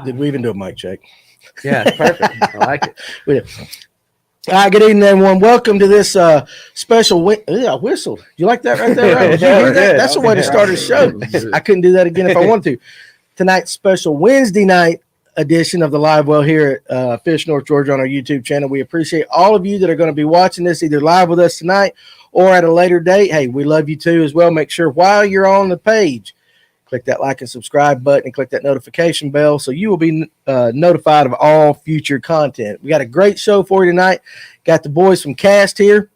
Did we even do a mic check? Yeah, it's perfect. I like it. We did. All right, good evening, everyone. Welcome to this special I whistled. You like that right there? Right? Did you hear that? That's the way to start a show. I couldn't do that again if I wanted to. Tonight's special Wednesday night edition of the Livewell here at Fish North Georgia on our YouTube channel. We appreciate all of you that are going to be watching this either live with us tonight or at a later date. Hey, we love you too as well. Make sure while you're on the page, click that like and subscribe button and click that notification bell so you will be notified of all future content. We got a great show for you tonight. Got the boys from Cast here,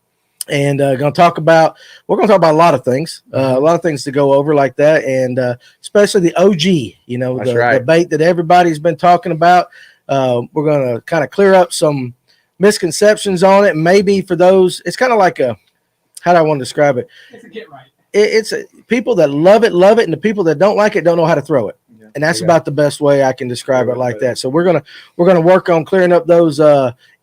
and we're going to talk about a lot of things, to go over like that, and especially the OG, the bait that everybody's been talking about. We're going to kind of clear up some misconceptions on it. Maybe for those, it's kind of like how do I want to describe it? It's a get right. It's people that love it, and the people that don't like it don't know how to throw it. Yeah. And that's about the best way I can describe it like that. So we're gonna work on clearing up those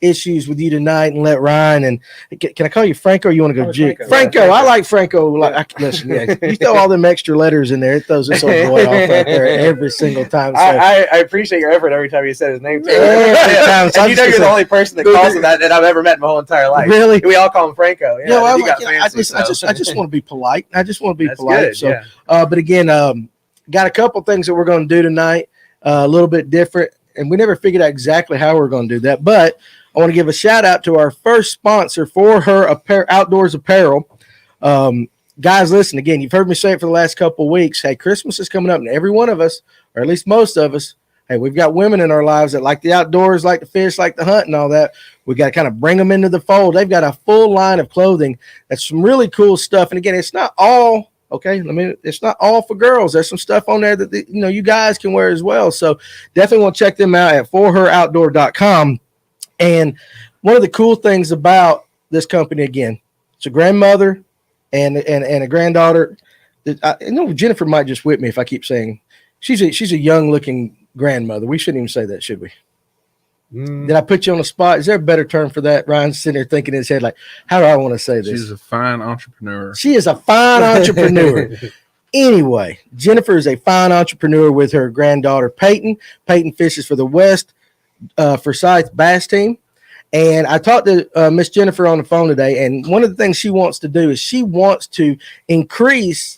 issues with you tonight, and let Ryan and can I call you Franco? Or you want to go Jig? Franco. I like Franco. Listen, you throw all them extra letters in there, it throws this old boy off right there every single time. So, I appreciate your effort every time you said his name. Too. And you're the only person that calls him that I've ever met in my whole entire life. Really? We all call him Franco. Yeah, I just want to be polite. I just want to be That's polite. Good, so, yeah. But again, got a couple things that we're going to do tonight, a little bit different, and we never figured out exactly how we're going to do that. But I want to give a shout out to our first sponsor for her outdoors apparel. Guys, listen, again, you've heard me say it for the last couple of weeks. Hey, Christmas is coming up, and every one of us, or at least most of us, hey, we've got women in our lives that like the outdoors, like the fish, like the hunt and all that. We got to kind of bring them into the fold. They've got a full line of clothing. That's some really cool stuff. And again, it's not all it's not all for girls. There's some stuff on there that you guys can wear as well. So definitely want to check them out at forheroutdoor.com. And one of the cool things about this company, again, it's a grandmother and a granddaughter. Jennifer might just whip me if I keep saying she's a young looking grandmother. We shouldn't even say that, should we? Did I put you on the spot? Is there a better term for that? Ryan's sitting there thinking in his head, like, how do I want to say this? She's a fine entrepreneur. She is a fine entrepreneur. Anyway, Jennifer is a fine entrepreneur with her granddaughter, Peyton. Peyton fishes for the West Forsyth Bass Team. And I talked to Miss Jennifer on the phone today, and one of the things she wants to do is she wants to increase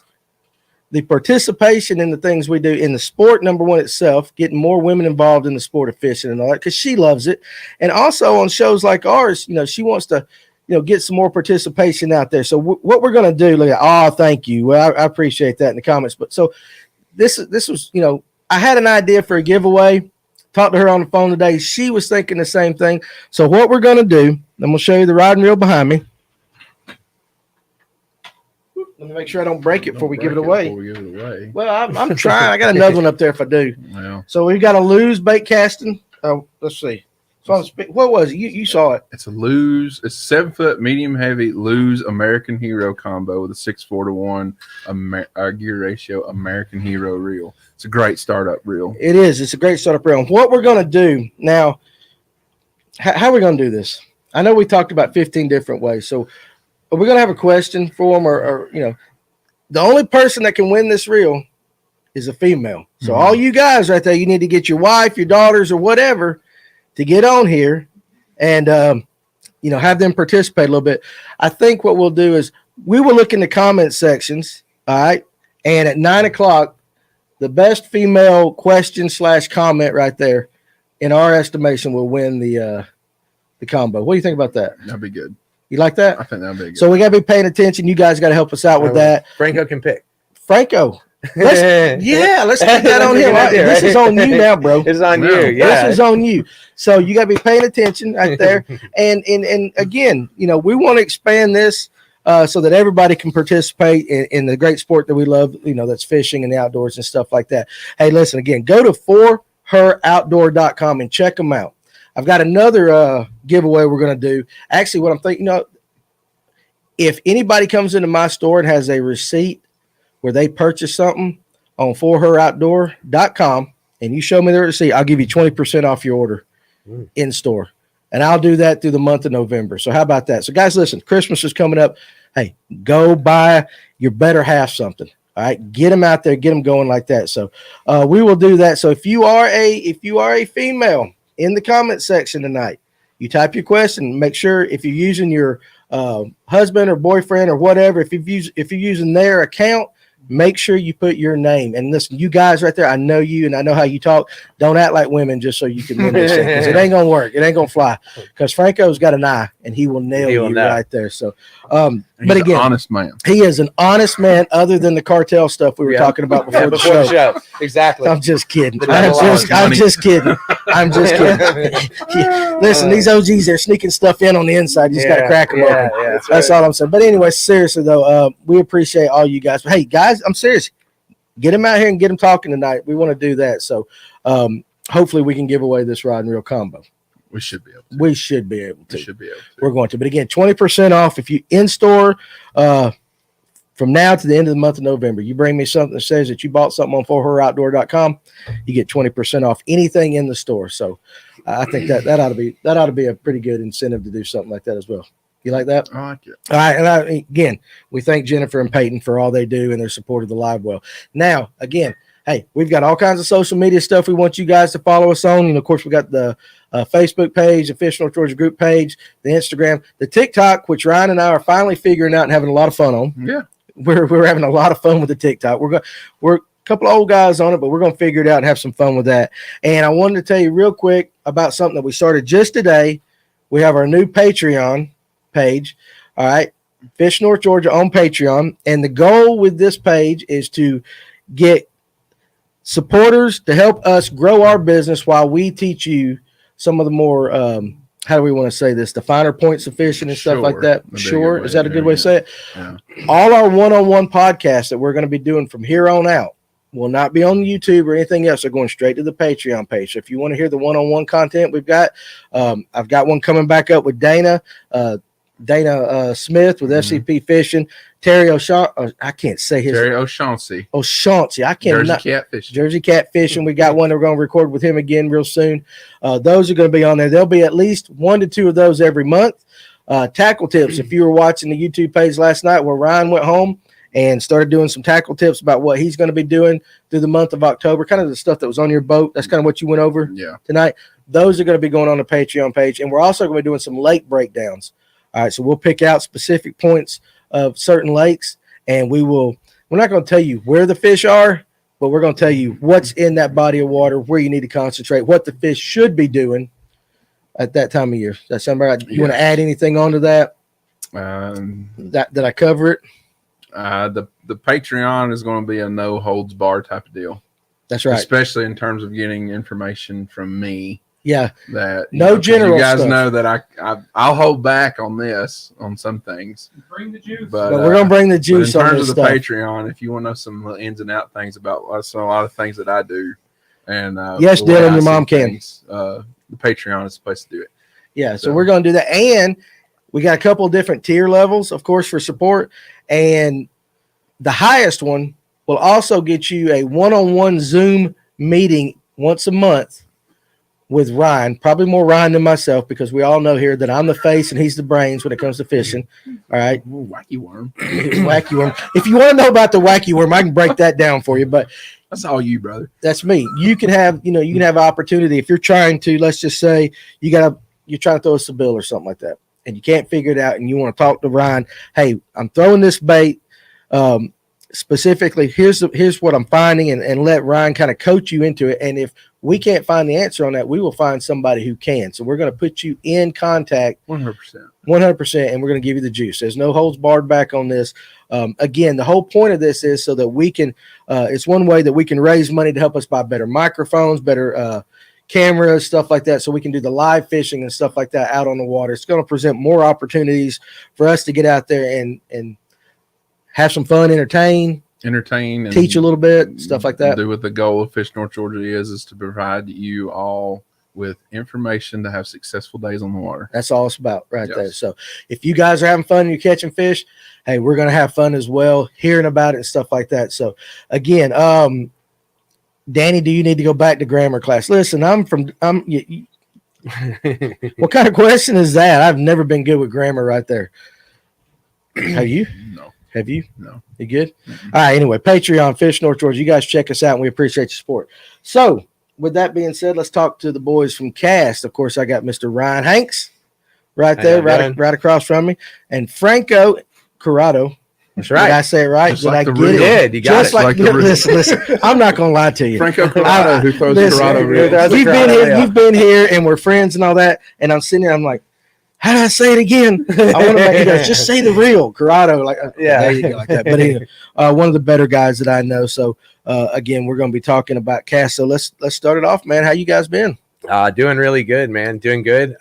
the participation in the things we do in the sport, number one itself, getting more women involved in the sport of fishing and all that, because she loves it. And also on shows like ours, she wants to, get some more participation out there. So what we're going to do, thank you. Well, I appreciate that in the comments. But so this was, I had an idea for a giveaway. Talked to her on the phone today. She was thinking the same thing. So what we're going to do, I'm going to show you the rod and reel behind me. Let me make sure I don't break it before we give it away. Well, I'm trying. I got another one up there if I do. Well, so we've got a Lew's bait casting. Oh, let's see. So what was it? You saw it. It's a Lew's. It's 7 foot medium heavy Lew's American Hero combo with a 6:4 to 1 gear ratio American Hero reel. It's a great startup reel. It is. It's a great startup reel. And what we're going to do now, how are we going to do this? I know we talked about 15 different ways. So are we going to have a question for them or the only person that can win this reel is a female. So all you guys right there, you need to get your wife, your daughters, or whatever to get on here and, have them participate a little bit. I think what we'll do is we will look in the comment sections. All right. And at 9:00, the best female question / comment right there, in our estimation, will win the combo. What do you think about that? That'd be good. You like that? I think that'd be good. So we got to be paying attention. You guys got to help us out with that. Franco can pick. Franco. Let's put that on him. This is on you now, bro. It's on you. Yeah. This is on you. So you got to be paying attention right there. and again, we want to expand this so that everybody can participate in the great sport that we love, that's fishing and the outdoors and stuff like that. Hey, listen, again, go to forheroutdoor.com and check them out. I've got another giveaway we're going to do. Actually, what I'm thinking, if anybody comes into my store and has a receipt where they purchase something on forheroutdoor.com and you show me the receipt, I'll give you 20% off your order in store. And I'll do that through the month of November. So how about that? So guys, listen, Christmas is coming up. Hey, go buy your better half something. All right, get them out there, get them going like that. So we will do that. So if you are a female in the comment section tonight, you type your question. Make sure if you're using your husband or boyfriend or whatever, if you're using their account, make sure you put your name. And listen, you guys right there, I know you and I know how you talk. Don't act like women just so you can win this thing, because it ain't gonna work. It ain't gonna fly. Because Franco's got an eye and he will nail you right there. So, but again, an honest man. He is an honest man, other than the cartel stuff we were talking about before the show. Exactly. I'm just kidding. I'm just kidding. Listen, these OGs, they're sneaking stuff in on the inside. You just got to crack them open. Yeah, that's all I'm saying. But anyway, seriously though, we appreciate all you guys. But hey, guys, I'm serious. Get them out here and get them talking tonight. We want to do that. So hopefully we can give away this rod and reel combo. We should be able to. We should be able to. We're going to. But again, 20% off if you in-store from now to the end of the month of November. You bring me something that says that you bought something on forheroutdoor.com, you get 20% off anything in the store. So I think that ought to be a pretty good incentive to do something like that as well. You like that? I like it. All right. And again, we thank Jennifer and Peyton for all they do and their support of the Livewell. Now, again, hey, we've got all kinds of social media stuff we want you guys to follow us on. And of course, we got the Facebook page, the Fish North Georgia group page, the Instagram, the TikTok, which Ryan and I are finally figuring out and having a lot of fun on. Yeah. We're having a lot of fun with the TikTok. We're a couple of old guys on it, but we're going to figure it out and have some fun with that. And I wanted to tell you real quick about something that we started just today. We have our new Patreon page. All right. Fish North Georgia on Patreon. And the goal with this page is to get supporters to help us grow our business while we teach you some of the more, how do we want to say this? The finer points of fishing and stuff like that. Sure. Is that a good way to say it? Yeah. All our one-on-one podcasts that we're going to be doing from here on out will not be on YouTube or anything else. They're going straight to the Patreon page. So if you want to hear the one-on-one content we've got, I've got one coming back up with Dana Smith with FCP Fishing. Terry O'Shaughnessy. I can't say his. Terry O'Shaughnessy. O'Shaughnessy. I can't. Jersey Catfishing. We got one that we're going to record with him again real soon. Those are going to be on there. There'll be at least 1 to 2 of those every month. Tackle tips. If you were watching the YouTube page last night where Ryan went home and started doing some tackle tips about what he's going to be doing through the month of October, kind of the stuff that was on your boat. That's kind of what you went over tonight. Those are going to be going on the Patreon page. And we're also going to be doing some lake breakdowns. All right, so we'll pick out specific points of certain lakes, and we're not going to tell you where the fish are, but we're going to tell you what's in that body of water, where you need to concentrate, what the fish should be doing at that time of year. Does that sound right? You want to add anything onto that? Did I cover it? The Patreon is going to be a no holds bar type of deal. That's right. Especially in terms of getting information from me. Yeah. That general you guys stuff. know that I'll hold back on some things. Bring the juice. But we're gonna bring the juice in on terms this of the stuff. Patreon. If you want to know some ins and out things about a lot of things that I do, and yes, the way Dylan, I your see mom can. things, the Patreon is the place to do it. Yeah, so we're gonna do that, and we got a couple of different tier levels, of course, for support, and the highest one will also get you a one-on-one Zoom meeting once a month with Ryan, probably more Ryan than myself, because we all know here that I'm the face and he's the brains when it comes to fishing. All right. Ooh, wacky worm. Wacky worm. If you want to know about the wacky worm, I can break that down for you, but that's all you, brother. That's me. You can have opportunity if you're trying to, let's just say you're trying to throw us a bill or something like that, and you can't figure it out and you want to talk to Ryan. Hey, I'm throwing this bait. Specifically, here's what I'm finding, and let Ryan kind of coach you into it. And if we can't find the answer on that, we will find somebody who can. So we're going to put you in contact 100%, and we're going to give you the juice. There's no holds barred back on this. Again, the whole point of this is so that we can, it's one way that we can raise money to help us buy better microphones, better cameras, stuff like that, so we can do the live fishing and stuff like that out on the water. It's going to present more opportunities for us to get out there and have some fun, entertain, and teach a little bit, stuff like that. Do what the goal of Fish North Georgia is to provide you all with information to have successful days on the water. That's all it's about right there. So if you guys are having fun and you're catching fish, hey, we're going to have fun as well, hearing about it and stuff like that. So again, Danny, do you need to go back to grammar class? Listen, what kind of question is that? I've never been good with grammar right there. Have you? No. Have you? No. You good? All right. Anyway, Patreon, Fish North Georgia. You guys check us out, and we appreciate your support. So, with that being said, let's talk to the boys from Cast. Of course, I got Mr. Ryan Hanks right there, right across from me, and Franco Curotto. That's right. Did I say it right? Just Did like I the get real. it? Did. You got Just it. like listen. I'm not gonna lie to you. Franco Curotto, who throws listen, Curotto reels. We've been here. You've been here, and we're friends and all that. And I'm sitting there. I'm like, how did I say it again? I want to make it goes, just say the real Curotto. Like, there you go, like that. But anyway, one of the better guys that I know. So again, we're going to be talking about Cast. So let's start it off, man. How you guys been? Doing really good, man. Doing good.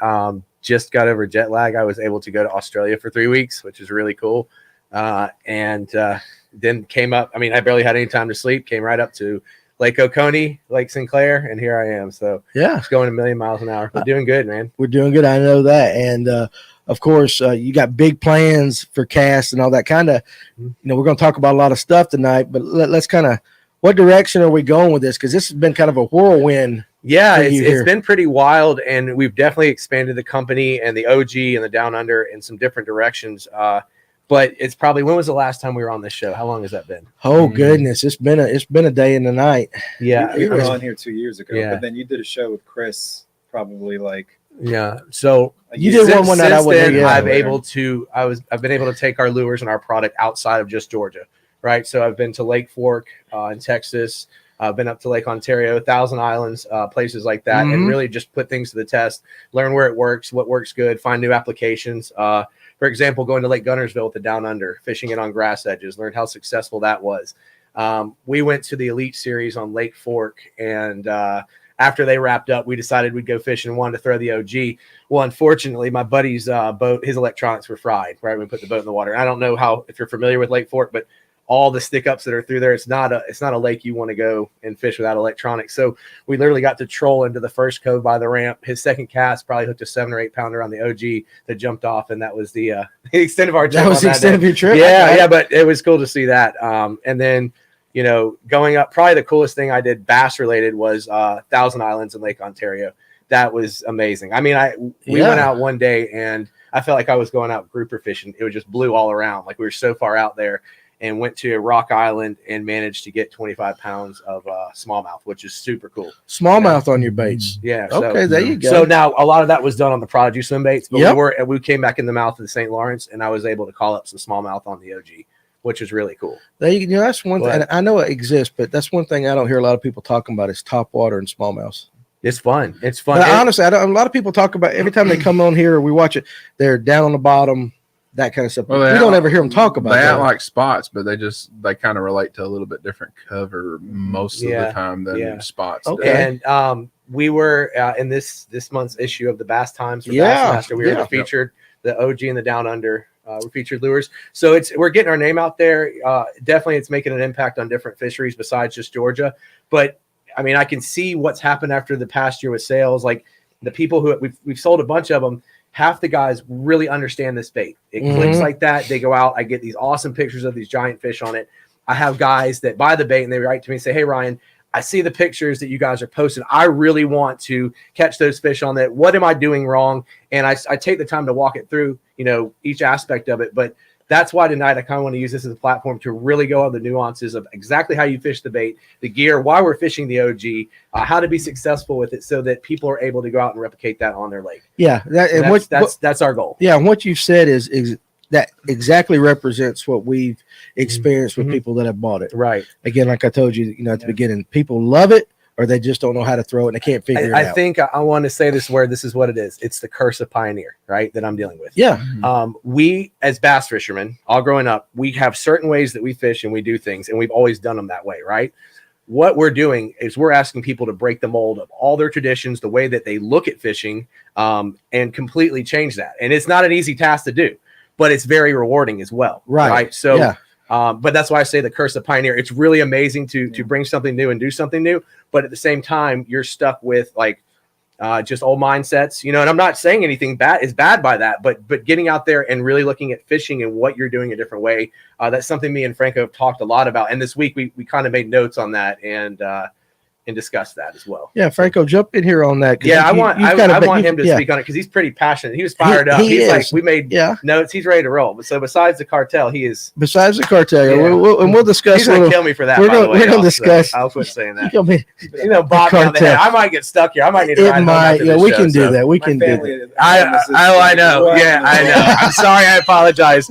Just got over jet lag. I was able to go to Australia for 3 weeks, which is really cool. And then came up. I mean, I barely had any time to sleep. Came right up to Lake Oconee, Lake Sinclair, and here I am. So yeah, it's going a million miles an hour. We're doing good, man. We're doing good. I know that. And of course, you got big plans for Cast and all that kind of. You know, we're going to talk about a lot of stuff tonight. But let's kind of. What direction are we going with this? Because this has been kind of a whirlwind. Yeah, it's been pretty wild, and we've definitely expanded the company and the OG and the Down Under in some different directions. But it's probably, when was the last time we were on this show? How long has that been? Oh goodness, it's been a day and a night. Yeah, you were on here 2 years ago, Yeah. but then you did a show with Chris, probably like So you did one night. I wasn't there. I've been able to take our lures and our product outside of just Georgia, right? So I've been to Lake Fork in Texas. I've been up to Lake Ontario, Thousand Islands, places like that, and really just put things to the test, learn where it works, what works good, find new applications. For example, going to Lake Gunnersville with the Down Under, fishing it on grass edges, learned how successful that was. We went to the Elite Series on Lake Fork, and after they wrapped up, we decided we'd go fishing and wanted to throw the OG. Well, unfortunately, my buddy's boat, his electronics were fried, right? We put the boat in the water. I don't know if you're familiar with Lake Fork, but all the stick ups that are through there, it's not a lake you want to go and fish without electronics. So we literally got to troll into the first cove by the ramp. His second cast probably hooked a 7 or 8 pounder on the OG that jumped off, and that was the extent of our trip. That was the extent of your trip. Yeah, but it was cool to see that. And then, you know, going up, probably the coolest thing I did bass related was Thousand Islands in Lake Ontario. That was amazing. I mean, we went out one day and I felt like I was going out grouper fishing. It was just blue all around. Like we were so far out there. And went to Rock Island and managed to get 25 pounds of smallmouth, which is super cool. Smallmouth on your baits. Yeah. Okay, there you go. So now a lot of that was done on the Prodigy swim baits, but we came back in the mouth of the St. Lawrence, and I was able to call up some smallmouth on the OG, which is really cool. That's one thing. And I know it exists, but that's one thing I don't hear a lot of people talking about is topwater and smallmouths. It's fun. It's fun. But honestly, a lot of people talk about every time they come on here or we watch it, they're down on the bottom. That kind of stuff. Well, we don't ever hear them talk about they that. act like spots, but they kind of relate to a little bit different cover most of the time than spots. Okay. And we were in this month's issue of the Bass Times for Bassmaster. We were featured the OG and the Down Under. We featured lures. So we're getting our name out there. Definitely it's making an impact on different fisheries besides just Georgia. But I mean, I can see what's happened after the past year with sales. Like the people who we've sold a bunch of them. Half the guys really understand this bait. It clicks like that. They go out. I get these awesome pictures of these giant fish on it. I have guys that buy the bait and they write to me and say, "Hey, Ryan, I see the pictures that you guys are posting. I really want to catch those fish on that. What am I doing wrong?" And I take the time to walk it through, you know, each aspect of it. But that's why tonight I kind of want to use this as a platform to really go on the nuances of exactly how you fish the bait, the gear, why we're fishing the OG, how to be successful with it so that people are able to go out and replicate that on their lake. Yeah. That's our goal. Yeah. And what you've said is that exactly represents what we've experienced with people that have bought it. Right. Again, like I told you, at the beginning, people love it or they just don't know how to throw it and they can't figure it out. I think I want to say this word. This is what it is. It's the curse of pioneer, right? That I'm dealing with. Yeah. We as bass fishermen, all growing up, we have certain ways that we fish and we do things, and we've always done them that way, right? What we're doing is we're asking people to break the mold of all their traditions, the way that they look at fishing, and completely change that. And it's not an easy task to do, but it's very rewarding as well. Right. So, but that's why I say the curse of pioneer. It's really amazing to bring something new and do something new. But at the same time, you're stuck with like just old mindsets, and I'm not saying anything bad is bad by that, but getting out there and really looking at fishing and what you're doing a different way. That's something me and Franco have talked a lot about. And this week we kind of made notes on that and can discuss that as well. Yeah, Franco, jump in here on that. 'Cause Yeah, I you- want you've got a- him to yeah. speak on it because he's pretty passionate. He was fired up. He He's is. like, we made Yeah. notes. He's ready to roll. But so besides the cartel, he is. Besides the cartel, Yeah. we'll discuss He's a gonna little. kill me for that. we're by gonna- the way, we're gonna also. discuss- I'll quit saying You that. know, me- You know, Bob me on the head. cartel. I might get stuck here. I might need to It ride home might. after Yeah, this we show, can do so. that. We My can do family that. is I know. what Yeah, in the I know. world? I'm sorry. I apologize.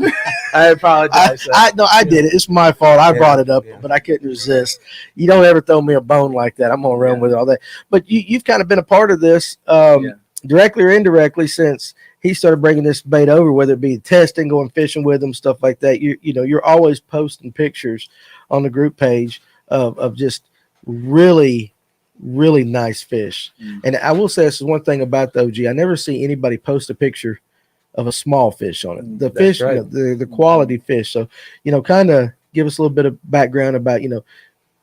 I apologize. I did it. It's my fault. I Yeah, brought it up, yeah. but I couldn't resist. You don't ever throw me a bone like that. I'm gonna run Yeah. with it all day. But you've kind of been a part of this, Yeah. directly or indirectly, since he started bringing this bait over. Whether it be testing, going fishing with him, stuff like that. You're always posting pictures on the group page of just really, really nice fish. Mm. And I will say this is one thing about the OG. I never see anybody post a picture of a small fish on it. The That's fish, right. the quality fish. So, kind of give us a little bit of background about,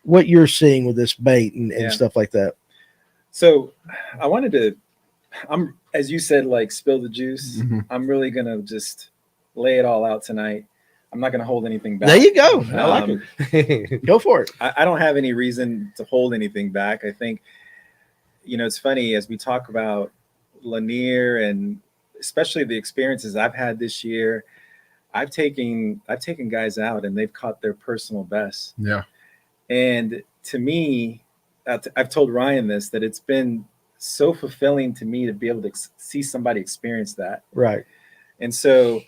what you're seeing with this bait and Yeah. stuff like that. So I wanted to, as you said, like spill the juice. Mhm. I'm really going to just lay it all out tonight. I'm not going to hold anything back. There you go. I like Um, it. Go for it. I don't have any reason to hold anything back. I think, it's funny as we talk about Lanier and especially the experiences I've had this year. I've taken guys out and they've caught their personal best. Yeah. And to me, I've told Ryan this, that it's been so fulfilling to me to be able to see somebody experience that. Right. And so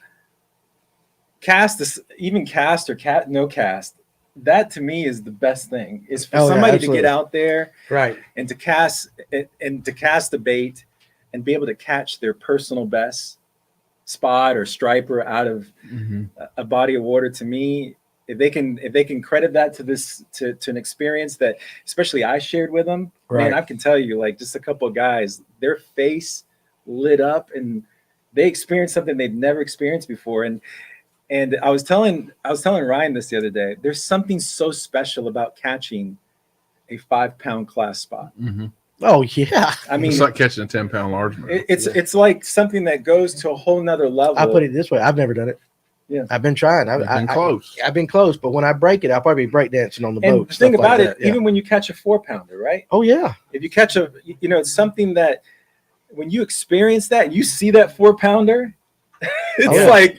even cast or no cast, that to me is the best thing, is for Oh, yeah, somebody to absolutely. get out there Right. and to cast the bait and be able to catch their personal best spot or striper out of Mm-hmm. a body of water. To me, if they can credit that to an experience that especially I shared with them, Right. man, I can tell you, like, just a couple of guys, their face lit up and they experienced something they'd never experienced before. And I was telling Ryan this the other day. There's something so special about catching a 5-pound class spot. Mm-hmm. Oh yeah. I mean, It's like catching a 10-pound largemouth. it's like something that goes to a whole nother level. I'll put it this way. I've never done it. Yeah. I've been trying. You've been close. I've been close, but when I break it, I'll probably be breakdancing on the And boat. the thing stuff about like it, that. Yeah. even when you catch a 4-pounder, right? Oh yeah. If you catch it's something that when you experience that, you see that 4-pounder, it's Oh, yeah. like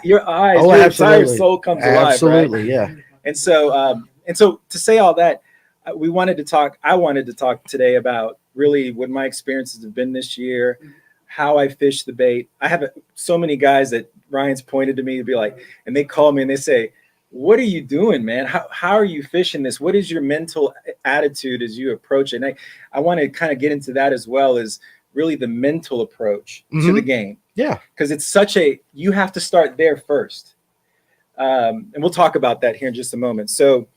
your eyes, Oh, your entire absolutely. soul comes alive, right? Absolutely. Yeah. And so to say all that, I wanted to talk today about really what my experiences have been this year, how I fish the bait. I have so many guys that Ryan's pointed to me to be like, and they call me and they say, "What are you doing, man? How are you fishing this? What is your mental attitude as you approach it?" And I want to kind of get into that as well, as really the mental approach to the game. Yeah. Because it's you have to start there first. And we'll talk about that here in just a moment. So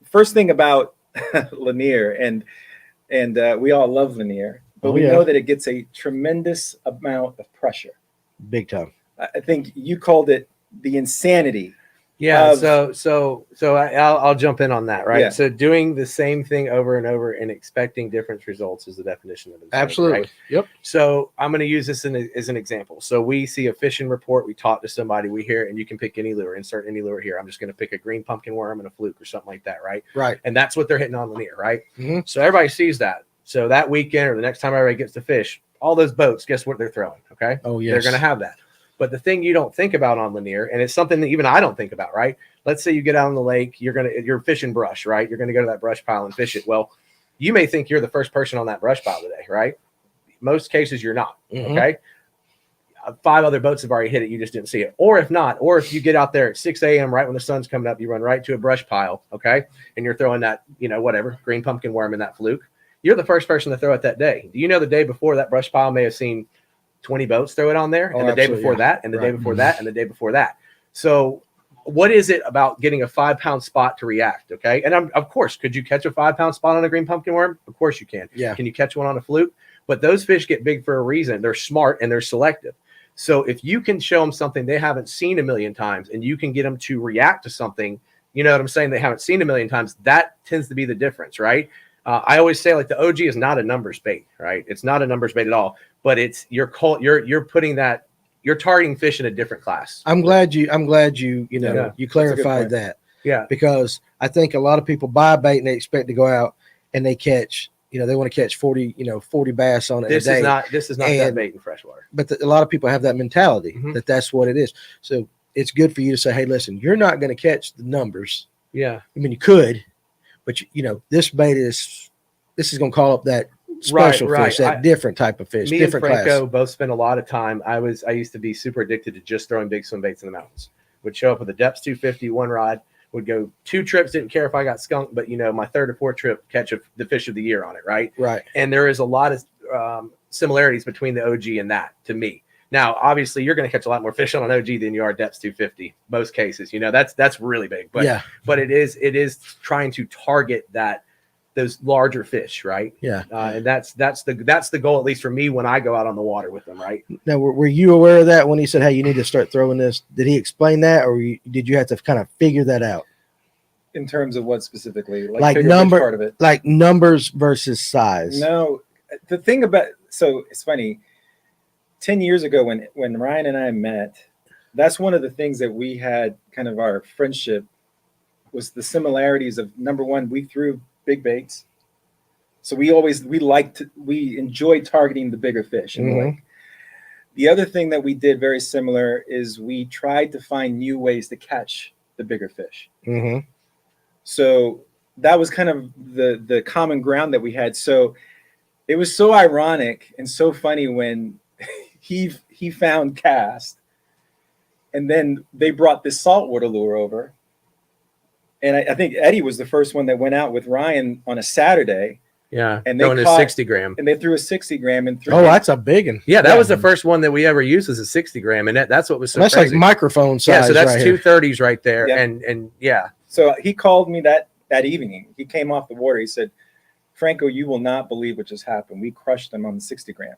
first thing about Lanier, and we all love Lanier, but we know that it gets a tremendous amount of pressure. Big time. I think you called it the insanity. Yeah. Of- So I'll jump in on that. Right. Yeah. So doing the same thing over and over and expecting different results is the definition of insanity. Absolutely. Right? Yep. So I'm going to use this as an example. So we see a fishing report, we talk to somebody, we hear it, and you can pick any lure, insert any lure here. I'm just going to pick a green pumpkin worm and a fluke or something like that, right? Right. And that's what they're hitting on Lanier, right? Mhm. So everybody sees that. So that weekend or the next time everybody gets to fish, all those boats, guess what they're throwing? Okay. Oh yes. They're going to have that. But the thing you don't think about on Lanier, and it's something that even I don't think about, right? Let's say you get out on the lake, you're fishing brush, right? You're going to go to that brush pile and fish it. Well, you may think you're the first person on that brush pile today, right? Most cases you're not. Mhm. Okay. 5 other boats have already hit it. You just didn't see it. Or if not, or if you get out there at 6 a.m. right when the sun's coming up, you run right to a brush pile. Okay. And you're throwing that, whatever, green pumpkin worm in that fluke. You're the first person to throw it that day. Do you know the day before that brush pile may have seen 20 boats throw it on there, and the day before that, and the day before that, and the day before that. So what is it about getting a 5-pound spot to react? Okay. And of course, could you catch a 5-pound spot on a green pumpkin worm? Of course you can. Yeah. Can you catch one on a fluke? But those fish get big for a reason. They're smart and they're selective. So if you can show them something they haven't seen a million times and you can get them to react to something, you know what I'm saying, they haven't seen a million times, that tends to be the difference, right? I always say, like, the OG is not a numbers bait, right? It's not a numbers bait at all, but it's you're putting that, you're targeting fish in a different class. I'm glad you Yeah. you clarified that. Yeah. Because I think a lot of people buy bait and they expect to go out and they catch, they want to catch 40 bass on it This a day. is not that bait in freshwater. But a lot of people have that mentality Mhm. that's what it is. So it's good for you to say, hey, listen, you're not going to catch the numbers. Yeah. I mean, you could, but this bait is going to call up that special fish, that different type of fish, Me different and Franco class. both spent a lot of time. I used to be super addicted to just throwing big swim baits in the mountains. Would show up with a depth 250 one rod, would go 2 trips, didn't care if I got skunked, but my 3rd or 4th trip catch the fish of the year on it, right? Right. And there is a lot of similarities between the OG and that to me. Now, obviously, you're going to catch a lot more fish on an OG than you are depth 250. Most cases, that's really big. But it is trying to target those larger fish, right? Yeah. And that's the goal, at least for me, when I go out on the water with them, right? Now, were you aware of that when he said, hey, you need to start throwing this? Did he explain that, or did you have to kind of figure that out? In terms of what specifically? Like figure which part of it? Like numbers versus size. No, the thing about, so it's funny, 10 years ago when Ryan and I met, that's one of the things that we had kind of our friendship was the similarities of, number one, we threw big baits. So we enjoyed targeting the bigger fish. And Mhm. the other thing that we did very similar is we tried to find new ways to catch the bigger fish. Mm-hmm. So that was kind of the common ground that we had. So it was so ironic and so funny when he found cast, and then they brought this saltwater lure over. And I think Eddie was the first one that went out with Ryan on a Saturday. Yeah, and they throwing a caught 60 gram. And they threw a 60 gram and threw. Oh, that's a big one. Yeah, that was the first one that we ever used, was a 60 gram, and that's what was so that's crazy. Like microphone size. Yeah, so that's right 230s right there, Yeah. and yeah. So he called me that evening. He came off the water. He said, "Franco, you will not believe what just happened. We crushed them on the 60 gram."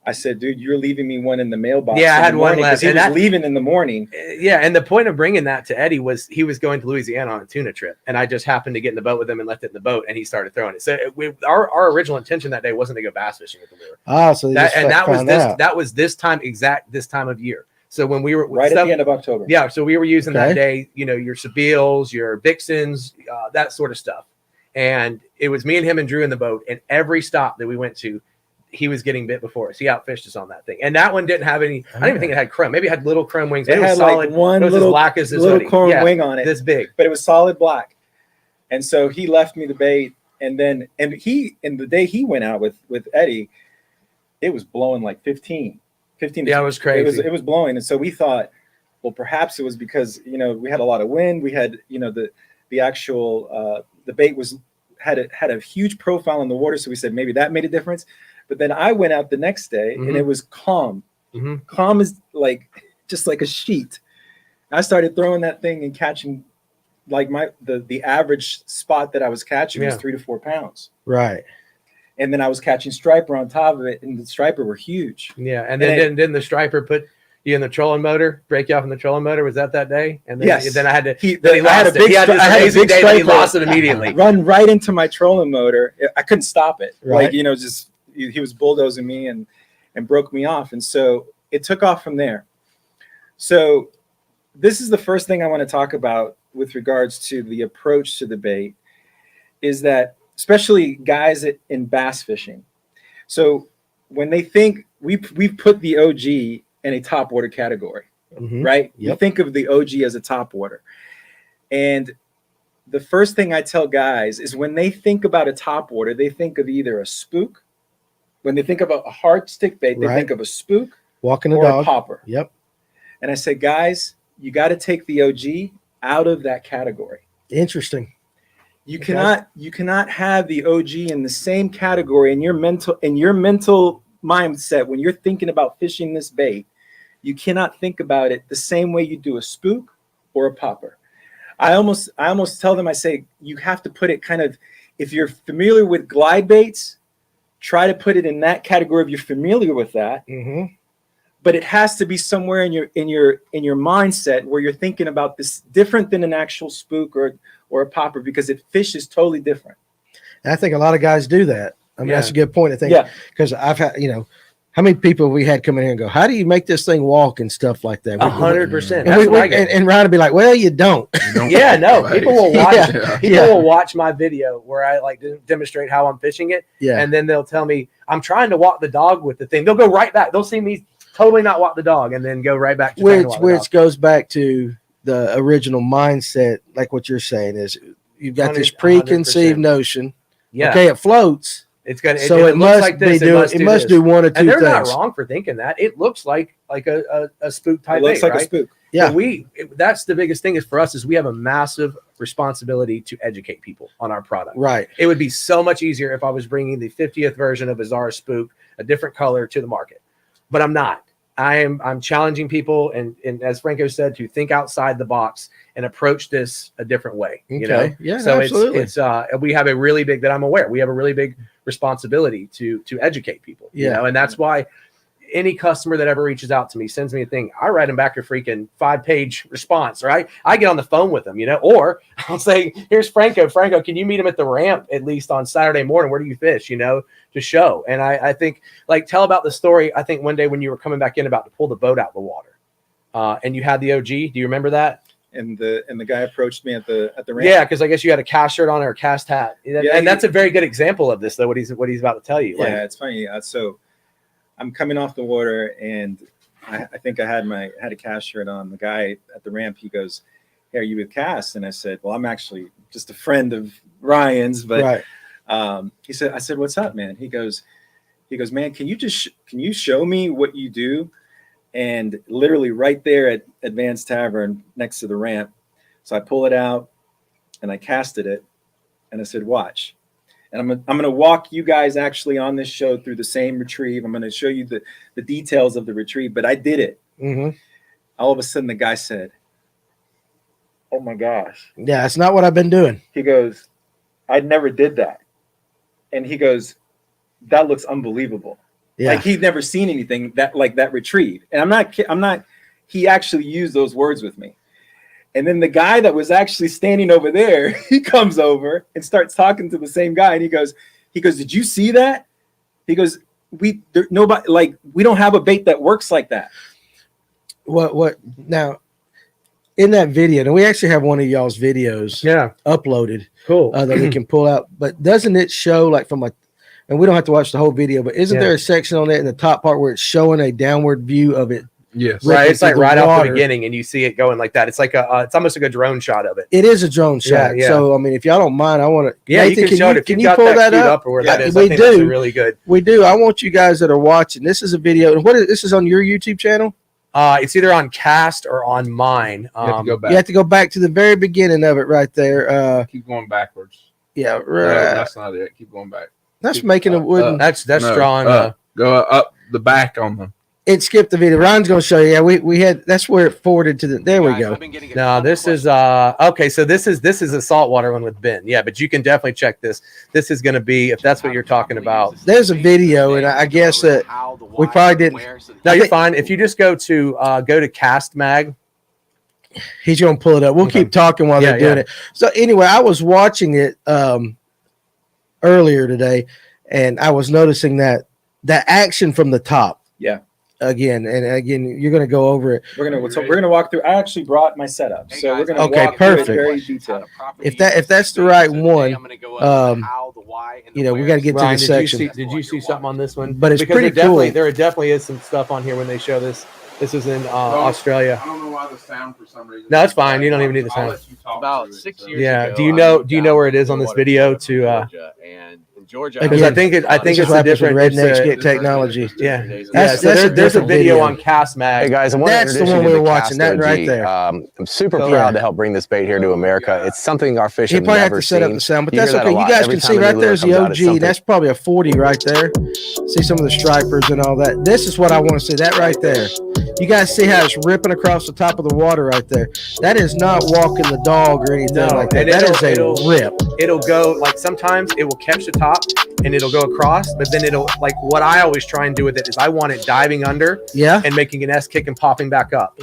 I said, "Dude, you're leaving me one in the mailbox." Yeah, I had one left. He was leaving in the morning. Yeah, and the point of bringing that to Eddie was he was going to Louisiana on a tuna trip, and I just happened to get in the boat with him and left it in the boat, and he started throwing it. So our original intention that day wasn't to go bass fishing with the lure. Ah, so that was this time of year. So when we were right at the end of October. Yeah, so we were using that day, your Sabiles, your Vixens, that sort of stuff, and it was me and him and Drew in the boat, and every stop that we went to, he was getting bit before us. He outfished us on that thing. And that one didn't have any, I don't even think it had chrome. Maybe it had little chrome wings. It was had solid. like one it was little, as black as this little hoodie. chrome wing on it. This big. But it was solid black. And so he left me the bait. And then, and the day he went out with Eddie, it was blowing like 15. Yeah, it was crazy. It was blowing. And so we thought, well, perhaps it was because, we had a lot of wind. We had, the actual, the bait had a huge profile in the water. So we said, maybe that made a difference. But then I went out the next day and it was calm. Mm-hmm. Calm is just like a sheet. I started throwing that thing and catching like the average spot that I was catching was 3 to 4 pounds. Right. And then I was catching striper on top of it, and the striper were huge. Yeah. And then didn't the striper put you in the trolling motor, break you off in the trolling motor? Was that day? And then, yes. Then I had to. He lost it. He had this amazing day that he lost it immediately. Run right into my trolling motor. I couldn't stop it. Right. Just he was bulldozing me and broke me off, and so it took off from there. So this is the first thing I want to talk about with regards to the approach to the bait, is that especially guys in bass fishing. So when they think we've put the OG in a top water category, right? Yep. You think of the OG as a top water. And the first thing I tell guys is when they think about a top water, they think of either a spook. When they think about a hard stick bait, they think of a spook, walking a or dog, a popper. Yep. And I say, guys, you got to take the OG out of that category. Interesting. You cannot have the OG in the same category in your mental mindset when you're thinking about fishing this bait. You cannot think about it the same way you do a spook or a popper. I almost tell them, I say, you have to put it kind of, if you're familiar with glide baits, try to put it in that category if you're familiar with that. Mm-hmm. But it has to be somewhere in your mindset where you're thinking about this different than an actual spook or a popper, because it fish is totally different. And I think a lot of guys do that. I mean, that's a good point. I think because I've had, How many people we had come in here and go, how do you make this thing walk and stuff like that? 100%. And Ryan would be like, well, you don't. Yeah, no, people will watch. Yeah. People will watch my video where I like demonstrate how I'm fishing it, Yeah. and then they'll tell me I'm trying to walk the dog with the thing. They'll go right back. They'll see me totally not walk the dog, and then go right back to trying to walk the dog. Which goes back to the original mindset, like what you're saying is you've got this preconceived 100%. Notion. Yeah, Okay, it floats. it's gonna. So it looks must like be this. doing. It must do one or two And they're things. not wrong for thinking that. It looks like a spook type. It looks bait, like right? a spook. Yeah. But that's the biggest thing is for us is we have a massive responsibility to educate people on our product. Right. It would be so much easier if I was bringing the 50th version of Bizarre Spook, a different color, to the market, but I'm not. I'm challenging people, and as Franco said, to think outside the box and approach this a different way. You know, Yeah. so Absolutely. it's we have a really big, that I'm aware, we have a really big responsibility to educate people. Yeah. You know, and that's why any customer that ever reaches out to me, sends me a thing, I write them back a freaking 5-page response, right? I get on the phone with them, you know, or I'll say, here's Franco. Franco, can you meet him at the ramp at least on Saturday morning? Where do you fish? You know, to show. And I think, like, tell about the story. I think one day when you were coming back in about to pull the boat out of the water, and you had the OG. Do you remember that? And the guy approached me at the ramp. Yeah, because I guess you had a cast shirt on or a cast hat. Yeah, and that's a very good example of this, though. What he's about to tell you. Yeah, it's funny. So I'm coming off the water, and I think I had a cast shirt on. The guy at the ramp, he goes, "Hey, are you with Cass?" And I said, "Well, I'm actually just a friend of Ryan's." But Right. I said, "What's up, man?" He goes, "Man, can you show me what you do?" And literally right there at Advanced Tavern next to the ramp. So I pull it out and I casted it, and I said, "Watch." And I'm going to walk you guys actually on this show through the same retrieve. I'm going to show you the details of the retrieve, but I did it. Mm-hmm. All of a sudden, the guy said, "Oh my gosh." Yeah, it's not what I've been doing. He goes, "I never did that." And he goes, "That looks unbelievable." Yeah. Like he'd never seen anything like that retrieve. And I'm not, he actually used those words with me. And then the guy that was actually standing over there, he comes over and starts talking to the same guy. And he goes, "Did you see that?" He goes, we don't have a bait that works like that. What now? In that video, and we actually have one of y'all's videos uploaded cool. that we can pull out. But doesn't it show like from a, and we don't have to watch the whole video, but isn't there a section on it in the top part where it's showing a downward view of it? Yes. Right, it's like right off water. the beginning, and you see it going like that. It's like it's almost like a drone shot of it. It is a drone shot. Yeah. So I mean, if y'all don't mind, I want to. Yeah, Nathan, you can show it if can you you got pull that that queued up? or where that is. We I think that's do. really good. We do. I want you guys that are watching. This is a video. And this is on your YouTube channel? It's either on Cast or on mine. You have to go back. You have to go back to the very beginning of it right there. Keep going backwards. Yeah, No, right. that's not it. Keep going back. That's making a wooden. That's No, drawing. Go up the back on them. It skipped the video. Ryan's going to show you. Yeah, we had. That's where it forwarded to the. There we go. No, this is okay. So this is a saltwater one with Ben. Yeah, but you can definitely check this. This is going to be, if that's what you're talking about. There's a video, and I guess that we probably didn't. No, you're fine. If you just go to Cast Mag. He's going to pull it up. We'll keep talking while they're doing it. So anyway, I was watching it earlier today, and I was noticing that action from the top. Yeah. Again, you're going to go over it. We're gonna walk through. I actually brought my setup, so we're gonna Okay, walk through it perfect. very detailed. If that's the right one, you know, we got to get Ryan, to the section. Did you see something on this one? But it's Because pretty cool. There definitely is some stuff on here when they show this. This is in Australia. I don't know why the sound for some reason. No, it's fine. You don't even need the sound. About 6 years Yeah. ago, Do you know where it is on this video? Georgia, Again, because I think this it's is a what happens when different. rednecks get technology. Yeah. That's So a there's a different video video. on Cast Mag. Hey guys, I want to That's the introduce one you to we were the watching, that Cast right OG. there. I'm super So, proud yeah. to help bring this bait here to America. It's something our fish You have probably have never to set up seen. the sound, but You that's hear that okay. a You lot. guys Every can time see a right new there's lure the comes out, it's OG. something- That's probably a 40 right there. See some of the stripers and all that. This is what I want to see. That right there. You guys see how it's ripping across the top of the water right there. That is not walking the dog or anything like that. and That is a it'll- rip. It'll go like sometimes it will catch the top and it'll go across, but then it'll like what I always try and do with it is I want it diving under Yeah. and making an S kick and popping back up.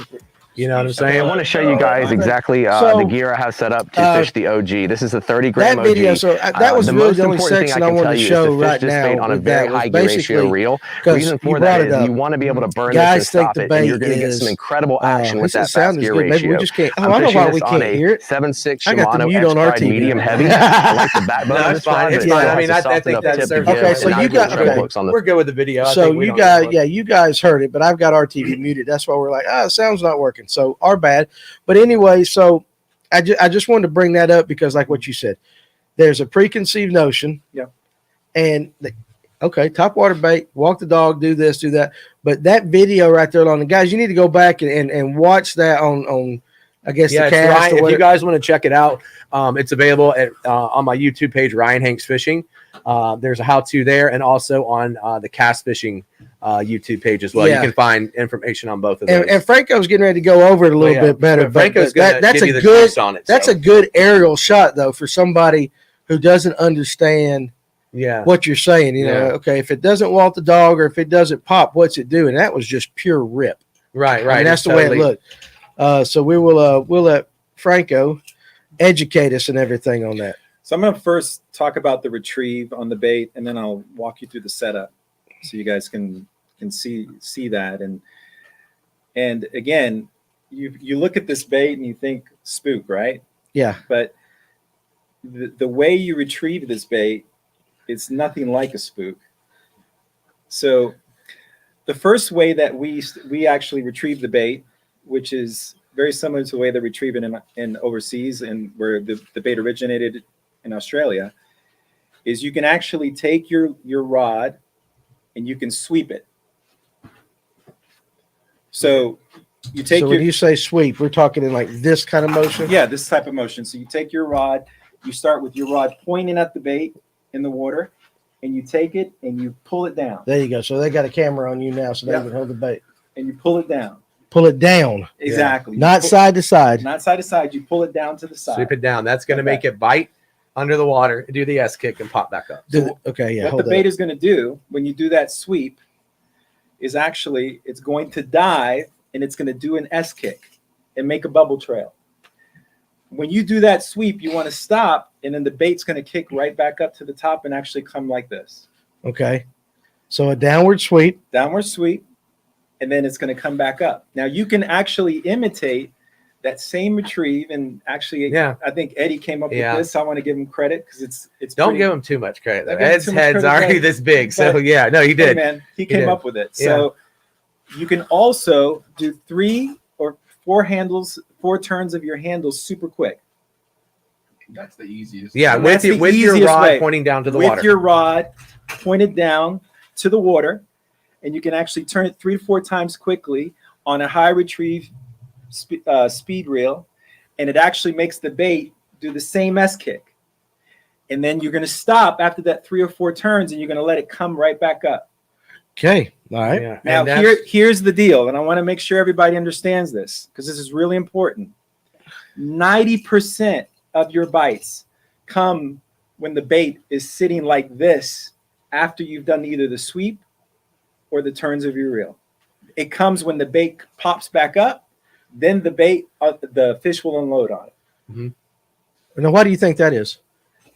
You know what I'm I saying? want to show you guys exactly So, the gear I have set up to fish the OG. This is the 30 gram that video, OG. so that was the really most the only important thing section I I can wanted tell to you is show to fish right this bait now on a with very that was high gear ratio basically reel. because Reason you for brought that it is up. you want to be able to burn Guys this and think stop the it, and you're bait going to get some is, incredible action who with said that sound fast is gear good? Maybe we ratio. just can't. Oh, I'm I know fishing why this we on can't a hear it. 7.6 I got the Shimano mute on our X-Pride TV. medium heavy. I like the backbone No, of it's this fine. rod, It's but it fine. still I has mean, a I soft think enough that tip to serves give, Okay, it. so and you not got- get treble okay. hooks on the We're good with the video. I So think we you don't have to got, look. yeah, you guys heard it, but I've got our TV muted. That's why we're like, sound's not working. So our bad. But anyway, so I just wanted to bring that up because, like what you said, there's a preconceived notion. Yeah. And okay, top water bait, walk the dog, do this, do that. But that video right there on the guys, you need to go back and watch that on I guess Yeah, the it's cast. Ryan, or if you whatever. guys want to check it out, it's available at on my YouTube page, Ryan Hanks Fishing. There's a how-to there, and also on the Cast Fishing YouTube page as well. Yeah. You can find information on both of those. And Franco's getting ready to go over it a little bit better. But Franco's but going to give you the good juice on it. that's so. a good aerial shot though for somebody who doesn't understand Yeah. what you're saying. You know, Yeah. okay, if it doesn't walk the dog or if it doesn't pop, what's it doing? That was just pure rip. Right, I right. mean, that's It's the way it totally- looked. So we will we'll let Franco educate us and everything on that. So I'm going to first talk about the retrieve on the bait, and then I'll walk you through the setup so you guys can see that. And again, you look at this bait and you think spook, right? Yeah. But the way you retrieve this bait, it's nothing like a spook. So the first way that we actually retrieve the bait, which is very similar to the way they retrieve it in overseas and where the bait originated in Australia, is you can actually take your rod and you can sweep it. So you take So when you say sweep, we're talking in like this kind of motion. yeah, this type of motion. So you take your rod, you start with your rod pointing at the bait in the water, and you take it and you pull it down. There you go. So they got a camera on you now, so they Yeah. can hold the bait. And you pull it down. Pull it down, Exactly. You not pull- side to side. Not side to side. You pull it down to the side. Sweep it down. That's going to Okay. make it bite under the water, do the S kick, and pop back up. Okay, yeah. What Hold the bait that. is going to do when you do that sweep is actually it's going to dive and it's going to do an S kick and make a bubble trail. When you do that sweep, you want to stop, and then the bait's going to kick right back up to the top and actually come like this. Okay. So a downward sweep. Downward sweep, and then it's going to come back up. Now you can actually imitate that same retrieve, and actually, Yeah. I think Eddie came up Yeah. with this. I want to give him credit because it's Don't pretty- give him too much credit. Though. Don't give him Ed's too much head's credit, already but- this big. So, but- yeah, no, he Hey, did. man, he came did. up with it. So you can also do 3 or 4 handles, 4 turns of your handles super quick. That's the easiest. Yeah, And with that's your, the with your easiest rod way. pointing down to the With water. your rod pointed down to the water, and you can actually turn it 3 to 4 times quickly on a high retrieve speed reel, and it actually makes the bait do the same S kick. And then you're going to stop after that 3 or 4 turns, and you're going to let it come right back up. Okay. All right. Yeah. Now, and that's- here's the deal, and I want to make sure everybody understands this because this is really important. 90% of your bites come when the bait is sitting like this after you've done either the sweep or the turns of your reel. It comes when the bait pops back up, then the fish will unload on it. Now, why do you think that is?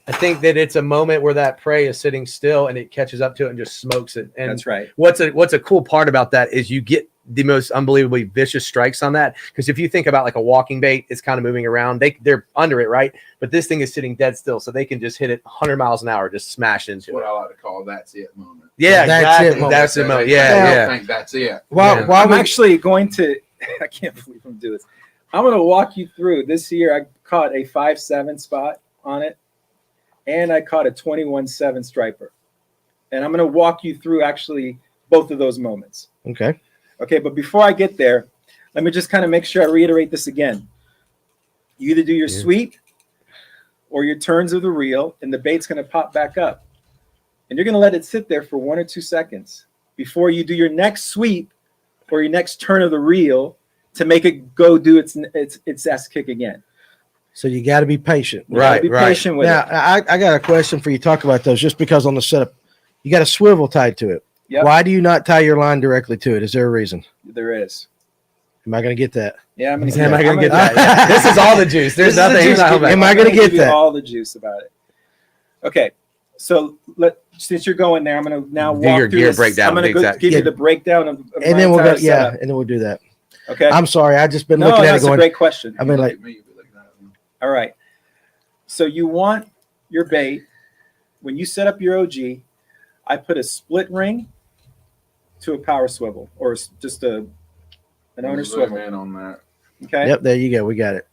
I think that it's a moment where that prey is sitting still and it catches up to it and just smokes it. And That's right. what's a cool part about that is you get the most unbelievably vicious strikes on that. Because if you think about like a walking bait, it's kind of moving around. They're under it, right? But this thing is sitting dead still, so they can just hit it 100 miles an hour, just smash into What it. I like to call that's it moment. Yeah, That's exactly. it moment. That's the They- moment. they Yeah, don't yeah. think that's it. Why? Yeah. Why I'm would actually going to, I can't believe I'm doing this. I'm going to walk you through. This year, I caught a 5.7 spot on it, and I caught a 21.7 striper. And I'm going to walk you through actually both of those moments. Okay. Okay, but before I get there, let me just kind of make sure I reiterate this again. You either do your sweep or your turns of the reel, and the bait's going to pop back up. And you're going to let it sit there for 1 or 2 seconds before you do your next sweep or your next turn of the reel to make it go do its S kick again. So you got to be patient. You gotta Right, be right. patient with Now, it. I got a question for you. Talk about those just because on the setup, you got a swivel tied to it. Yep. Why do you not tie your line directly to it? Is there a reason? There is. Am I going to get that? Yeah, I'm gonna Am I gonna I'm get that? Yeah. This is all the juice. There's This is the nothing. juice. He's not Am I I'm gonna give get you that? all the juice about it. Okay, so since you're going there, I'm gonna now Do walk your through gear this. breakdown, I'm gonna the exact- give Yeah. you the breakdown of And my then we'll go. entire Yeah, setup. and then we'll do that. Okay. I'm sorry. I just been No, looking at it that's a going. great question. I mean, like, All right. So you want your bait when you set up your OG. I put a split ring to a power swivel, or just an owner swivel. on that. Okay. yep, there you go. We got it.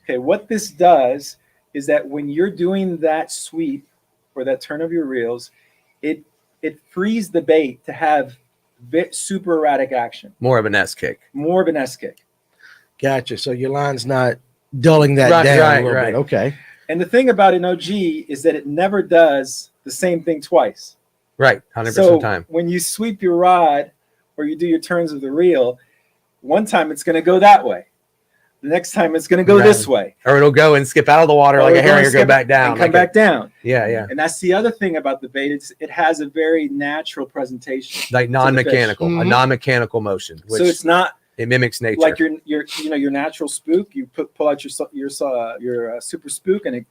Okay. What this does is that when you're doing that sweep or that turn of your reels, it frees the bait to have super erratic action, More of an S kick. more of an S kick. Gotcha. So your line's not dulling that Right, down right, a little right. bit. Okay. And the thing about an OG is that it never does the same thing twice. Right. 100% So time. when you sweep your rod or you do your turns of the reel, one time it's going to go that way. The next time it's going to go Right. this way. Or it'll go and skip out of the water Or like a it'll herring or go skip back down. and come like back down. Yeah, yeah. And that's the other thing about the bait. It has a very natural presentation. Like non-mechanical, a Mhm. non-mechanical motion, which So it's not it mimics nature. like your natural spook. You pull out your super spook and it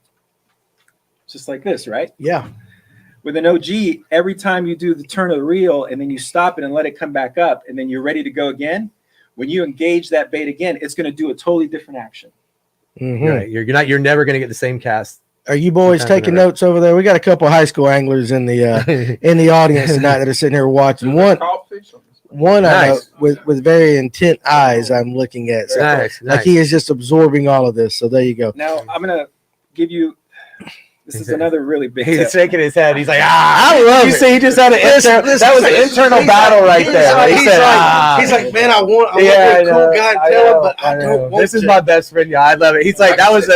just like this, right? Yeah. With an OG, every time you do the turn of the reel and then you stop it and let it come back up and then you're ready to go again, when you engage that bait again, it's going to do a totally different action. Mhm. Right. You're never going to get the same cast. Are you boys Sometimes taking never. notes over there? We got a couple high school anglers in the audience tonight that are sitting here watching. One I know Nice. with very intent eyes. I'm looking at. So Nice, like nice. he is just absorbing all of this. So there you go. Now, I'm going to give you this is another really big He's tip. shaking his head. He's like, I love you it. see, he just had an Listen, internal. That was an internal battle right there. He said, he's like, man, I want to yeah, be a cool guy and I tell him, know, but I don't want This is to. my best friend. Yeah, I love it. He's like, that was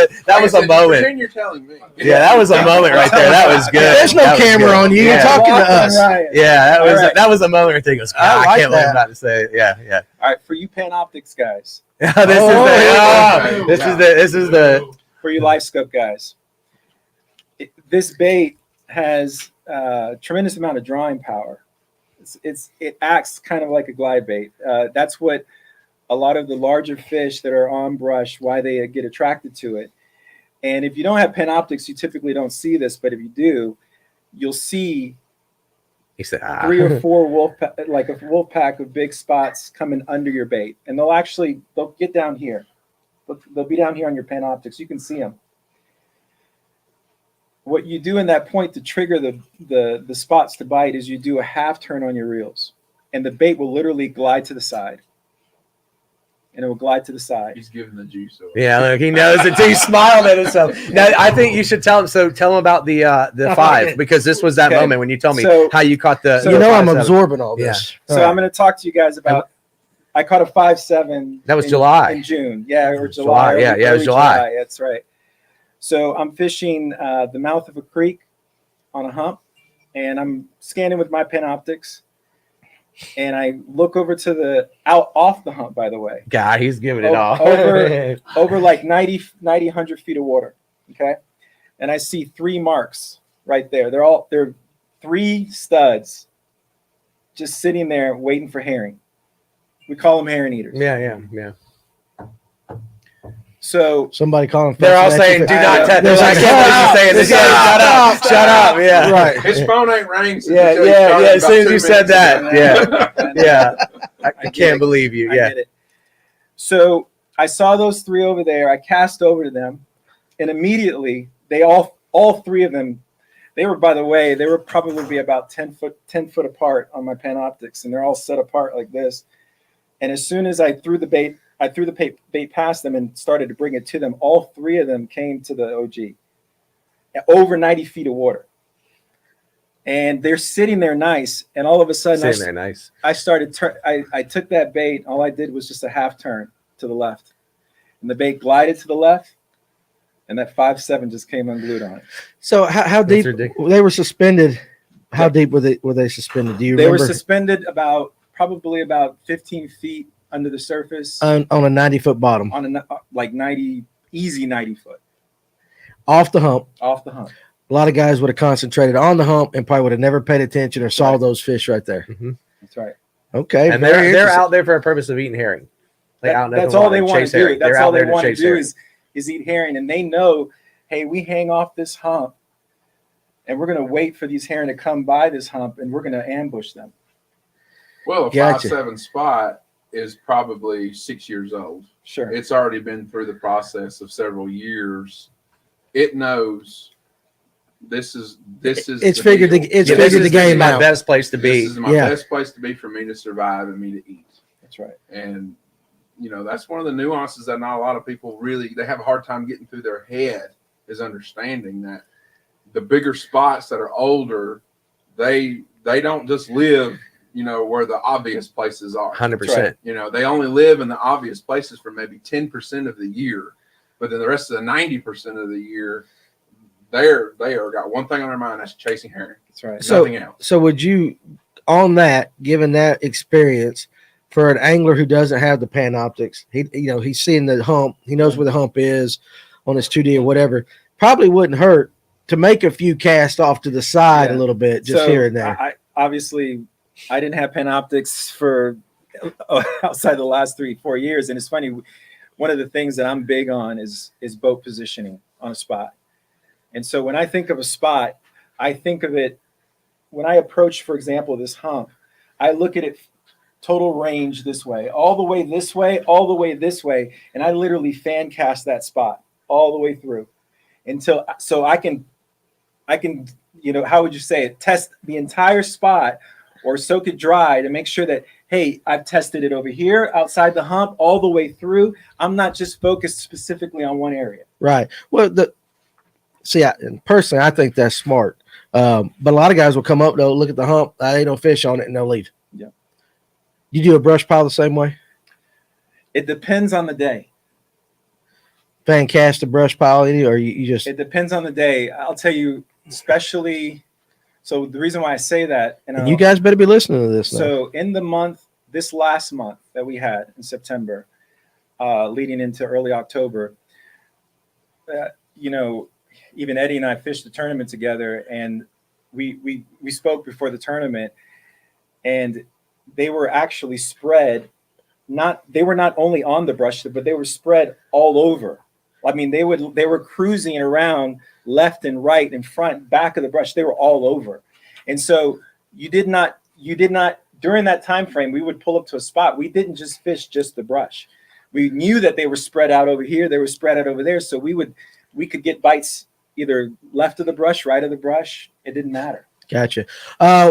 a moment. Pretend you're telling me. Yeah, that was a moment right there. That was good. There's no That was camera good. on you. Yeah. You're talking to us. Right. Yeah, All right. that was a moment where he goes, I I like can't believe that. I'm about to say it. Yeah, yeah. All right, for you Panoptics guys, This is the for you Live Scope guys, this bait has tremendous amount of drawing power. It acts kind of like a glide bait. That's what a lot of the larger fish that are on brush, why they get attracted to it. And if you don't have Panoptics, you typically don't see this, but if you do, you'll see he said, 3 or 4 like a wolf pack of big spots coming under your bait, and they'll get down here. They'll be down here on your Panoptics. You can see them. What you do in that point to trigger the spots to bite is you do a half turn on your reels, and the bait will literally glide to the side. And it will glide to the side. He's giving the juice away. Yeah, look, he knows it too. He smiled at himself. Now, I think you should tell him. So tell him about the 5, because this was that Okay. moment when you told me So- how you caught the. You know I'm 5.7. absorbing all this. So All right. I'm going to talk to you guys about. I caught a 5.7. That was July. in June. Yeah, or July, July. yeah, it was early July. That's right. So I'm fishing the mouth of a creek on a hump, and I'm scanning with my Panoptics, and I look over to the off the hump. By the way, God, he's giving it all. over like 90, 100 feet of water. Okay, and I see 3 marks right there. They're 3 studs, just sitting there waiting for herring. We call them herring eaters. Yeah. So Somebody calling. They're all saying, "Do not touch." They're like, "I can't believe you're saying this." Yeah, shut up. Yeah. Right. His phone ain't ringing. Since Yeah, until he yeah, started yeah. As about soon as 2 you said minutes that, ago. yeah, yeah. I can't believe you. I Yeah. get it. So I saw those 3 over there. I cast over to them, and immediately all 3 of them, they were, by the way, they were probably about 10 foot apart on my Panoptics, and they're all set apart like this. And as soon as I threw the bait past them and started to bring it to them, all 3 of them came to the OG at over 90 feet of water. And they're sitting there nice, and all of a sudden Sitting there, nice. I started I took that bait. All I did was just a half turn to the left, and the bait glided to the left, and that 5.7 just came unglued on it. So how deep ridiculous. they were suspended? How deep were they suspended? Do you They were remember? suspended probably about 15 feet under the surface on a 90-foot bottom, on a like 90 foot off the hump. off the hump. A lot of guys would have concentrated on the hump and probably would have never paid attention or saw those fish right there. That's right. Okay, And very they're interesting. out there for a purpose of eating herring. like out in That's the all water, they want to chase do. herring. That's They're all out they there to want to chase do herring. is eat herring, and they know, hey, we hang off this hump, and we're going to wait for these herring to come by this hump, and we're going to ambush them. Well, a Gotcha. 5.7 spot is probably 6 years old. Sure. It's already been through the process of several years. It knows this is It's the figured deal. the it's Yeah, figured the this is game my out. best place to be. This is my Yeah. best place to be for me to survive and me to eat. That's right. And that's one of the nuances that not a lot of people they have a hard time getting through their head, is understanding that the bigger spots that are older, they don't just live, where the obvious places are. 100%. They only live in the obvious places for maybe 10% of the year, but then the rest of the 90% of the year, they are got one thing on their mind, that's chasing herring. That's right. Nothing else. So would you, on that, given that experience, for an angler who doesn't have the Panoptics, he's seeing the hump, he knows where the hump is on his 2D or whatever, probably wouldn't hurt to make a few casts off to the side a little bit, just here and there. I obviously didn't have Panoptics for outside the last 3-4 years, and it's funny. One of the things that I'm big on is boat positioning on a spot. And so when I think of a spot, I think of it when I approach, for example, this hump, I look at it total range this way, all the way this way, all the way this way, and I literally fan cast that spot all the way through so I can how would you say it, test the entire spot or soak it dry to make sure that, hey, I've tested it over here outside the hump all the way through. I'm not just focused specifically on one area. Right. Well, personally, I think that's smart. But a lot of guys will come up, they'll look at the hump, they don't fish on it, and they'll leave. Yeah. You do a brush pile the same way? It depends on the day. Fan cast a brush pile, or you just? It depends on the day. I'll tell you, especially. So the reason why I say that, and you guys better be listening to this now. So in this last month that we had in September, leading into early October, even Eddie and I fished the tournament together, and we spoke before the tournament, and they were actually spread. They were not only on the brush, but they were spread all over. I mean, they were cruising around left and right, in front, back of the brush. They were all over. And so you did not during that time frame, we would pull up to a spot. We didn't just fish just the brush. We knew that they were spread out over here, they were spread out over there. So we could get bites either left of the brush, right of the brush. It didn't matter. Gotcha.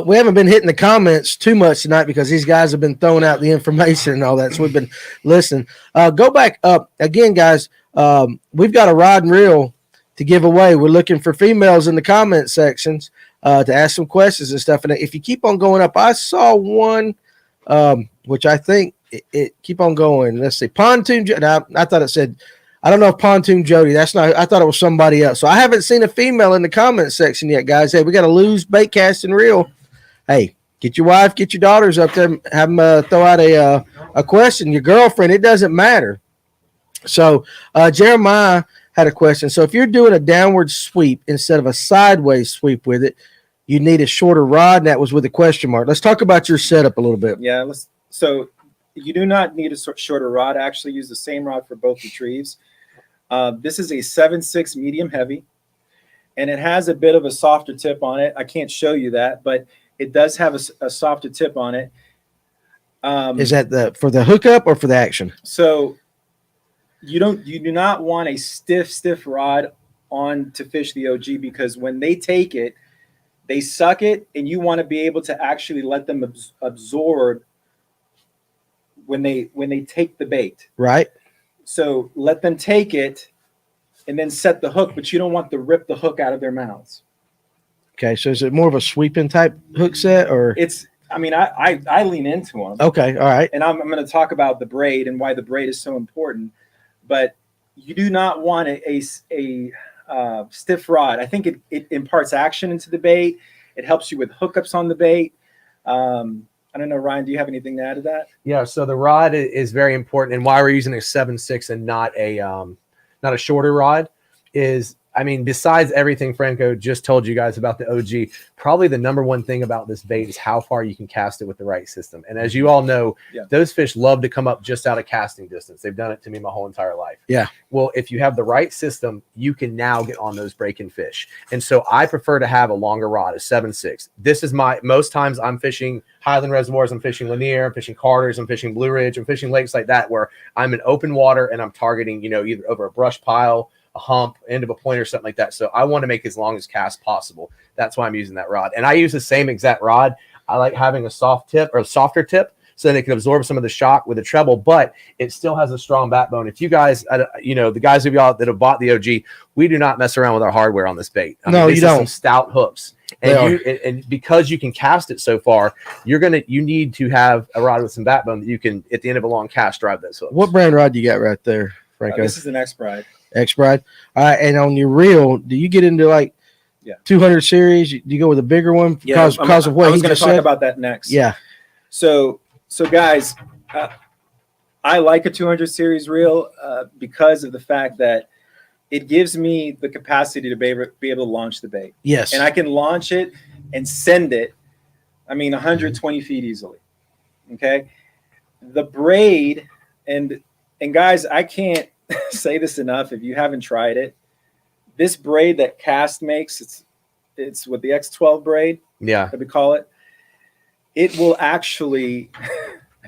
We haven't been hitting the comments too much tonight because these guys have been throwing out the information and all that. So we've been listening. Go back up again, guys. We've got a rod and reel to give away. We're looking for females in the comment sections to ask some questions and stuff. And if you keep on going up, I saw one, which I think it keep on going. Let's see. Pontoon. I thought it said, I don't know if Pontoon Jody. That's not. I thought it was somebody else. So I haven't seen a female in the comment section yet, guys. Hey, we got to lose bait casting reel. Hey, get your wife, get your daughters up there, have them throw out a question. Your girlfriend. It doesn't matter. So Jeremiah had a question. So if you're doing a downward sweep instead of a sideways sweep with it, you need a shorter rod. And that was with a question mark. Let's talk about your setup a little bit. Yeah. So you do not need a shorter rod. I actually use the same rod for both retrieves. This is a 7.6 medium heavy, and it has a bit of a softer tip on it. I can't show you that, but it does have a softer tip on it. Is that for the hookup or for the action? So you do not want a stiff rod on to fish the OG, because when they take it, they suck it, and you want to be able to actually let them absorb when they take the bait. Right. So let them take it and then set the hook, but you don't want to rip the hook out of their mouths. Okay. So is it more of a sweeping type hook set, or I lean into them. Okay. All right. And I'm going to talk about the braid and why the braid is so important, but you do not want a stiff rod. I think it imparts action into the bait. It helps you with hookups on the bait. I don't know, Ryan, do you have anything to add to that? Yeah, so the rod is very important, and why we're using a 7.6 and not a shorter rod is I mean, besides everything Franco just told you guys about the OG, probably the number one thing about this bait is how far you can cast it with the right system. And as you all know, those fish love to come up just out of casting distance. They've done it to me my whole entire life. Yeah. Well, if you have the right system, you can now get on those breaking fish. And so I prefer to have a longer rod, a 7.6. This is most times I'm fishing Highland reservoirs, I'm fishing Lanier, I'm fishing Carter's, I'm fishing Blue Ridge, I'm fishing lakes like that where I'm in open water and I'm targeting, either over a brush pile, a hump, end of a point or something like that. So I want to make as long as cast possible. That's why I'm using that rod. And I use the same exact rod. I like having a soft tip or a softer tip so that it can absorb some of the shock with the treble, but it still has a strong backbone. If you guys, the guys of y'all that have bought the OG, we do not mess around with our hardware on this bait. No, you don't. Some stout hooks. And because you can cast it so far, you need to have a rod with some backbone that you can, at the end of a long cast, drive those hooks. What brand rod you got right there, Franco? This is an X-Bride. X-Bride. All right, and on your reel, do you get into like 200 series? Do you go with a bigger one because of what he just said? I was going to talk about that next. Yeah. So guys, I like a 200 series reel because of the fact that it gives me the capacity to be able to launch the bait. Yes. And I can launch it and send it, 120 feet easily. Okay. The braid, and guys, I can't say this enough if you haven't tried it. This braid that Cast makes, it's with the X12 braid. Yeah. That we call it. It will actually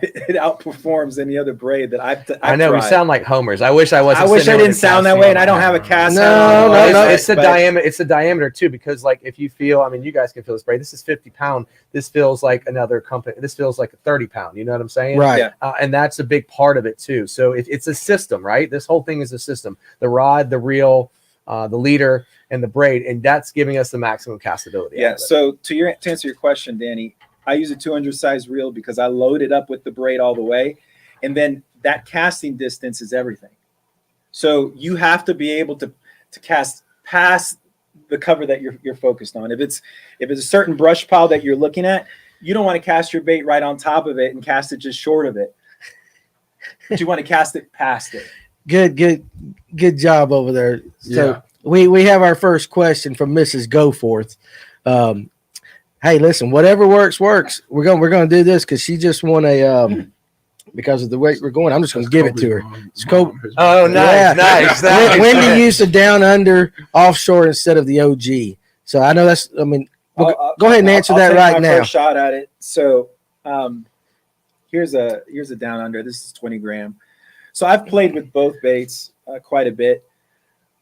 it outperforms any other braid that I've I know tried. We sound like homers. I wish I wasn't. I wish I didn't sound that way, and I don't have a cast. No. It's the diameter. It's the diameter too, because like if you feel, you guys can feel this braid. This is 50 pound. This feels like another company. This feels like a 30 pound. You know what I'm saying? Right. Yeah. And that's a big part of it too. So it's a system, right? This whole thing is a system. The rod, the reel, the leader, and the braid, and that's giving us the maximum castability. Yeah. So to answer your question, Danny, I use a 200 size reel because I load it up with the braid all the way. And then that casting distance is everything. So you have to be able to cast past the cover that you're focused on. If it's a certain brush pile that you're looking at, you don't want to cast your bait right on top of it and cast it just short of it. But you want to cast it past it. Good job over there. So we have our first question from Mrs. Goforth. Hey, listen, whatever works. We're gonna do this because she just won a because of the way we're going. I'm just gonna give it to her. It's Kobe. Oh, nice. Wendy used the down under offshore instead of the OG. So I know that's. Go ahead and answer that right now. First shot at it. So here's a down under. This is 20 gram. So I've played with both baits quite a bit.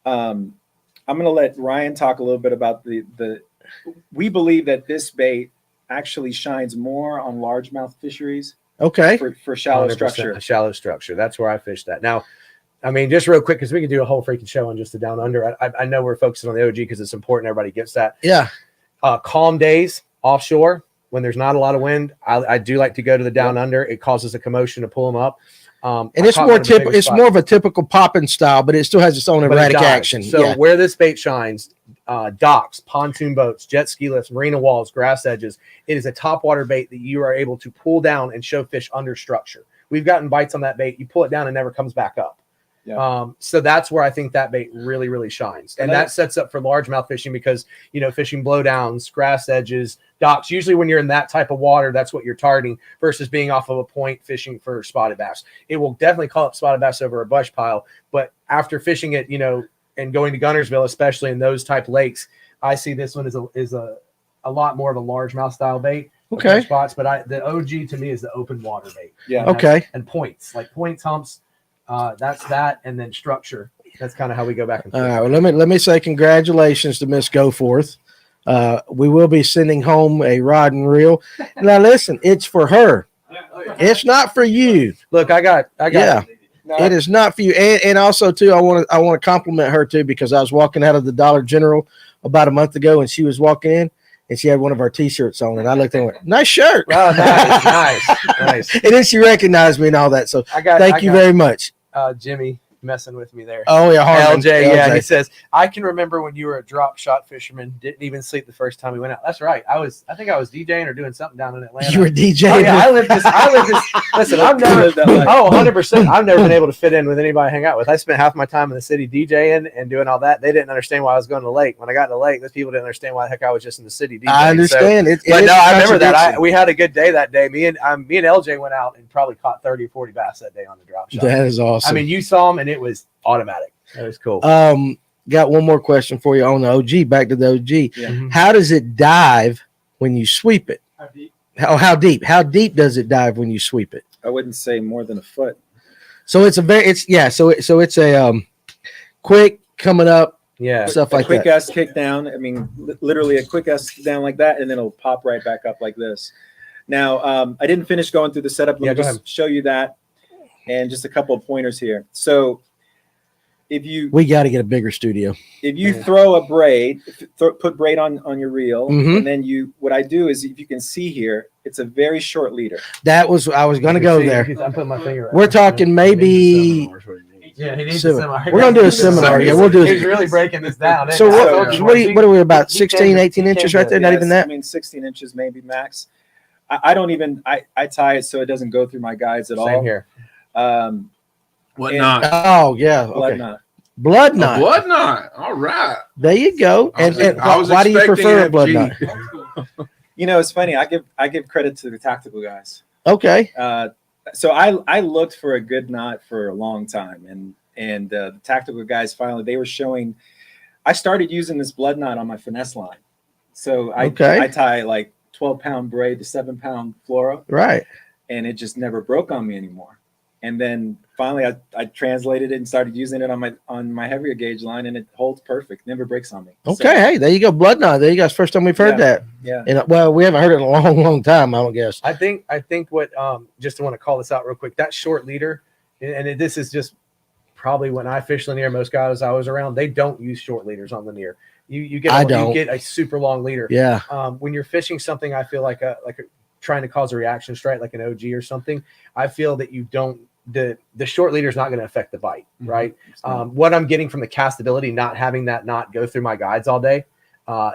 I'm gonna let Ryan talk a little bit about the. We believe that this bait actually shines more on largemouth fisheries. Okay. For shallow structure. Shallow structure. That's where I fished that. Now, just real quick, because we can do a whole freaking show on just the down under. I know we're focusing on the OG because it's important. Everybody gets that. Yeah. Calm days offshore when there's not a lot of wind. I do like to go to the down under. It causes a commotion to pull them up. And it's more typical. It's more of a typical popping style, but it still has its own erratic action. So where this bait shines, docks, pontoon boats, jet ski lifts, marina walls, grass edges, it is a topwater bait that you are able to pull down and show fish under structure. We've gotten bites on that bait. You pull it down and never comes back up. Yeah. So that's where I think that bait really, really shines. And that sets up for largemouth fishing because, fishing blowdowns, grass edges, docks. Usually when you're in that type of water, that's what you're targeting versus being off of a point fishing for spotted bass. It will definitely call up spotted bass over a bush pile. But after fishing it, and going to Gunnersville, especially in those type lakes, I see this one is a lot more of a largemouth style bait. Okay. Spots, but the OG to me is the open water bait. Yeah. Okay. And points, like points, humps. That's that, and then structure. That's kind of how we go back and forth. All right. Well, let me say congratulations to Miss Goforth. We will be sending home a rod and reel. Now, listen, it's for her. It's not for you. Look, I got. Yeah. It is not for you. And also too, I want to compliment her too, because I was walking out of the Dollar General about a month ago and she was walking in and she had one of our t-shirts on and I looked and went, nice shirt. Oh, nice. And then she recognized me and all that. So thank you very much. Jimmy, messing with me there. Oh yeah, Harmon. LJ, yeah, he says, I can remember when you were a drop shot fisherman, didn't even sleep the first time we went out. That's right. I think I was DJing or doing something down in Atlanta. You were DJing. Oh, yeah, I lived this. Listen, I've never, Lived that life. 100%. I've never been able to fit in with anybody I hang out with. I spent half my time in the city DJing and doing all that. They didn't understand why I was going to the lake. When I got to the lake, those people didn't understand why the heck I was just in the city DJing. I understand. But no, I remember that. We had a good day that day. Me and LJ went out and probably caught 30 or 40 bass that day on the drop shot. That is awesome. I mean, you saw them and it was automatic. That was cool. Got one more question for you on the OG. Back to the OG. Yeah. How does it dive when you sweep it? How deep? How deep? How deep does it dive when you sweep it? I wouldn't say more than a foot. So it's it's a quick coming up, Yeah. stuff A like quick that. S kick down. I mean, literally a quick S down like that, and then it'll pop right back up like this. Now, I didn't finish going through the setup. Let Yeah, me go just ahead. show you that, and just a couple of pointers here. So, if you We got to get a bigger studio. throw a braid, put braid on your reel, Mhm. and then what I do is, if you can see here, it's a very short leader. I was going to go there. I'm putting my finger. We're talking maybe. Yeah, he needs Seminar. a seminar. We're gonna do a seminar. Yeah, we'll do He's it. really breaking this down. So So what are we about 16, 18 inches right there? Not even Yes, that. I mean, 16 inches maybe max. I don't even I tie it so it doesn't go through my guides at all. Same here. What And- not? Oh yeah. Blood Okay. knot. Blood A knot. blood knot. All right. There you go. I was- And I was why do you expecting prefer a blood FG. knot? You know, it's funny. I give credit to the tactical guys. Okay. So I looked for a good knot for a long time, and the tactical guys finally they were showing. I started using this blood knot on my finesse line, so I tie like 12-pound braid to 7-pound fluoro, Right. and it just never broke on me anymore. And then finally I translated it and started using it on my heavier gauge line, and it holds perfect, never breaks on me. Okay. So, Hey, there you go. Blood knot. There you go. It's the first time we've heard that. yeah. And well, we haven't heard it in a long time. I don't guess. I think what just want to call this out real quick. That short leader, this is just probably when I fish linear. Most guys I was around, they don't use short leaders on linear. You get a super long leader. Yeah. When you're fishing something, I feel like a trying to cause a reaction strike, like an OG or something. I feel that you don't. The short leader is not going to affect the bite, right? What I'm getting from the castability, not having that knot go through my guides all day,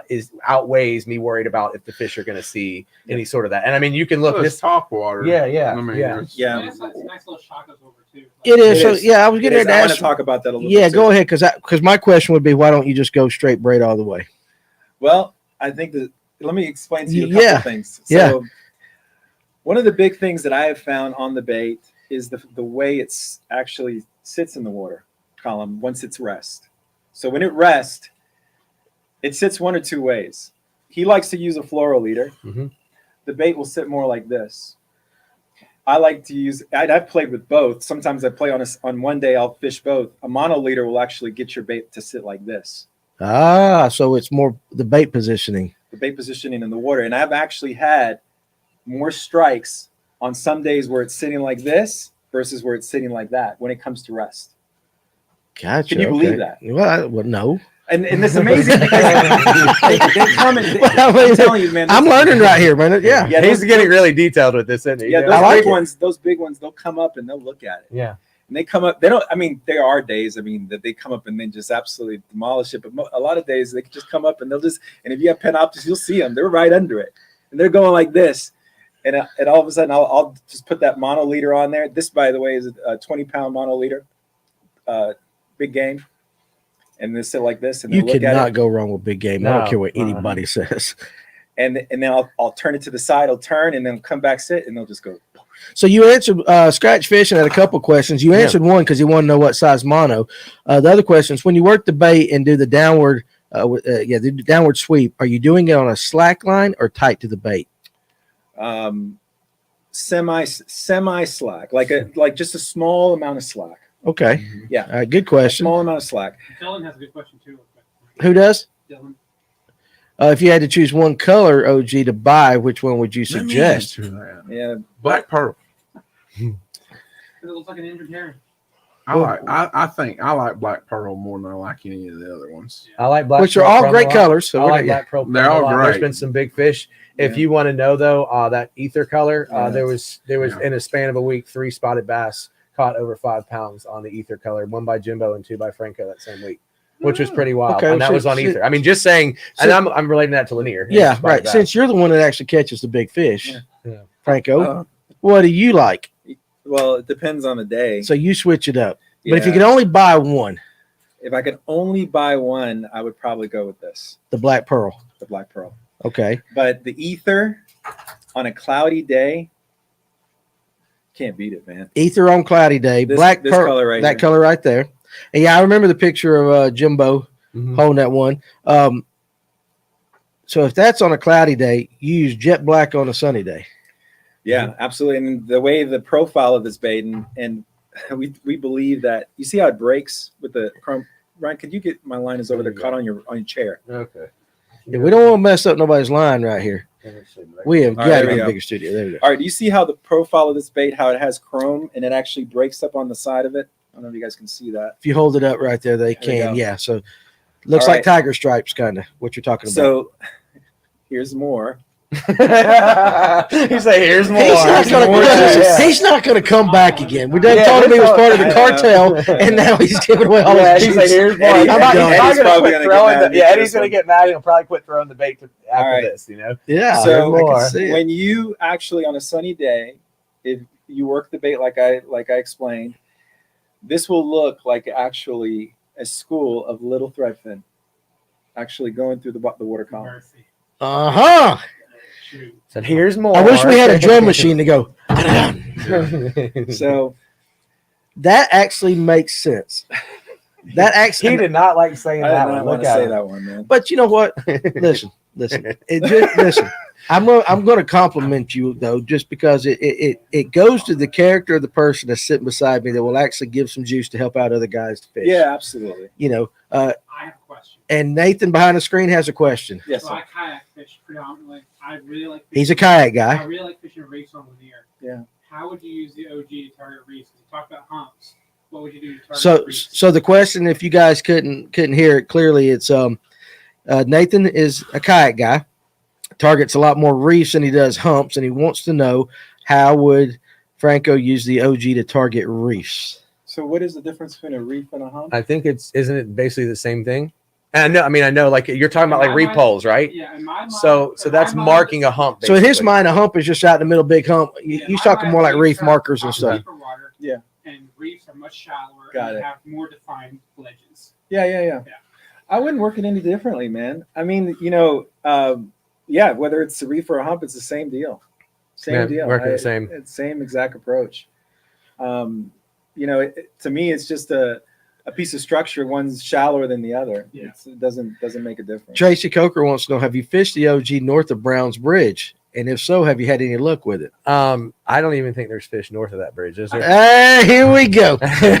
is outweighs me worried about if the fish are going to see any sort of that. And I mean, you can look Well, it's this. top water. Yeah. I mean, Yeah. it's- Yeah. It's nice little shock over too. It is. It So is. yeah, I was getting I ready to want ask. to talk about that a little Yeah, bit. go too. ahead, because my question would be, why don't you just go straight braid all the way? Well, I think that let me explain to you a Yeah. couple things. So Yeah. one of the big things that I have found on the bait is the way it's actually sits in the water column once it's rest. So when it rests, it sits one or two ways. He likes to use a fluoro leader. Mhm. The bait will sit more like this. I like to use. I've played with both. Sometimes I play on one day. I'll fish both. A mono leader will actually get your bait to sit like this. So it's more the bait positioning. The bait positioning in the water. And I've actually had more strikes on some days where it's sitting like this versus where it's sitting like that when it comes to rest. Gotcha. Can you believe that? Well, no. And it's amazing because they come and Well, I mean, I'm telling you, man. I'm learning right here, man. Yeah. Yeah, He's those- getting really detailed with this, isn't he? Yeah, Yeah. those I like big it. ones. Those big ones. They'll come up and they'll look at it. Yeah. And they come up. They don't. I mean, there are days. I mean, that they come up and then just absolutely demolish it. But a lot of days they can just come up and they'll just. And if you have penoptics, you'll see them. They're right under it, and they're going like this. And all of a sudden, I'll just put that mono leader on there. This, by the way, is a 20-pound mono leader, big game. And they sit like this, and You they'll look at cannot it. go wrong with big game. I No. don't care what anybody says. And then I'll turn it to the side. I'll turn, and then come back, sit, and they'll just go. So you answered Scratch Fishing had a couple questions. You answered one because you want to know what size mono. The other question is when you work the bait and do the downward, the downward sweep, are you doing it on a slack line or tight to the bait? Semi slack, like just a small amount of slack. Okay. Yeah. All right, good A question. small amount of slack. Dylan has a good question too. Who does? Dylan. If you had to choose one color, OG, to buy, which one would you Let me suggest? answer that. Yeah. Black pearl. It looks like an injured herring. I think I like black pearl more than I like any of the other ones. I like black. Which are pearl all chrome great a lot. colors. So I we're like not- black pearl. They're chrome all a lot. There's great. been some big fish. If Yeah. you want to know though, that ether color, Yeah. there was Yeah. in a span of a week 3 spotted bass caught over 5 pounds on the ether color, 1 by Jimbo and 2 by Franco that same week, which was pretty wild. Okay, And that was on ether. I mean, just saying, and I'm relating that to Lanier. Yeah, right. Since you're the one that actually catches the big fish, Yeah. Franco, what do you like? Well, it depends on the day. So you switch it up. Yeah. But if you could only buy one, If I could only buy one, I would probably go with this, the Black Pearl. the Black Pearl. Okay. But the ether on a cloudy day, can't beat it, man. Ether on cloudy day, This Black Pearl, color right that here. color right there. And yeah, I remember the picture of Jimbo Mhm. holding that one. So if that's on a cloudy day, you use jet black on a sunny day. Yeah, absolutely. And the way the profile of this bait, and we believe that you see how it breaks with the chrome. Ryan, could you get my line is over there caught on your chair? Okay. Yeah, we don't want to mess up nobody's line right here. We have All got right, to there we get a go. bigger studio. There we go. All right, do you see how the profile of this bait, how it has chrome and it actually breaks up on the side of it? I don't know if you guys can see that. If you hold it up right there, they There we can. go. Yeah. So looks All like right. tiger stripes, kind of what you're talking about. So here's more. You say, here's more. He's not gonna come back again. We done told him he was part of the cartel, and now he's giving away all his he's juice. like, here's more. Eddie's I'm not, done. he's not Eddie's gonna probably quit gonna get throwing mad the, at me yeah, for Eddie's this gonna one. get mad. He'll probably quit throwing the bait after right. this, you know? Yeah. So I can see it. when you actually on a sunny day, if you work the bait like I explained, this will look like actually a school of little threadfin actually going through the water column. Mercy. Uh-huh. Shoot. So here's more. I wish we had a drum machine to go. So That actually makes sense. That he actually, did not like saying I did that not one. want Look to at say him. that one, man. but you know what? Listen. Listen. I'm going to compliment you though, just because it goes to the character of the person that's sitting beside me that will actually give some juice to help out other guys to fish. Yeah, absolutely. You know, I have a question. and Nathan behind the screen has a question. Yes, So sir. I kayak fish predominantly. I really like. He's a fishing- kayak I guy. really like fishing reefs on Lanier. Yeah. How would you use the OG to target reefs? You talked about humps. What would you do to target So reefs? so the question, if you guys couldn't hear it clearly, it's Nathan is a kayak guy, targets a lot more reefs than he does humps, and he wants to know how would Franco use the OG to target reefs. So what is the difference between a reef and a hump? I think isn't it basically the same thing? And I know, like you're talking about like reef poles, right? Yeah, in my mind, So that's marking a hump. So in his basically. mind, a hump is just out in the middle, big hump. Yeah, He's my talking mind, more like reef reefs are- markers and are stuff. deeper water, Yeah. and reefs are much shallower. Got and it. have more defined ledges. Yeah. Yeah. I wouldn't work it any differently, man. I mean, yeah, whether it's a reef or a hump, it's the same deal. Same Yeah, deal. working the same. It's same exact approach. To me, it's just a piece of structure. One's shallower than the other. Yeah. It doesn't make a difference. Tracy Coker wants to know: have you fished the OG north of Browns Bridge? And if so, have you had any luck with it? I don't even think there's fish north of that bridge, is there? Hey, here we go. Look at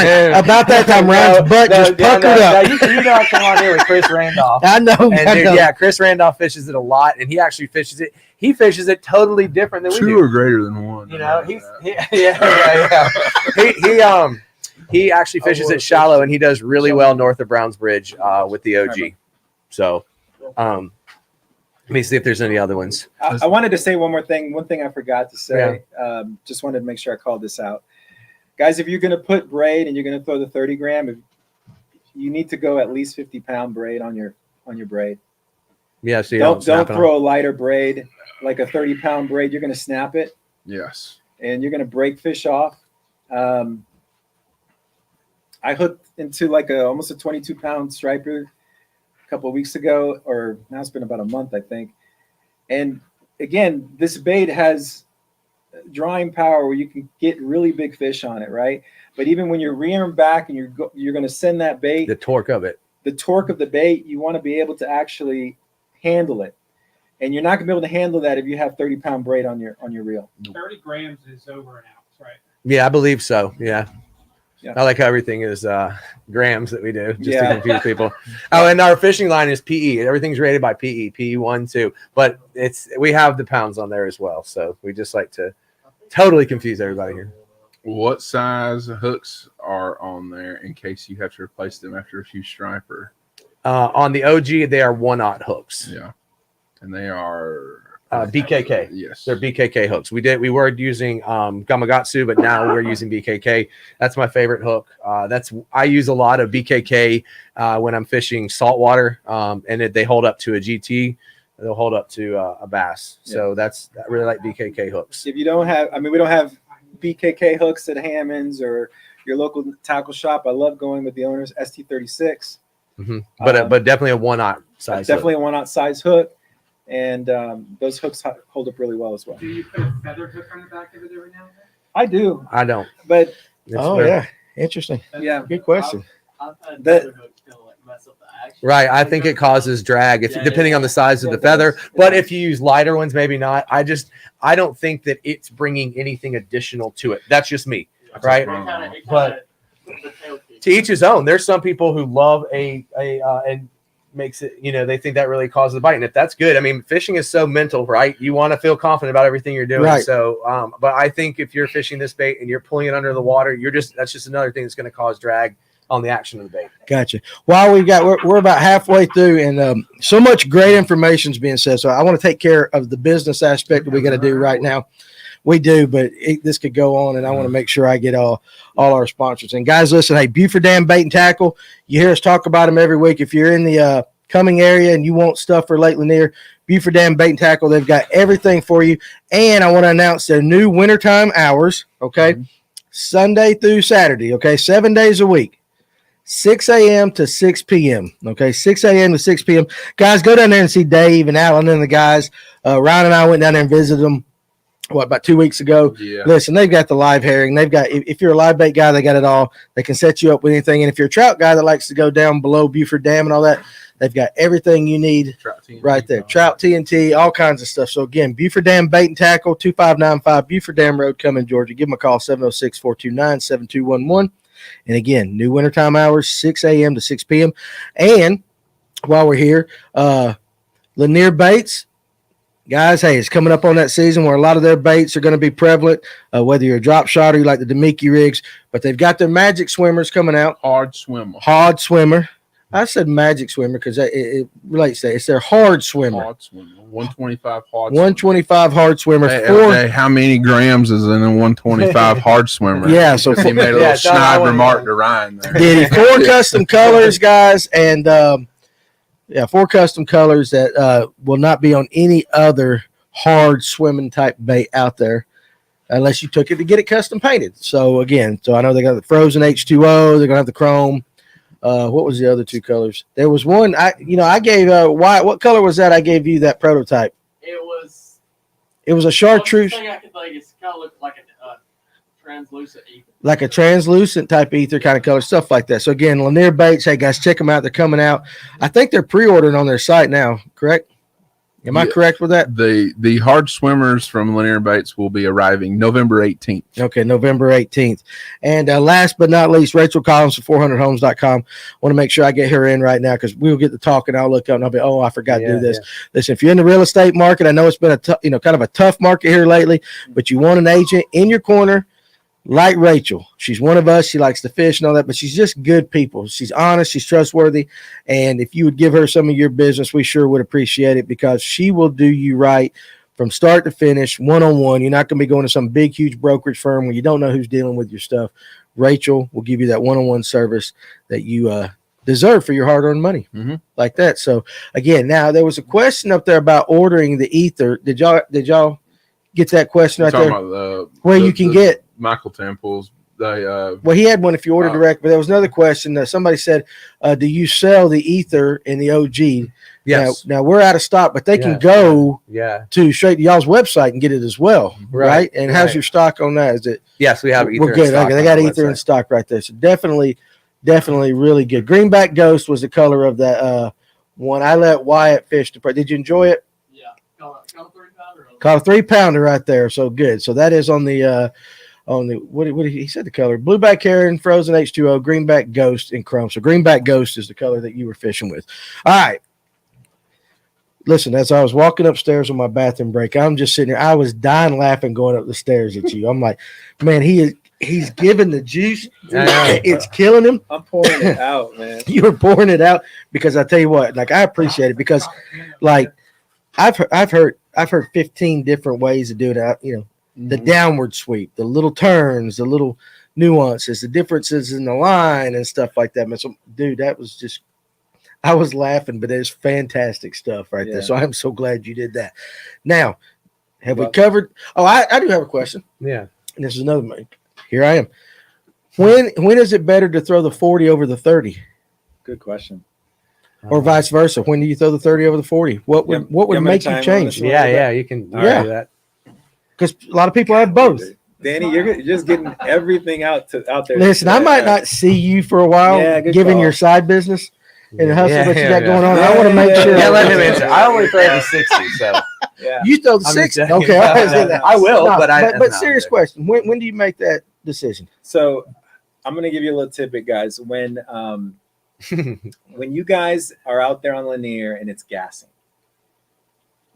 Ryan. About that time, Ryan's butt just puckered up. You know, I come on here with Chris Randolph. I know. And I dude, know. yeah, Chris Randolph fishes it a lot, and he actually fishes it. He fishes it totally different than we Two do. are greater than one. You know, he actually fishes it shallow, and he does really well north of Browns Bridge with the OG. So, let me see if there's any other ones. I wanted to say one more thing. One thing I forgot to say. Just wanted to make sure I called this out, guys. If you're going to put braid and you're going to throw the 30 gram, you need to go at least 50-pound braid on your braid. Yeah, so you Don't snap it on. throw a lighter braid like a 30-pound braid. You're going to snap it Yes. and you're going to break fish off. I hooked into like almost a 22-pound striper a couple of weeks ago, or now it's been about a month, I think. And again, this bait has drawing power where you can get really big fish on it, right? But even when you're rearing back and you're going to send that bait, The torque of it. the torque of the bait, you want to be able to actually handle it. And you're not going to be able to handle that if you have 30-pound braid on your reel. 30 grams is over an ounce, right? Yeah, I believe so. Yeah. Yeah. I like how everything is grams that we do just Yeah. to confuse people. Oh, and our fishing line is PE. Everything's rated by PE 1, 2. But we have the pounds on there as well. So we just like to totally confuse everybody here. What size hooks are on there in case you have to replace them after a few striper? On the OG, they are 1/0 hooks. Yeah. And they are BKK. Yes. They're BKK hooks. We were using Gamakatsu, but now we're using BKK. That's my favorite hook. I use a lot of BKK when I'm fishing saltwater, and they hold up to a GT. They'll hold up to a bass. So I really like BKK hooks. If you don't have, we don't have BKK hooks at Hammond's or your local tackle shop. I love going with the owner's ST36. Mm-hmm. But definitely a 1/0 size. Definitely a 1/0 size hook, and those hooks hold up really well as well. Do you put a feather hook on the back of it every now and then? I do, I don't. but Yeah, interesting. yeah, Good question. I've had That- feather hooks kind of like mess up the action. Right. I think it causes drag depending on the size of the feather. But if you use lighter ones, maybe not. I don't think that it's bringing anything additional to it. That's just me. Right. But to each his own. There's some people who love and makes it, they think that really causes a bite. And if that's good, fishing is so mental, right? You want to feel confident about everything you're doing. Right. So, but I think if you're fishing this bait and you're pulling it under the water, that's just another thing that's going to cause drag on the action of the bait. Gotcha. While we're about halfway through, and so much great information is being said. So I want to take care of the business aspect that we got to do right now. We do, but this could go on, and I want to make sure I get all our sponsors. And guys, listen, hey, Buford Dam Bait and Tackle. You hear us talk about them every week. If you're in the Cumming area and you want stuff for Lake Lanier, Buford Dam Bait and Tackle, they've got everything for you. And I want to announce their new wintertime hours. Okay, Sunday through Saturday. Okay, 7 days a week. 6 a.m. to 6 p.m. Okay, 6 a.m. to 6 p.m. Guys, go down there and see Dave and Alan and the guys. Ryan and I went down there and visited them, about 2 weeks ago. Yeah. Listen, they've got the live herring. They've got, if you're a live bait guy, they got it all. They can set you up with anything. And if you're a trout guy that likes to go down below Buford Dam and all that, they've got everything you need right there. Trout, TNT, all kinds of stuff. So again, Buford Dam Bait and Tackle, 2595 Buford Dam Road, Cumming, Georgia. Give them a call, 706-429-7211. And again, new wintertime hours, 6 a.m. to 6 p.m. And while we're here, Lanier Baits, guys, hey, it's coming up on that season where a lot of their baits are going to be prevalent, whether you're a drop shot or you like the Demiki rigs. But they've got their magic swimmers coming out. Hard swimmer. Hard swimmer. I said magic swimmer because it relates to it's their hard swimmer. Hard swimmer. 125 hard 125 hard swimmer. Hey, how many grams is in a 125 hard swimmer? Yeah, so he made a little snide remark to Ryan there. Did he? 4 custom colors, guys, and 4 custom colors that will not be on any other hard swimming type bait out there unless you took it to get it custom painted. So again, I know they got the frozen H2O, they're gonna have the chrome. What was the other 2 colors? There was one I gave what color was that? I gave you that prototype. It was a chartreuse. The thing I could think is kind of look like a translucent ether. Like a translucent type ether kind of color, stuff like that. So again, Lanier Baits, hey guys, check them out. They're coming out. I think they're pre-ordering on their site now, correct? Am I correct with that? The hard swimmers from Lanier Baits will be arriving November 18th. Okay, November 18th. And last but not least, Rachel Collins from 400homes.com. Want to make sure I get her in right now because we'll get to talking. I'll look up and I'll be, I forgot to do this. Yeah. Listen, if you're in the real estate market, I know it's been a kind of a tough market here lately, but you want an agent in your corner like Rachel. She's one of us. She likes to fish and all that, but she's just good people. She's honest. She's trustworthy. And if you would give her some of your business, we sure would appreciate it because she will do you right from start to finish, one-on-one. You're not going to be going to some big, huge brokerage firm where you don't know who's dealing with your stuff. Rachel will give you that one-on-one service that you deserve for your hard-earned money like that. So again, now there was a question up there about ordering the ether. Did y'all get that question right there? Where you can get Michael Temple's. Well, he had one if you order direct, but there was another question that somebody said, do you sell the ether in the OG? Yes. Now we're out of stock, but they can go to straight to y'all's website and get it as well, right? And how's your stock on that? Is it? Yes, we have ether. We're good. Okay, they got ether in stock right there. So definitely really good. Greenback Ghost was the color of that one. I let Wyatt fish Did you enjoy it? Yeah. Caught a 3-pounder. Caught a 3-pounder right there. So good. So that is on the what he said the color: blueback heron, frozen H2O, greenback ghost, and chrome. So greenback ghost is the color that you were fishing with. All right. Listen, as I was walking upstairs on my bathroom break, I'm just sitting here. I was dying laughing going up the stairs at you. I'm like, man, he's giving the juice. It's killing him. I'm pouring it out, man. You were pouring it out because I tell you what, like I appreciate it because like I've heard 15 different ways to do it out, you know, the downward sweep, the little turns, the little nuances, the differences in the line and stuff like that. Man, so, dude, that was just, I was laughing, but it's fantastic stuff right there. So I'm so glad you did that. Now, have we covered? Oh, I do have a question. Yeah. And this is another one. Here I am. When is it better to throw the 40 over the 30? Good question. Or vice versa? When do you throw the 30 over the 40? What would make you change? Yeah, you can do that. Because a lot of people have both. Danny, you're just getting everything out there. Listen, I might not see you for a while, given your side business and the hustle that you got going on. I want to make sure. Yeah, let him answer. I only throw the 60, so. You throw the 60. Okay, I will, but serious question. When do you make that decision? So I'm going to give you a little tidbit, guys. When you guys are out there on Lanier and it's gassing,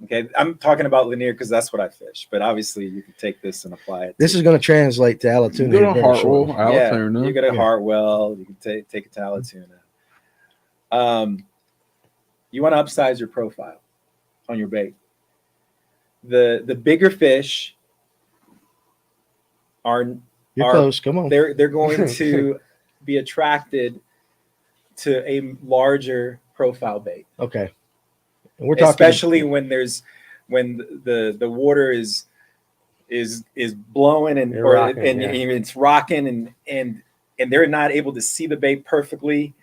okay, I'm talking about Lanier because that's what I fish, but obviously you can take this and apply it. This is going to translate to Allatoona. Go to Hartwell, Allatoona. You go to Hartwell, you can take it to Allatoona. You want to upsize your profile on your bait. The bigger fish are close. Come on. They're going to be attracted to a larger profile bait. Okay. And we're talking especially when the water is blowing and it's rocking and they're not able to see the bait perfectly.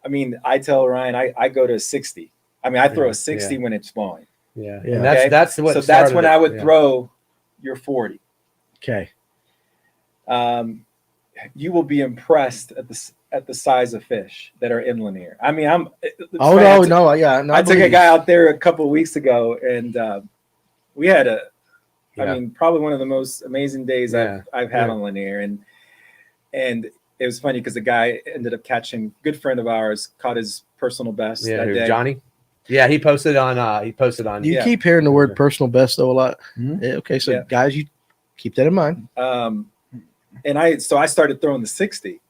I mean, I tell Ryan I go to 60. I mean, I throw a 60 when it's blowing. Yeah. And that's what. So that's when I would throw your 40. Okay. You will be impressed at the size of fish that are in Lanier. I mean, I took a guy out there a couple of weeks ago, and we had I mean, probably one of the most amazing days I've had on Lanier, and it was funny because the guy ended up catching, good friend of ours, caught his personal best that day. Johnny. Yeah, he posted on. You keep hearing the word personal best though a lot. Mm-hmm. Yeah, okay, so guys, you keep that in mind. And I started throwing the 60.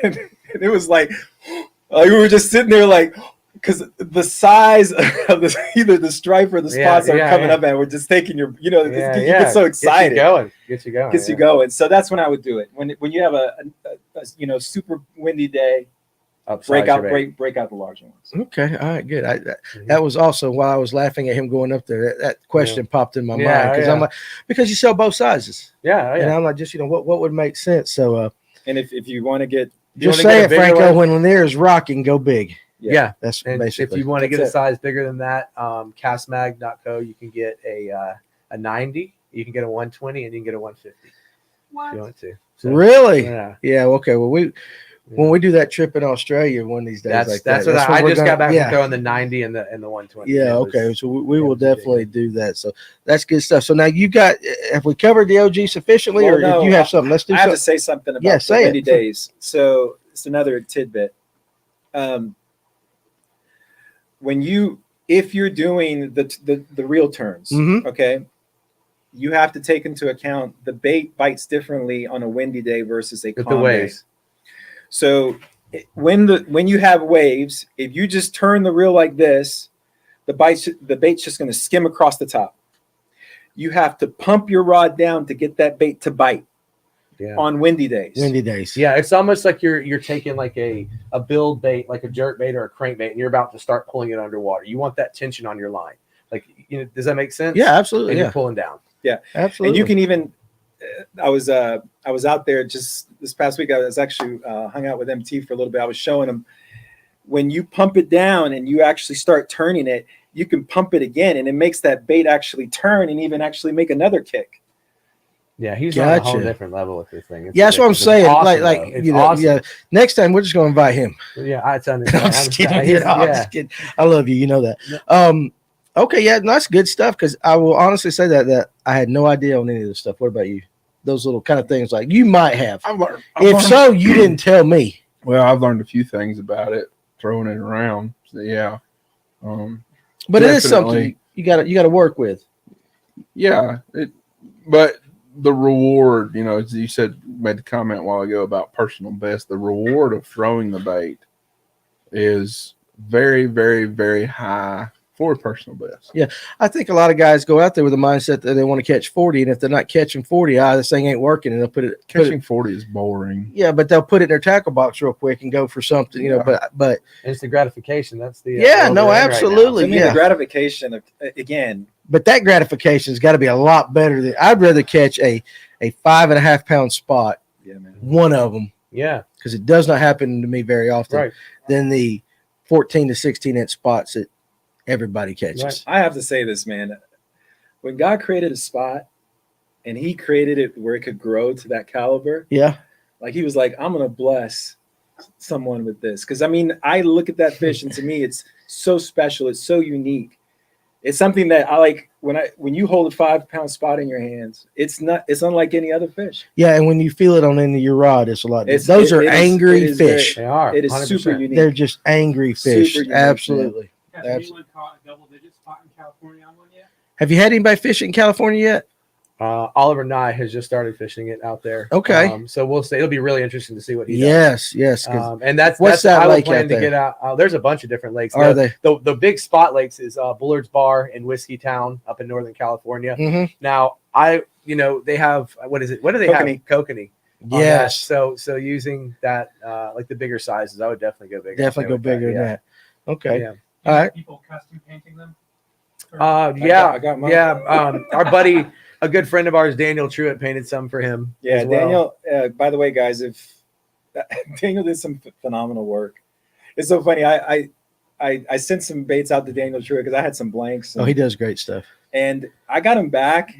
And it was like we were just sitting there like, because the size of either the stripe or the spots are coming up, and we're just taking your, you get so excited. Gets you going. You going. So that's when I would do it. When you have a super windy day, break out the larger ones. Okay, all right, good. That was also while I was laughing at him going up there. That question popped in my mind because I'm like, because you sell both sizes. And I'm like, just what would make sense. So and if you want to get, just say it, Franco. When Lanier is rocking, go big. Yeah, that's and basically. If you want to get a size bigger than that, castmag.co, you can get a 90, you can get a 120, and you can get a 150. What? If you want to. So, really? Yeah. Okay. Well, when we do that trip in Australia one of these days, that's what I just got back from throwing the 90 and the 120. Yeah. Okay. So we will definitely do that. So that's good stuff. So now have we covered the OG sufficiently, or do you have something? Let's do. I have to say something about the windy days. So it's another tidbit. If you're doing the real turns, okay, you have to take into account the bait bites differently on a windy day versus a calm day. So when you have waves, if you just turn the reel like this, the bait's just going to skim across the top. You have to pump your rod down to get that bait to bite. Yeah. On windy days. Yeah, it's almost like you're taking like a build bait, like a jerk bait or a crankbait, and you're about to start pulling it underwater. You want that tension on your line. Like, does that make sense? Yeah, absolutely. And you're pulling down. Yeah, absolutely. And you can even. I was out there just this past week. I was actually hung out with MT for a little bit. I was showing them when you pump it down and you actually start turning it, you can pump it again, and it makes that bait actually turn and even actually make another kick. Yeah, he's on a whole different level with this thing. That's what I'm saying. Awesome, next time we're just going to invite him. Yeah, I'm just kidding. I'm just kidding. I love you. You know that. Okay, yeah, that's good stuff. Because I will honestly say that I had no idea on any of this stuff. What about you? Those little kind of things, like you might have. If so, you didn't tell me. Well, I've learned a few things about it, throwing it around. So yeah, but it is something you got to work with. Yeah, but the reward, as you said, made the comment a while ago about personal best. The reward of throwing the bait is very, very, very high for personal best. I think a lot of guys go out there with the mindset that they want to catch 40, and if they're not catching 40, this thing ain't working, and they'll put it. Catching 40 is boring. Yeah, but they'll put it in their tackle box real quick and go for something, you know. But And it's the gratification. That's the Yeah, the no, over and in absolutely. I mean, Yeah. the gratification of, again, but that gratification's got to be a lot better than I'd rather catch a 5.5 pound spot, yeah, man. one of them, Yeah, because it does not happen to me very often, right. than the 14 to 16 inch spots that everybody catches. Right. I have to say this, man. When God created a spot and he created it where it could grow to that caliber, Yeah. like he was like, I'm going to bless someone with this. Because, I mean, I look at that fish and to me, it's so special. It's so unique. It's something that I like when you hold a 5 pound spot in your hands, it's unlike any other fish. Yeah, and when you feel it on the end of your rod, it's a lot. It's- Those are it is- angry it is fish. They are. It is 100%. super unique. They're just angry fish. Super unique, Absolutely. Has Abs- anyone caught a double-digit spot in California on one yet? Have you had anybody fish it in California yet? Oliver Nye has just started fishing it out there. Okay. So we'll see. It'll be really interesting to see what he Yes. 'Cause does. And that's what's that's that I would lake plan out to there? get out. There's a bunch of different lakes. are they? The big spot lakes is Bullard's Bar in Whiskey Town up in Northern California. Mm-hmm. Now they have what is it? What do they Kokanee. have? Kokanee. on that. Yes. So using that like the bigger sizes, I would definitely go bigger. Definitely go bigger than that. Okay. Yeah. All right. People custom painting them? Yeah. I got mine. Our buddy, a good friend of ours, Daniel Truitt, painted some for him. Yeah, as well. Daniel. By the way, guys, if Daniel did some phenomenal work. It's so funny. I sent some baits out to Daniel Truitt because I had some blanks. Oh, he does great stuff. And I got him back.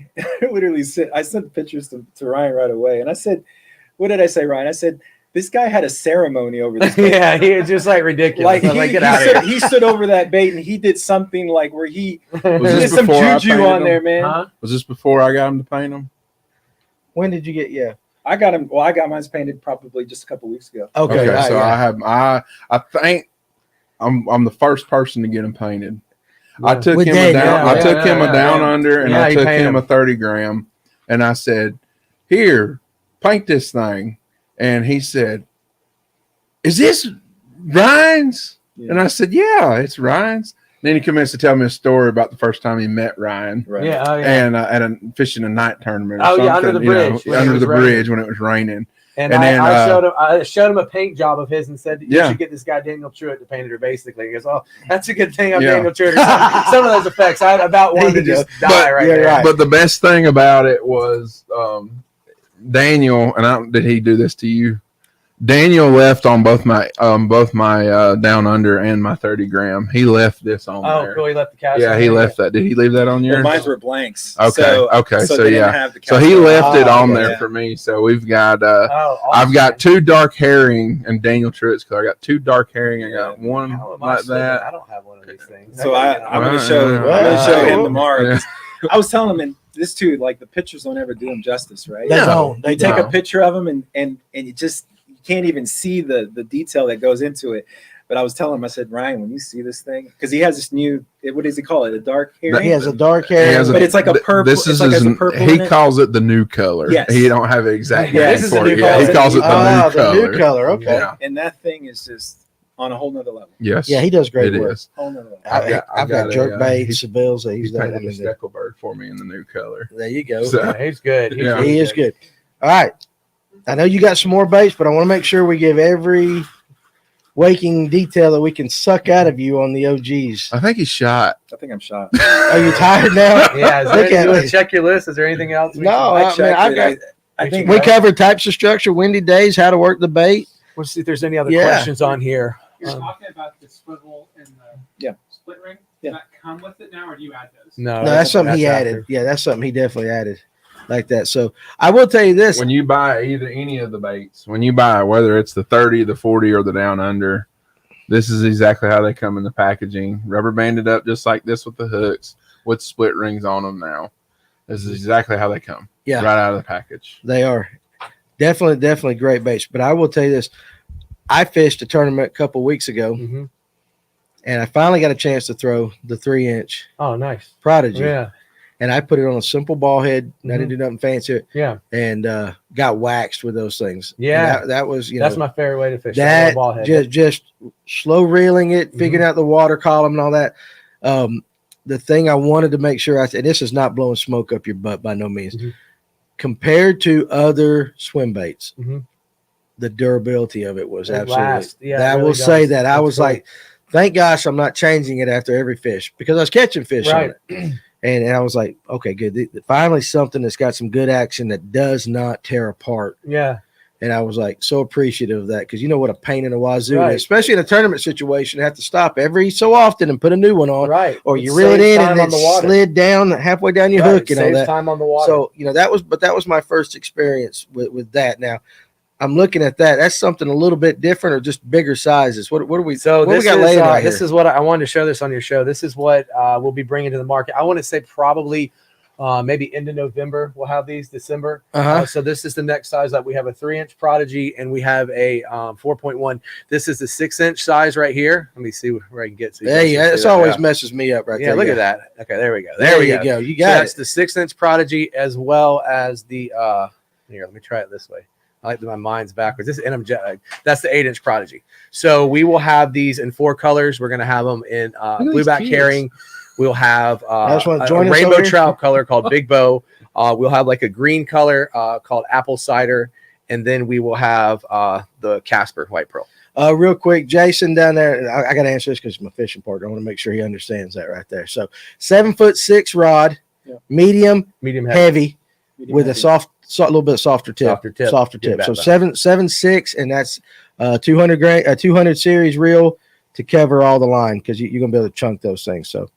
I sent pictures to Ryan right away, and I said, "What did I say, Ryan?" I said, "This guy had a ceremony over this." bait." Yeah, he was just like ridiculous. Like I'm like, he, get he out of stood, here. he stood over that bait and he did something like where he Was did this some before I juju painted on them? there, man. Huh? Was this before I got him to paint them? When did you get? Yeah. I got him. Well, I got mine painted probably just a couple weeks ago. Okay. Okay, all right, so yeah. I think I'm the first person to get him painted. I Yeah. took With him Daniel. a down. Yeah, I took him a down yeah. under, and Yeah, I he took painted him him. a 30 gram, and I said, "Here, paint this thing." And he said, "Is this Ryan's?" Yeah. And I said, "Yeah, it's Ryan's." Then he commenced to tell me a story about the first time he met Ryan, Right. Yeah, oh yeah. and at a fishing a night tournament. Or Oh, yeah, something, under the you know, bridge when it under was the raining. bridge when it was raining. And And I, then, I showed him a paint job of his and said, "You Yeah. should get this guy Daniel Truitt to paint it." Basically, he goes, "Oh, that's a good thing I'm Yeah. Daniel Truitt." Or some of those effects, I about wanted to There you just go. die But- right yeah, there. right. But the best thing about it was Daniel, and did he do this to you? Daniel left on both my down under and my 30 gram. He left this on Oh, there. cool. He left the cast. Yeah, on he there. left that. Did he leave that on Well, yours? mine were blanks. Okay, okay, so they didn't yeah. have the So he cast left it Ah, on okay. there for me. So we've got Oh, I've got awesome. 2 dark herring and Daniel Truitt's color. I got 2 dark herring. I got one How am I like slipping? I that. don't have one of these things. So I gotta get I'm on going it. to show. I'm Well, going to show him cool. tomorrow. Yeah. I was telling him, and this too, like the pictures don't ever do him justice, right? They Yeah. don't. They You take don't. a picture of him, and you just you can't even see the detail that goes into it. But I was telling him, I said, Ryan, when you see this thing, because he has this new, what does he call it? A dark herring. He has a dark He hair. has But it's like a purple- This is it's like his, has a purple he in it. calls it the new color. Yes. He don't have an exact Yeah, name this is for the it. new Yeah, he color. calls it the Ah, new the new color. Okay. Yeah. And that thing is just on a whole nother level. Yes. Yeah, he does great It work. is. Whole nother level. I've got jerk a, baits, Seville's that He's he's done. painted a Steckelberg for me in the new color. There you go. So- Yeah, he's good. He's Yeah. really He is good. All right. I know you got some more baits, but I want to make sure we give every waking detail that we can suck out of you on the OGs. I think he's shot. I think I'm shot. Are you tired now? Yeah, is Look there, at you want me. to check your list? Is there anything else? No, I mean, I got. I think We covered types of structure, windy days, how to work the bait. We'll see if there's any other Yeah. questions on here. You're Um, talking about the swivel and the Yeah. split ring. Yeah. Does that come with it now, or do you add those? No, No, that's something he after. added. Yeah, that's something he definitely added like that. So I will tell you this. When you buy any of the baits, when you buy whether it's the 30, the 40, or the down under, this is exactly how they come in the packaging. Rubber banded up just like this with the hooks with split rings on them now. This is exactly how they come. Yeah. Right out of the package. They are definitely great baits. But I will tell you this. I fished a tournament a couple weeks ago, Mhm. and I finally got a chance to throw the 3-inch Oh, nice. Prodigy. Yeah, And I put it on a simple ball head. I Mhm. didn't do nothing fancy, yeah. and got waxed with those things. And Yeah. that was That's know, my favorite way to fish. that ball head. just slow reeling it, Mm-hmm. figuring out the water column and all that. the thing I wanted to make sure I said, this is not blowing smoke up your butt by no means. Mhm. Compared to other swim baits, Mhm. the durability of it was It absolutely. lasts. Yeah, it I really will say does. that I That's was cool. like, thank gosh I'm not changing it after every fish because I was catching fish on it. And I was like, okay, good. Finally, something that's got some good action that does not tear apart. Yeah. And I was like so appreciative of that because you know what a pain in the wazoo Right. it is, especially in a tournament situation. Have to stop every so often and put a new one on, Right. or you reel it in and it slid down halfway down your hook and all Saves that. time on the water. So that was my first experience with that. Now I'm looking at that. That's something a little bit different, or just bigger sizes. What are we? So what this we got is laying right this here? is what I wanted to show this on your show. This is what we'll be bringing to the market. I want to say probably maybe into November we'll have these. December. So this is the next size up. We have a 3-inch Prodigy and we have a 4.1. This is the 6-inch size right here. Let me see where I can get to. Hey, that's always messes me up right there. Look at that. Okay, there we go. There we go. You got that's the 6-inch Prodigy as well as the here. Let me try it this way. I like that my mind's backwards. This is that's the 8-inch Prodigy. So we will have these in 4 colors. We're going to have them in blueback herring. We'll have a rainbow trout color called Big Bow. We'll have like a green color called Apple Cider. And then we will have the Casper White Pearl. Real quick, Jason down there, I got to answer this because he's my fishing partner. I want to make sure he understands that right there. So 7'6" rod, medium heavy, with a little bit softer tip. Softer tip. So 7'6", and that's 200 series reel to cover all the line because you're gonna be able to chunk those things. So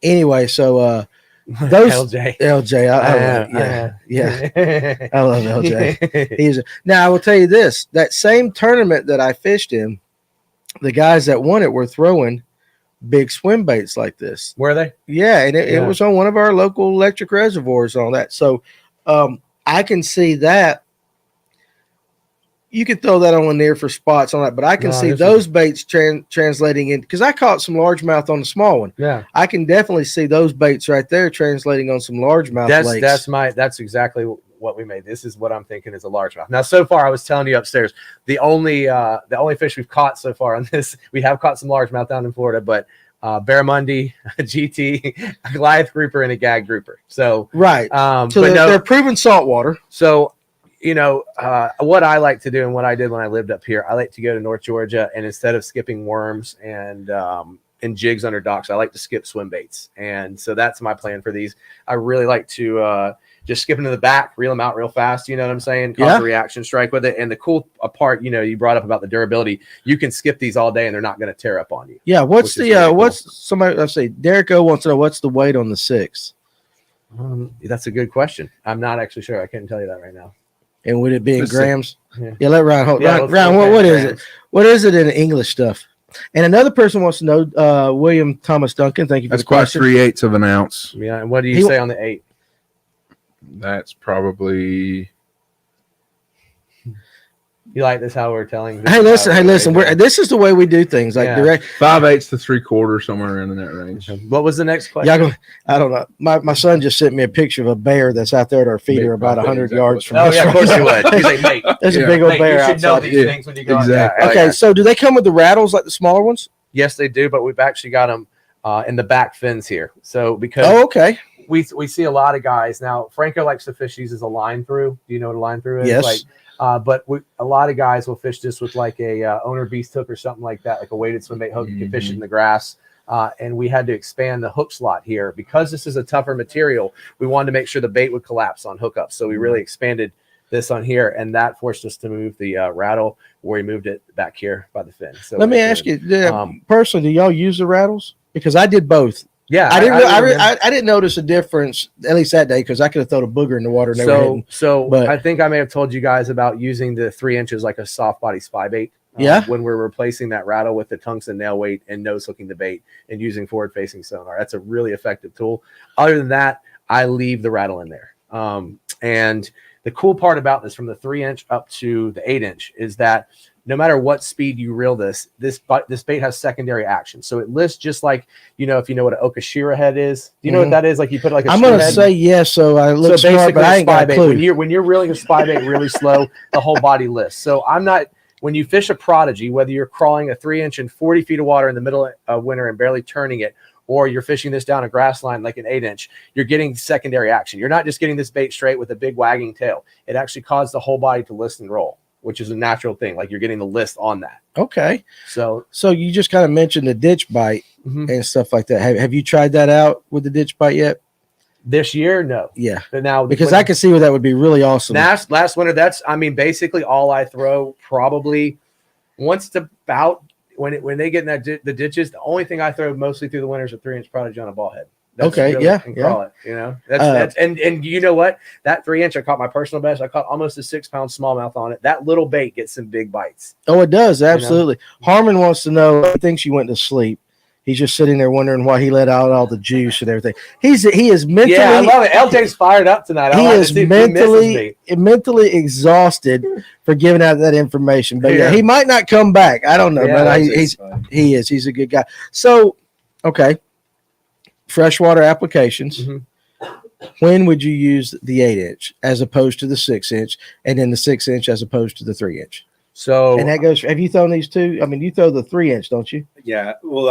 anyway, so those LJ, I love LJ. Now I will tell you this: that same tournament that I fished in, the guys that won it were throwing big swim baits like this. Were they? Yeah, and it was on one of our local electric reservoirs and all that. So I can see that. You could throw that on there for spots on that, but I can see those baits translating in because I caught some largemouth on the small one. Yeah, I can definitely see those baits right there translating on some largemouth lakes. That's exactly what we made. This is what I'm thinking is a largemouth. Now, so far, I was telling you upstairs, the only fish we've caught so far on this, we have caught some largemouth down in Florida, but barramundi, a GT, a Goliath grouper, and a gag grouper. So right, so they're proven saltwater. So. What I like to do and what I did when I lived up here, I like to go to North Georgia and instead of skipping worms and jigs under docks, I like to skip swim baits. And so that's my plan for these. I really like to just skip into the back, reel them out real fast. You know what I'm saying? Cause a reaction strike with it. And the cool part, you brought up about the durability. You can skip these all day and they're not going to tear up on you. Yeah. What's somebody, let's say Derek O wants to know what's the weight on the 6? That's a good question. I'm not actually sure. I can't tell you that right now. And would it be in grams? Yeah, let Ryan hold. Ryan, what is it? What is it in English stuff? And another person wants to know, William Thomas Duncan. Thank you for the question. That's 3/8 of an ounce. Yeah. And what do you say on the 8? That's probably. You like this? How we're telling? Hey, listen. This is the way we do things. Like direct 5/8 to 3/4, somewhere around in that range. What was the next question? I don't know. My son just sent me a picture of a bear that's out there at our feeder about 100 yards from us. Oh yeah, of course you would. He's like, mate, there's a big old bear outside. You should know these things when you go. Exactly. Okay, so do they come with the rattles like the smaller ones? Yes, they do, but we've actually got them in the back fins here. So because we see a lot of guys now. Franco likes to fish these as a line through. Do you know what a line through is? Yes. But a lot of guys will fish this with like a owner beast hook or something like that, like a weighted swim bait hook. You can fish it in the grass. And we had to expand the hook slot here because this is a tougher material. We wanted to make sure the bait would collapse on hookups. So we really expanded this on here, and that forced us to move the rattle where we moved it back here by the fin. So let me ask you, personally, do y'all use the rattles? Because I did both. Yeah, I didn't notice a difference, at least that day, because I could have thrown a booger in the water. But I think I may have told you guys about using the 3 inches like a soft body spy bait. When we're replacing that rattle with the tungsten nail weight and nose hooking the bait and using forward facing sonar. That's a really effective tool. Other than that, I leave the rattle in there. And the cool part about this from the 3-inch up to the 8-inch is that no matter what speed you reel this bait has secondary action. So it lifts just like, if you know what an Okashira head is. Do you know what that is? Like you put like a I'm going to say yes, so I look smart, but I ain't got a clue. When you're reeling a spy bait really slow, the whole body lifts. So when you fish a Prodigy, whether you're crawling a 3-inch in 40 feet of water in the middle of winter and barely turning it, or you're fishing this down a grass line like an 8-inch, you're getting secondary action. You're not just getting this bait straight with a big wagging tail. It actually caused the whole body to list and roll, which is a natural thing. Like you're getting the list on that. Okay. So you just kind of mentioned the ditch bite and stuff like that. Have you tried that out with the ditch bite yet? this year, no. Yeah. But now Because I can see where that would be really awesome. last winter, that's, I mean, basically all I throw probably once it's about when they get in that the ditches, the only thing I throw mostly through the winter is a 3-inch Prodigy on a ball head. Okay, really, yeah, and yeah. crawl it, you know, that's and you know what, that 3-inch I caught my personal best. I caught almost a 6-pound smallmouth on it. That little bait gets some big bites. Oh, it does, absolutely. Harmon wants to know. He thinks you went to sleep. He's just sitting there wondering why he let out all the juice and everything. He is mentally. Yeah, I love it. LJ's fired up tonight. He is mentally exhausted for giving out that information. But yeah, he might not come back. I don't know, but he's a good guy. So, okay, freshwater applications. Mm-hmm. When would you use the 8-inch as opposed to the 6-inch, and then the 6-inch as opposed to the 3-inch? So, and that goes. Have you thrown these two? I mean, you throw the 3-inch, don't you? Yeah. Well,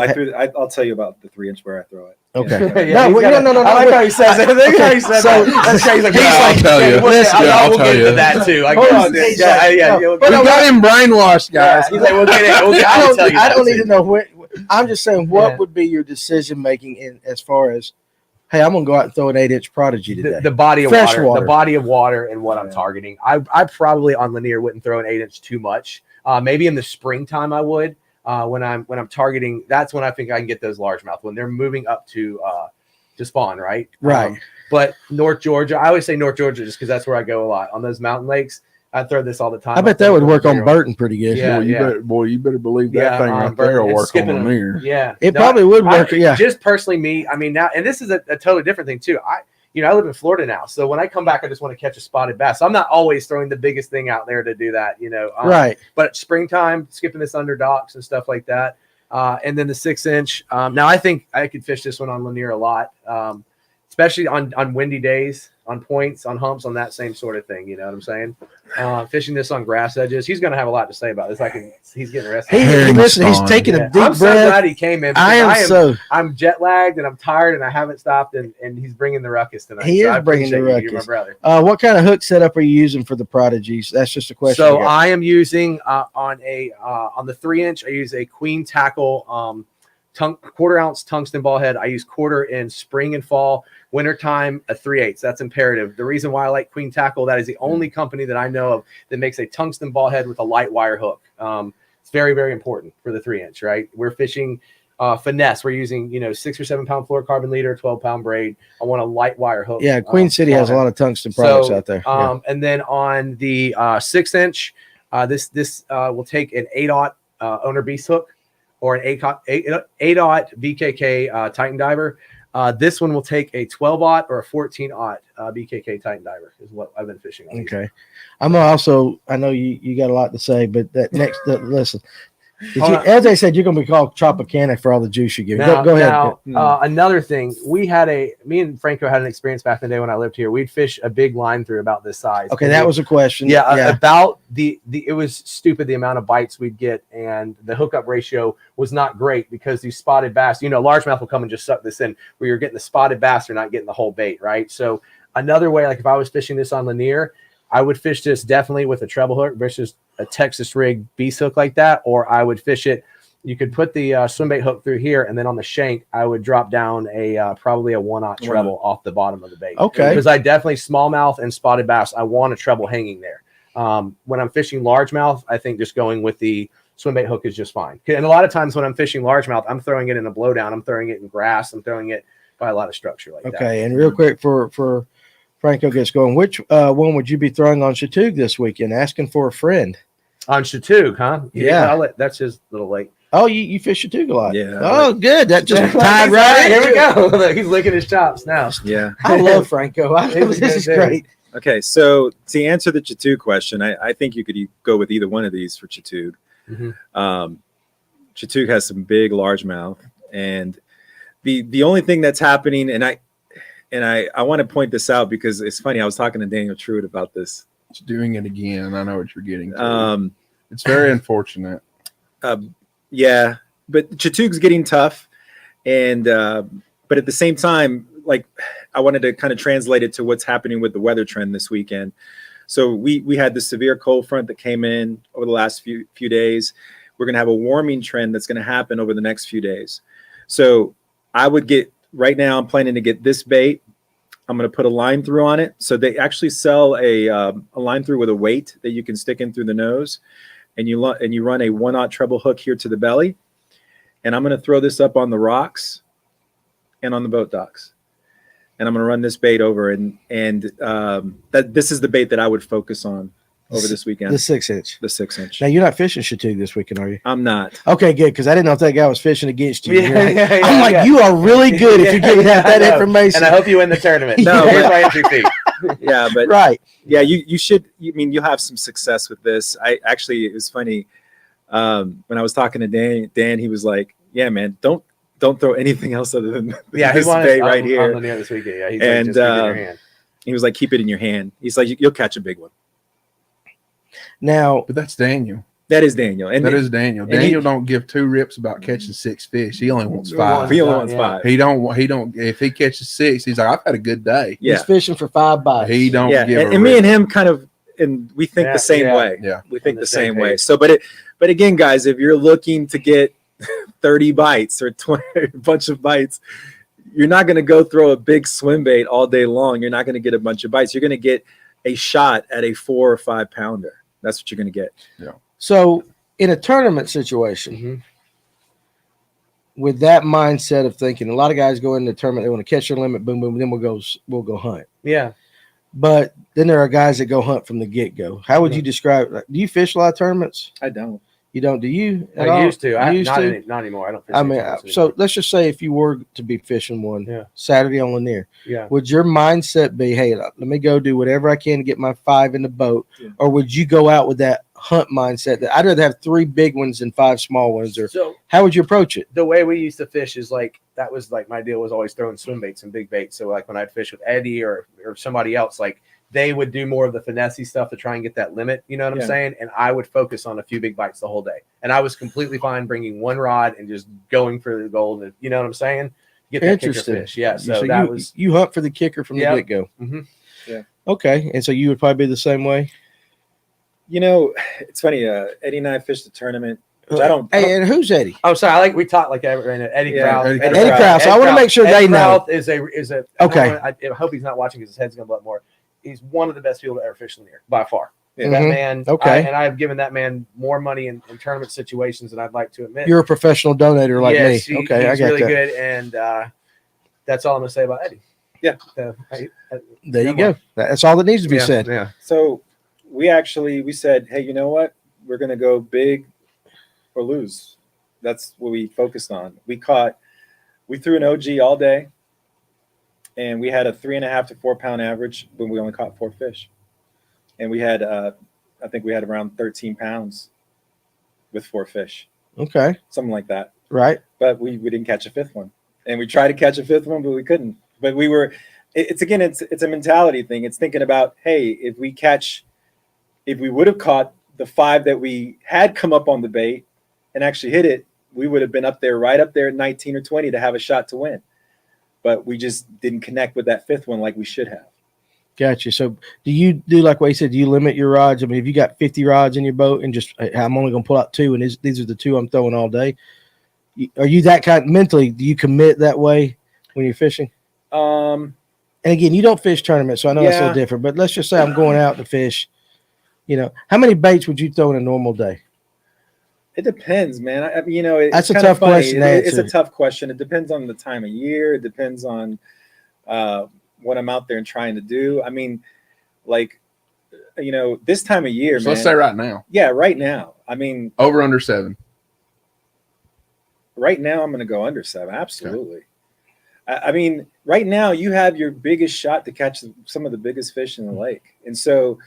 I'll tell you about the 3-inch where I throw it. Okay. Yeah, no. I like how he says it. That's crazy. That's crazy. I'll tell you. I'll get into that too. I guess. We got him brainwashed, guys. He's like, we'll get it. I don't need to know when. I'm just saying, what would be your decision making in as far as, hey, I'm gonna go out and throw an 8-inch Prodigy today. The body of Fresh water, the body of water, and what I'm targeting. I probably on linear wouldn't throw an 8-inch too much. Maybe in the springtime I would. When I'm targeting, that's when I think I can get those largemouth when they're moving up to spawn, right? Right. But North Georgia, I always say North Georgia just because that's where I go a lot on those mountain lakes. I throw this all the time. I bet that would work on Burton pretty good. Yeah, you better believe that thing right there will work on the mirror. Yeah, it probably would work. Yeah, just personally me. I mean, now, and this is a totally different thing too. I live in Florida now, so when I come back, I just want to catch a spotted bass. So I'm not always throwing the biggest thing out there to do that, right. But springtime, skipping this under docks and stuff like that, and then the 6-inch. Now I think I could fish this one on linear a lot, especially on windy days, on points, on humps, on that same sort of thing. You know what I'm saying? Fishing this on grass edges, he's going to have a lot to say about this. He's getting rested. He's taking a deep breath. I'm so glad he came in. I'm jet lagged and I'm tired and I haven't stopped and he's bringing the ruckus tonight. He is bringing the ruckus. You're my brother. What kind of hook setup are you using for the Prodigies? That's just a question. So I am using on the 3-inch. I use a Queen Tackle quarter-ounce tungsten ball head. I use quarter in spring and fall. Wintertime, a 3/8. That's imperative. The reason why I like Queen Tackle, that is the only company that I know of that makes a tungsten ball head with a light wire hook. It's very, very important for the 3-inch, right? We're fishing finesse. We're using, 6 or 7 pound fluorocarbon leader, 12-pound braid. I want a light wire hook. Yeah, Queen City has a lot of tungsten products out there. And then on the 6-inch, this will take an 8/0 owner beast hook or an 8/0 BKK Titan diver. This one will take a 12/0 or a 14/0 BKK Titan diver is what I've been fishing on. Okay. I'm also, I know you got a lot to say, but that next, listen, LJ said you're going to be called Tropicana for all the juice you give. Go ahead. Another thing, me and Franco had an experience back in the day when I lived here. We'd fish a big line through about this size. Okay. That was a question. Yeah. About it was stupid the amount of bites we'd get, and the hookup ratio was not great because these spotted bass, largemouth will come and just suck this in where you're getting the spotted bass, they're not getting the whole bait. Right. So another way, like if I was fishing this on linear, I would fish this definitely with a treble hook versus a Texas rig beast hook like that, or I would fish it. You could put the swimbait hook through here, and then on the shank, I would drop down probably a 1/0 treble off the bottom of the bait. Okay. Because I definitely smallmouth and spotted bass, I want a treble hanging there. When I'm fishing largemouth, I think just going with the swimbait hook is just fine. And a lot of times when I'm fishing largemouth, I'm throwing it in a blowdown, I'm throwing it in grass, I'm throwing it by a lot of structure like that. Okay, and real quick for Franco gets going, which one would you be throwing on Chatoog this weekend? Asking for a friend. On Chatoog, huh? Yeah. That's his little lake. Oh, you fish Chatoog a lot. Yeah. Oh, good. That just tied right in. Here we go. Look, he's licking his chops now. Yeah. I love Franco. This is great. Okay, so to answer the Chatoog question, I think you could go with either one of these for Chatoog. Mm-hmm. Chatoog has some big largemouth, and the only thing that's happening, and I want to point this out because it's funny. I was talking to Daniel Truitt about this. It's doing it again. I know what you're getting to. It's very unfortunate. Yeah, but Chatoog's getting tough, And but at the same time, like I wanted to kind of translate it to what's happening with the weather trend this weekend. So we had the severe cold front that came in over the last few days. We're going to have a warming trend that's going to happen over the next few days. So I would get right now. I'm planning to get this bait. I'm going to put a line through on it. So they actually sell a line through with a weight that you can stick in through the nose, and you run a 1/0 treble hook here to the belly. And I'm going to throw this up on the rocks and on the boat docks. And I'm going to run this bait over, and that this is the bait that I would focus on over this weekend. The 6-inch. The 6-inch. Now you're not fishing Chattooga this weekend, are you? I'm not. Okay, good, because I didn't know if that guy was fishing against you. Yeah, yeah, I'm like, yeah. you are really good if you're giving out that I know. information. And I hope you win the tournament. No, Here's but- my entry fee. Yeah, but Right. yeah, you should. I mean, you'll have some success with this. I actually, it was funny when I was talking to Dan, he was like, "Yeah, man, don't throw anything else other than Yeah, he this wanted bait right here." on the this weekend. Yeah, he's And, like, just keep it in your hand. He was like, "Keep it in your hand." He's like, "You'll catch a big one." Now, But that's Daniel. That is Daniel, and That is Daniel. and Daniel don't give two rips about catching 6 fish. He only wants 5. he only wants Yeah. 5. He don't. If he catches 6, he's like, I've had a good day. Yeah, he's fishing for 5 bites. He don't yeah, give. and me rip. and him kind of, and we think Yeah, the same yeah. way. Yeah. We think On the the same same way. page. So, but again, guys, if you're looking to get 30 bites or 20, a bunch of bites, you're not going to go throw a big swim bait all day long. You're not going to get a bunch of bites. You're going to get a shot at a 4 or 5 pounder. That's what you're going to get. So, in a tournament situation, Mhm. with that mindset of thinking, a lot of guys go into the tournament, they want to catch their limit, boom, boom, then we'll go hunt. Yeah. But then there are guys that go hunt from the get go. How would you describe? Like, do you fish a lot of tournaments? I don't. You don't? Do you? at I all? used to. You I used not, to? any, not anymore. I don't fish I any mean, tournaments so anymore. let's just say if you were to be fishing one Yeah. Saturday on Lanier, Yeah. would your mindset be, hey, let me go do whatever I can to get my 5 in the boat? Yeah. Or would you go out with that hunt mindset that I'd rather have 3 big ones than 5 small ones? Or So how would you approach it? the way we used to fish is like that was like my deal was always throwing swim baits and big baits. So like when I'd fish with Eddie or somebody else, like they would do more of the finessey stuff to try and get that limit. You know what Yeah. I'm saying? And I would focus on a few big bites the whole day. And I was completely fine bringing one rod and just going for the gold. And, you know what I'm saying? Get that kicker Interesting. fish. Yeah. So that was you hunt for the kicker from the Yep. get go. Mhm. Yeah. Okay, and so you would probably be the same way. You know, it's funny. Eddie and I fished a tournament. Which I don't. Hey, and who's Eddie? Oh, sorry. We talked like Eddie Yeah, Krause. Eddie Eddie Krause. So I want to make sure they know. Is a Okay. I hope he's not watching because his head's gonna blow up more. He's one of the best people to ever fish Lanier by far. Yeah. That Mhm. man. Okay. and I have given that man more money in tournament situations than I'd like to admit. You're a professional donator like Yes, me. Okay, I he's got really that. good, and that's all I'm gonna say about Eddie. Yeah. So, There you Come go. That's all that needs to be said. Yeah. So we said, hey, you know what? We're going to go big or lose. That's what we focused on. We threw an OG all day, and we had a 3.5 to 4 pound average, but we only caught 4 fish. And we had, I think we had around 13 pounds with 4 fish, Okay, something like that. right. But we didn't catch a 5th one. And we tried to catch a 5th one, but we couldn't. But it's a mentality thing. It's thinking about, hey, if we would have caught the 5 that we had come up on the bait and actually hit it, we would have been right up there at 19 or 20 to have a shot to win. But we just didn't connect with that 5th one like we should have. Gotcha. So do you do like what you said? Do you limit your rods? I mean, if you got 50 rods in your boat and just, hey, I'm only going to pull out 2 and these are the 2 I'm throwing all day. Are you that kind mentally? Do you commit that way when you're fishing? And again, you don't fish tournaments, so I know that's a Yeah. little different. But let's just say I'm going out to fish. You know, how many baits would you throw in a normal day? It depends, man. I mean, That's a kinda tough funny. question to It's a answer. tough question. It depends on the time of year. It depends on what I'm out there and trying to do. I mean, like, this time of year, So man. let's say right now, Yeah, right now. I mean, over under 7. right now I'm going to go under 7. Absolutely. I mean, right now you have your biggest shot to catch some of the biggest fish in the lake. And so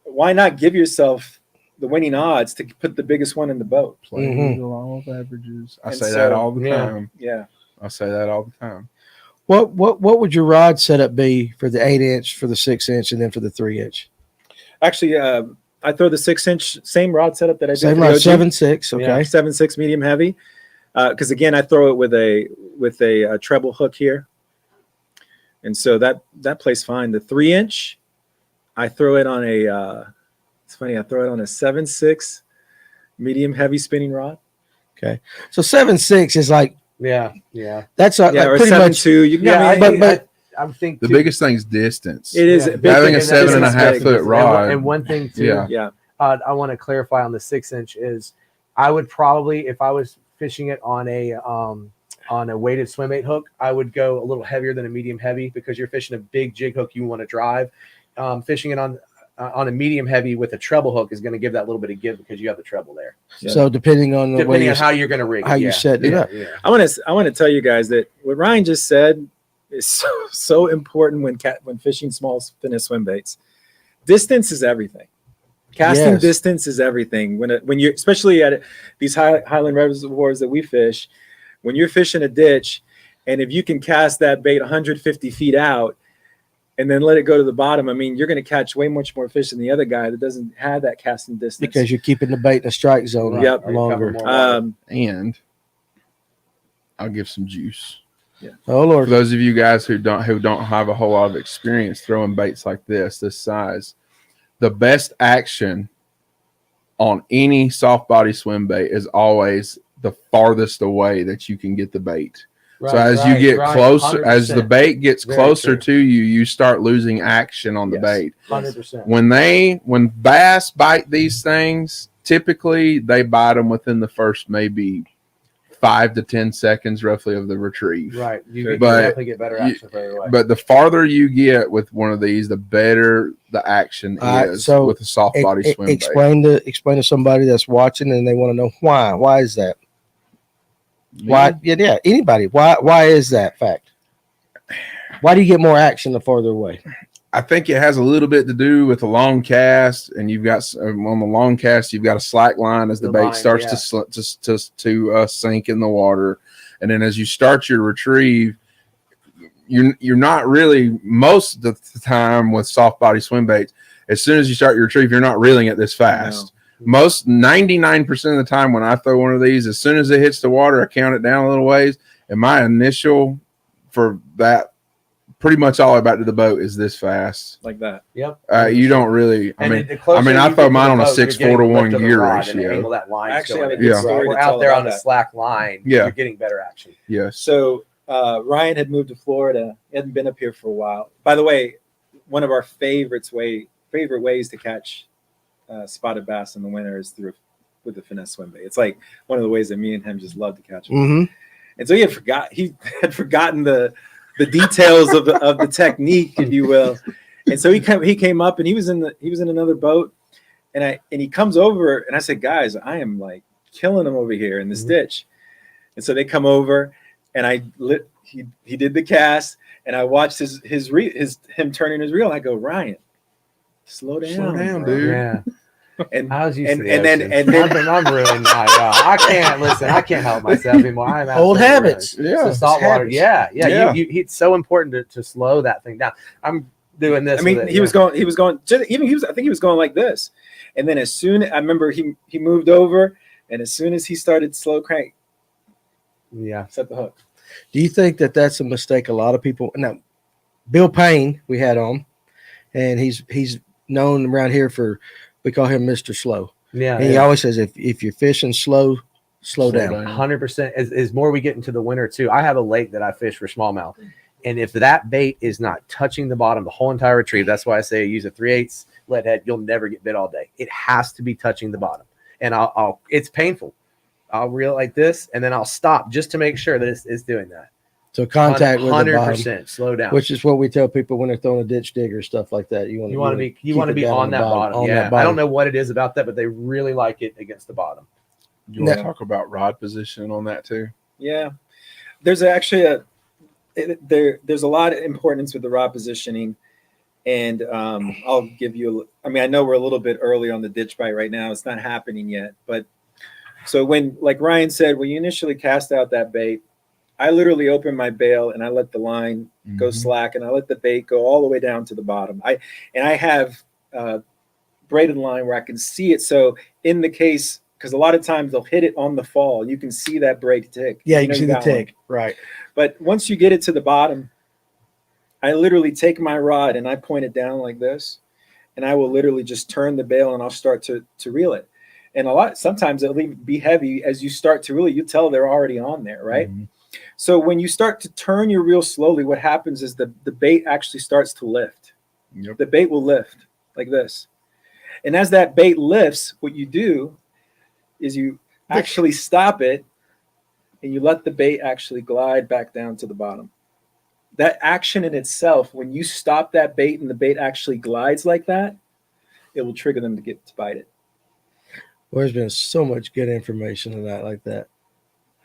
why not give yourself the winning odds to put the biggest one in the boat? Play Mhm. the law of averages. I And say so- that all the Yeah. time. Yeah. I say that all the time. What would your rod setup be for the 8-inch, for the 6-inch, and then for the 3-inch? Actually, I throw the 6-inch, same rod setup that I did Same for the rod, OG. 7.6. Okay. Yeah. 7.6 medium heavy. because again, I throw it with a treble hook here, and so that plays fine. The 3-inch, I throw it on a. It's funny. I throw it on a 7.6 medium heavy spinning rod. Okay, so 7.6 is like Yeah. that's Yeah, or pretty much. 7.2. You can, Yeah, I I think The too- biggest thing is distance. it is Yeah, a big having thing a is 7.5 distance. foot rod. And one thing too, Yeah. Yeah, I want to clarify on the 6-inch is I would probably, if I was fishing it on a weighted swim bait hook, I would go a little heavier than a medium heavy because you're fishing a big jig hook you want to drive. Fishing it on a medium heavy with a treble hook is going to give that little bit of give because you have the treble there. So depending on the way Depending you on how you're going to rig it, how you set it up. Yeah. I want to tell you guys that what Ryan just said is so important when fishing small finish swim baits. Distance is everything. Casting Yes. distance is everything. When you're especially at these highland reservoirs that we fish, when you're fishing a ditch, and if you can cast that bait 150 feet out and then let it go to the bottom, I mean, you're going to catch way much more fish than the other guy that doesn't have that casting distance. because you're keeping the bait in the strike zone Yep. longer. And I'll give some juice. Oh For Lord, those of you guys who don't have a whole lot of experience throwing baits like this size, the best action on any soft body swim bait is always the farthest away that you can get the bait. So as you get closer, as the bait gets Very closer true. to you, you start losing action on the Yes. bait. 100%. When bass bite these things, typically they bite them within the first maybe 5 to 10 seconds roughly of the retrieve. Right. You But definitely get better action further away. But the farther you get with one of these, the better the action All right, is so with a soft body swim bait. explain to somebody that's watching and they want to know why. Why is that? Why? Yeah. Anybody? Why is that fact? Why do you get more action the farther away? I think it has a little bit to do with the long cast, and you've got on the long cast, you've got a slack line as the bait line, starts to sink in the water, and then as you start your retrieve, you're not really most of the time with soft body swim baits. As soon as you start your retrieve, you're not reeling it this fast. Most 99% of the time when I throw one of these, as soon as it hits the water, I count it down a little ways, and my initial for that. Pretty much all about to the boat is this fast. like that. Yep. You don't really. I And mean, the closer I you throw get to mine the on a boat, 6.4 you're to 1 getting lift of the gear rod and the ratio. angle that line's Actually, I going have a in. good Yeah. story We're to out tell there about on a that. slack line. Yeah. You're getting better action. Yes. So Ryan had moved to Florida. He hadn't been up here for a while. By the way, one of our favorite ways to catch spotted bass in the winter is with the finesse swim bait. It's like one of the ways that me and him just love to catch them. Mm-hmm. And so he had forgotten the details of the technique, if you will. And so he came up and he was in another boat, and he comes over and I said, guys, I am like killing him over here in this ditch. And so they come over and he did the cast, and I watched him turning his reel. And I go, Ryan, slow down, bro. dude. Yeah. And I was used to the and then ocean. I'm ruined. I can't listen. I can't help myself anymore. I'm Old absolutely habits. ruined. Yeah. So saltwater. habits. Yeah. Yeah. It's so important to slow that thing down. I'm doing this. I mean, with it, he was going. I think he was going like this, and then as soon I remember he moved over, and as soon as he started slow crank, Yeah. set the hook. Do you think that that's a mistake? A lot of people. Now, Bill Payne, we had on, and he's known around here we call him Mr. Slow. Yeah. And he always says if you're fishing slow down. 100%. As more we get into the winter too, I have a lake that I fish for smallmouth, and if that bait is not touching the bottom the whole entire retrieve, that's why I say use a 3/8 lead head. You'll never get bit all day. It has to be touching the bottom, and I'll it's painful. I'll reel it like this, and then I'll stop just to make sure that it's doing that. So contact with the bottom, 100% slow down. which is what we tell people when they're throwing a ditch digger, stuff like that. You want to be on that bottom. Yeah. I don't know what it is about that, but they really like it against the bottom. You want to talk about rod position on that too? Yeah, there's actually there's a lot of importance with the rod positioning, and I'll give you. I mean, I know we're a little bit early on the ditch bite right now. It's not happening yet, but so when, like Ryan said, when you initially cast out that bait, I literally open my bail and I let the line go slack, and I let the bait go all the way down to the bottom. I have braided line where I can see it. So in the case because a lot of times they'll hit it on the fall. You can see that braid tick. Yeah, you know can see the got one. tick. Right. But once you get it to the bottom, I literally take my rod and I point it down like this, and I will literally just turn the bail and I'll start to reel it. And sometimes it'll even be heavy. As you start to reel it, you tell they're already on there, right? Mhm. So when you start to turn your reel slowly, what happens is the bait actually starts to lift. Yep. The bait will lift like this. And as that bait lifts, what you do is you actually stop it and you let the bait actually glide back down to the bottom. That action in itself, when you stop that bait and the bait actually glides like that, it will trigger them to bite it. Well, there's been so much good information in that like that.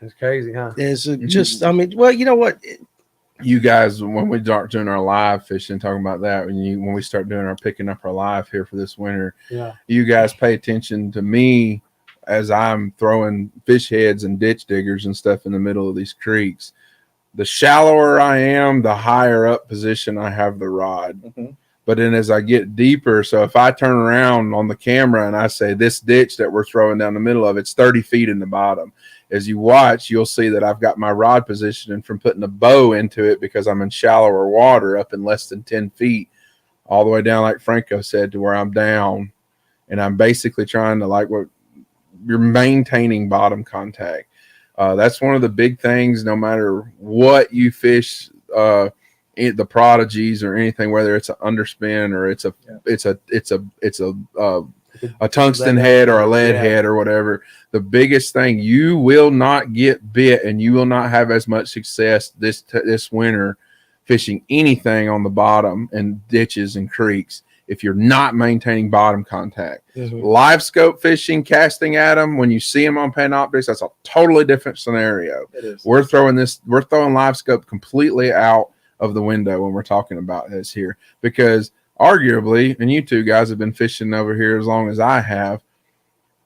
It's crazy, huh? It's just, I mean, well, you know what? You guys, when we start doing our live fishing, talking about that, when we start doing our picking up our live here for this winter, Yeah. you guys pay attention to me as I'm throwing fish heads and ditch diggers and stuff in the middle of these creeks. The shallower I am, the higher up position I have the rod. Mm-hmm. But then as I get deeper, so if I turn around on the camera and I say this ditch that we're throwing down the middle of, it's 30 feet in the bottom. As you watch, you'll see that I've got my rod positioned from putting a bow into it because I'm in shallower water up in less than 10 feet, all the way down, like Franco said, to where I'm down. And I'm basically trying to, like, what you're maintaining bottom contact. That's one of the big things, no matter what you fish, the prodigies or anything, whether it's an underspin or it's a tungsten head or a lead head or whatever. The biggest thing, you will not get bit and you will not have as much success this winter fishing anything on the bottom and ditches and creeks if you're not maintaining bottom contact. Mhm. Live scope fishing, casting at them, when you see them on Panoptics, that's a totally different scenario. It is. We're throwing live scope completely out of the window when we're talking about this here, because arguably, and you two guys have been fishing over here as long as I have,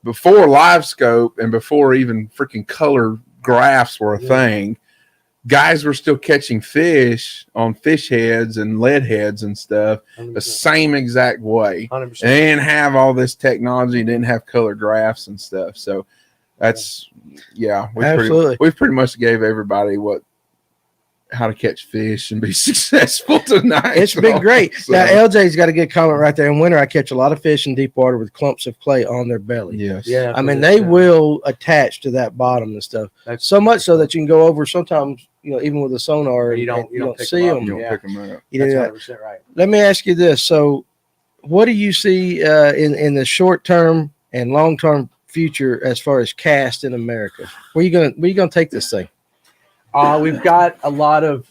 before live scope and before even freaking color graphs were a thing, guys were still catching fish on fish heads and lead heads and stuff 100%. the same exact way. 100%. They didn't have all this technology, didn't have color graphs and stuff. So that's, we've pretty much gave everybody how to catch fish and be successful tonight. It's been great. So, Now, LJ's got a good comment right there. In winter, I catch a lot of fish in deep water with clumps of clay on their belly. yes. Yeah. I mean, they will attach to that bottom and stuff. That's- So much so that you can go over sometimes, even with a sonar, You don't and you don't pick see them up. them. You don't Yeah. pick them up. You know, That's 100% right. let me ask you this. So what do you see in the short term and long term future as far as cast in America? Where you gonna take this thing? We've got a lot of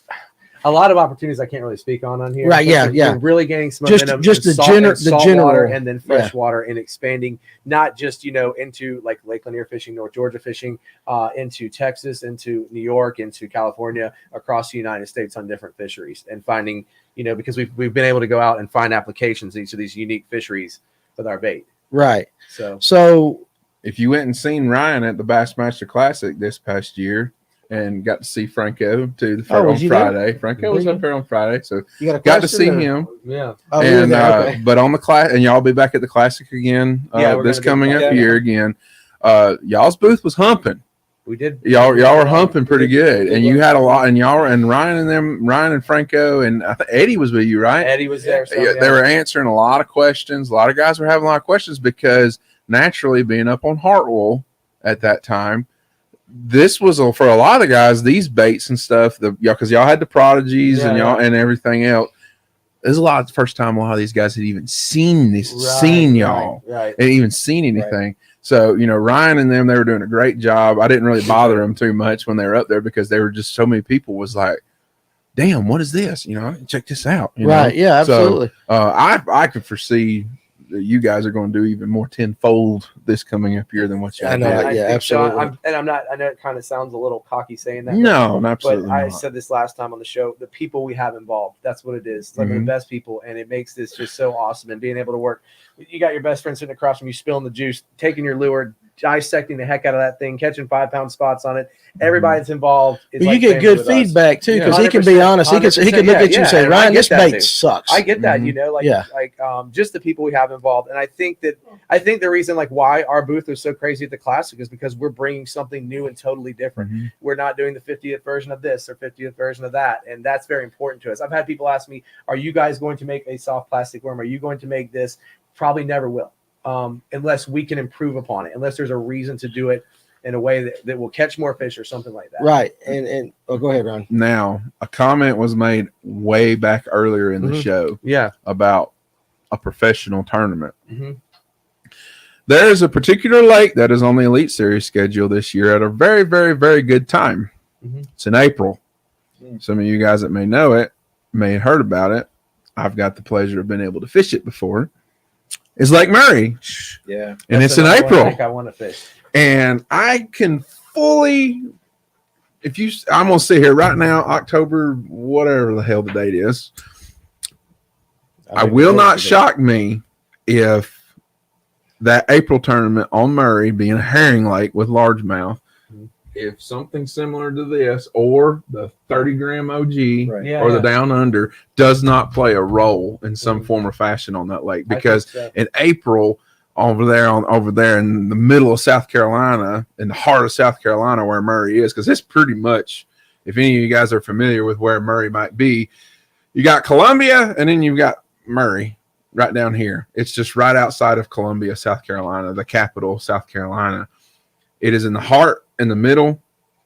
opportunities I can't really speak on here. Right, But yeah, we're yeah. really gaining some Just- momentum. just in the salt general- water and then freshwater and expanding, not just into like Lake Lanier fishing, North Georgia fishing, into Texas, into New York, into California, across the United States on different fisheries, and finding, because we've been able to go out and find applications in each of these unique fisheries with our bait. Right. So So If you went and seen Ryan at the Bassmaster Classic this past year and got to see Franco too on was you there? Friday. Franco was up there on Friday, so you got a got to see question, or- him. yeah, Oh, you were And there, okay. but on the class, and y'all be back at the Classic again Yeah, we're this gonna be coming back. up Yeah. year again. Y'all's booth was humping. we did. Y'all were humping pretty We did- good, we did and you well. had a lot. And y'all and Ryan and Franco and I think Eddie was with you, right? Eddie was there. So, Yeah, they were answering a lot of questions. A lot of guys were having a lot of questions because naturally, being up on Hartwell at that time, this was for a lot of the guys, these baits and stuff, because y'all had the prodigies and y'all and everything else. There's a lot of the first time a lot of these guys had even seen y'all right. and even seen anything. So, Ryan and them, they were doing a great job. I didn't really bother them too much when they were up there because there were just so many people was like, damn, what is this? Check this out. Right. Yeah, absolutely. So, I could foresee that you guys are going to do even more tenfold this coming up year than what you I know. did. I Yeah, think so. absolutely. I'm not. I know it kind of sounds a little cocky saying that. No, but absolutely I not. said this last time on the show. The people we have involved, that's what it is. Some of the Mhm. best people, and it makes this just so awesome. And being able to work, you got your best friend sitting across from you, spilling the juice, taking your lure, dissecting the heck out of that thing, catching 5-pound spots on it. Everybody that's involved is Well, like you get family good with us. feedback too, because Yeah. he can be 100%, honest. He can look at you and say, and I Ryan, get this that, bait dude. sucks. I get that, Mhm. you know, like, Yeah. just the people we have involved. And I think the reason like why our booth was so crazy at the Classic is because we're bringing something new and totally different. Mhm. We're not doing the 50th version of this or 50th version of that. And that's very important to us. I've had people ask me, are you guys going to make a soft plastic worm? Are you going to make this? Probably never will. Unless we can improve upon it, unless there's a reason to do it in a way that will catch more fish or something like that. Right. And go ahead, Ron. Now, a comment was made way back earlier in the Mhm. show Yeah. about a professional tournament. Mhm. There is a particular lake that is on the Elite Series schedule this year at a very, very, very good time. Mhm. It's in April. Mm. Some of you guys that may know it may have heard about it. I've got the pleasure of being able to fish it before. It's Lake Murray, Yeah. and That's it's in another one I April. think I want to fish. And I can fully, I'm going to sit here right now, October, whatever the hell the date is. I will not shock me if that April tournament on Murray being a herring lake with largemouth, if something similar to this or the 30-gram OG Right. Yeah. or the yeah. down under does not play a role in some Mhm. form or fashion on that lake, I think because so. in April over there in the middle of South Carolina, in the heart of South Carolina where Murray is, because it's pretty much, if any of you guys are familiar with where Murray might be, you got Columbia and then you've got Murray right down here. It's just right outside of Columbia, South Carolina, the capital of South Carolina. It is in the heart, in the middle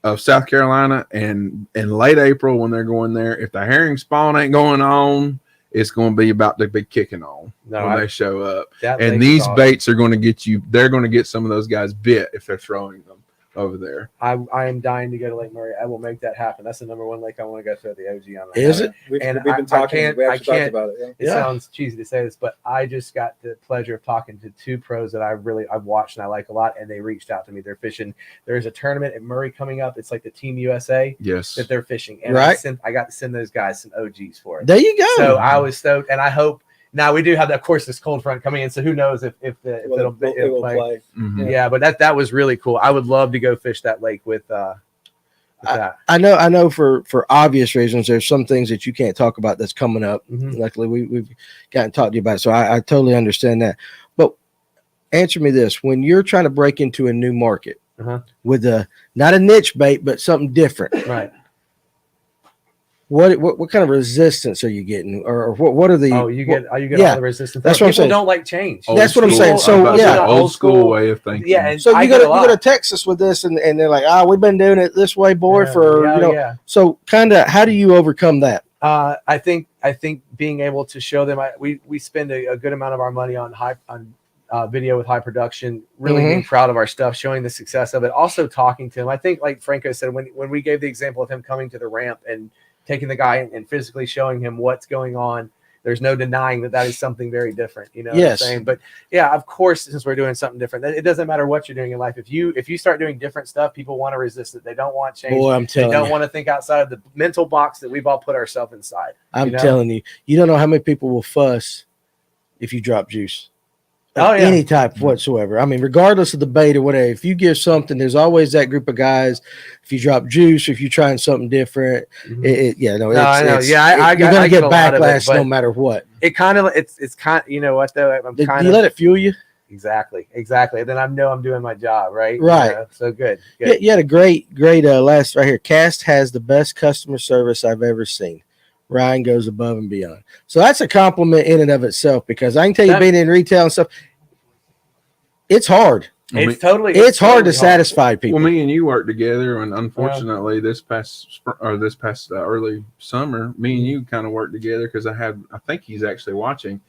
of South Carolina, and in late April when they're going there, if the herring spawn ain't going on, it's going to be about to be kicking on No, when they show up. that lake And is these awesome. baits are going to get you. They're going to get some of those guys bit if they're throwing them over there. I am dying to go to Lake Murray. I will make that happen. That's the number one lake I want to go throw the OG on. Right Is now. it? We've And been talking. can't- We I actually talked can't- about it. Yeah. It sounds cheesy to say this, but I just got the pleasure of talking to two pros that I've watched and I like a lot, and they reached out to me. They're fishing. There's a tournament at Murray coming up. It's like the Team USA Yes. that they're fishing, and Right. I got to send those guys some OGs for it. There you go. So I was stoked, and I hope. Now we do have that, of course, this cold front coming in, so who knows if Well, it'll it will play. play. Mhm. Yeah, but that was really cool. I would love to go fish that lake with that. I know for obvious reasons, there's some things that you can't talk about that's coming up. Mhm. Luckily, we've gotten to talk to you about it, so I totally understand that. But answer me this: when you're trying to break into a new market Uh-huh. with not a niche bait, but something different, Right. what kind of resistance are you getting, or what are the? Oh, you get yeah, all the resistance. that's what I'm People saying. don't like change. Old That's what I'm school, saying. So, about yeah. the Old old school school way of thinking. Yeah, and So I you get a go lot. to Texas with this, and they're like, we've been doing it this way, boy, Yeah, for yeah, you know. yeah. So kind of, how do you overcome that? I think being able to show them, we spend a good amount of our money on video with high production, really Mhm. being proud of our stuff, showing the success of it, also talking to him. I think, like Franco said, when we gave the example of him coming to the ramp and taking the guy and physically showing him what's going on, there's no denying that is something very different. You know what I'm Yes. saying? But yeah, of course, since we're doing something different, it doesn't matter what you're doing in life. If you start doing different stuff, people want to resist it. They don't want change. Boy, I'm They telling don't you, want to think outside of the mental box that we've all put ourselves inside. I'm you know? telling you, you don't know how many people will fuss if you drop juice. Of Oh, yeah. any type whatsoever. I mean, regardless of the bait or whatever, if you give something, there's always that group of guys. If you drop juice, if you're trying something different, Mhm. I know. Yeah, you're gonna I get a lot of it, backlash but no matter what. It kind of it's kind. You know what though? I'm Do kind you of let it fuel you? exactly. And then I know I'm doing my job right. Right. You know? So good. Yeah, you had a great last right here. Cast has the best customer service I've ever seen. Ryan goes above and beyond. So that's a compliment in and of itself, because I can tell you, being in retail and stuff, it's hard. It's Well, It's hard to totally satisfy people. me and you work together, and unfortunately, this past early summer, me and you kind of worked together because I think he's actually watching.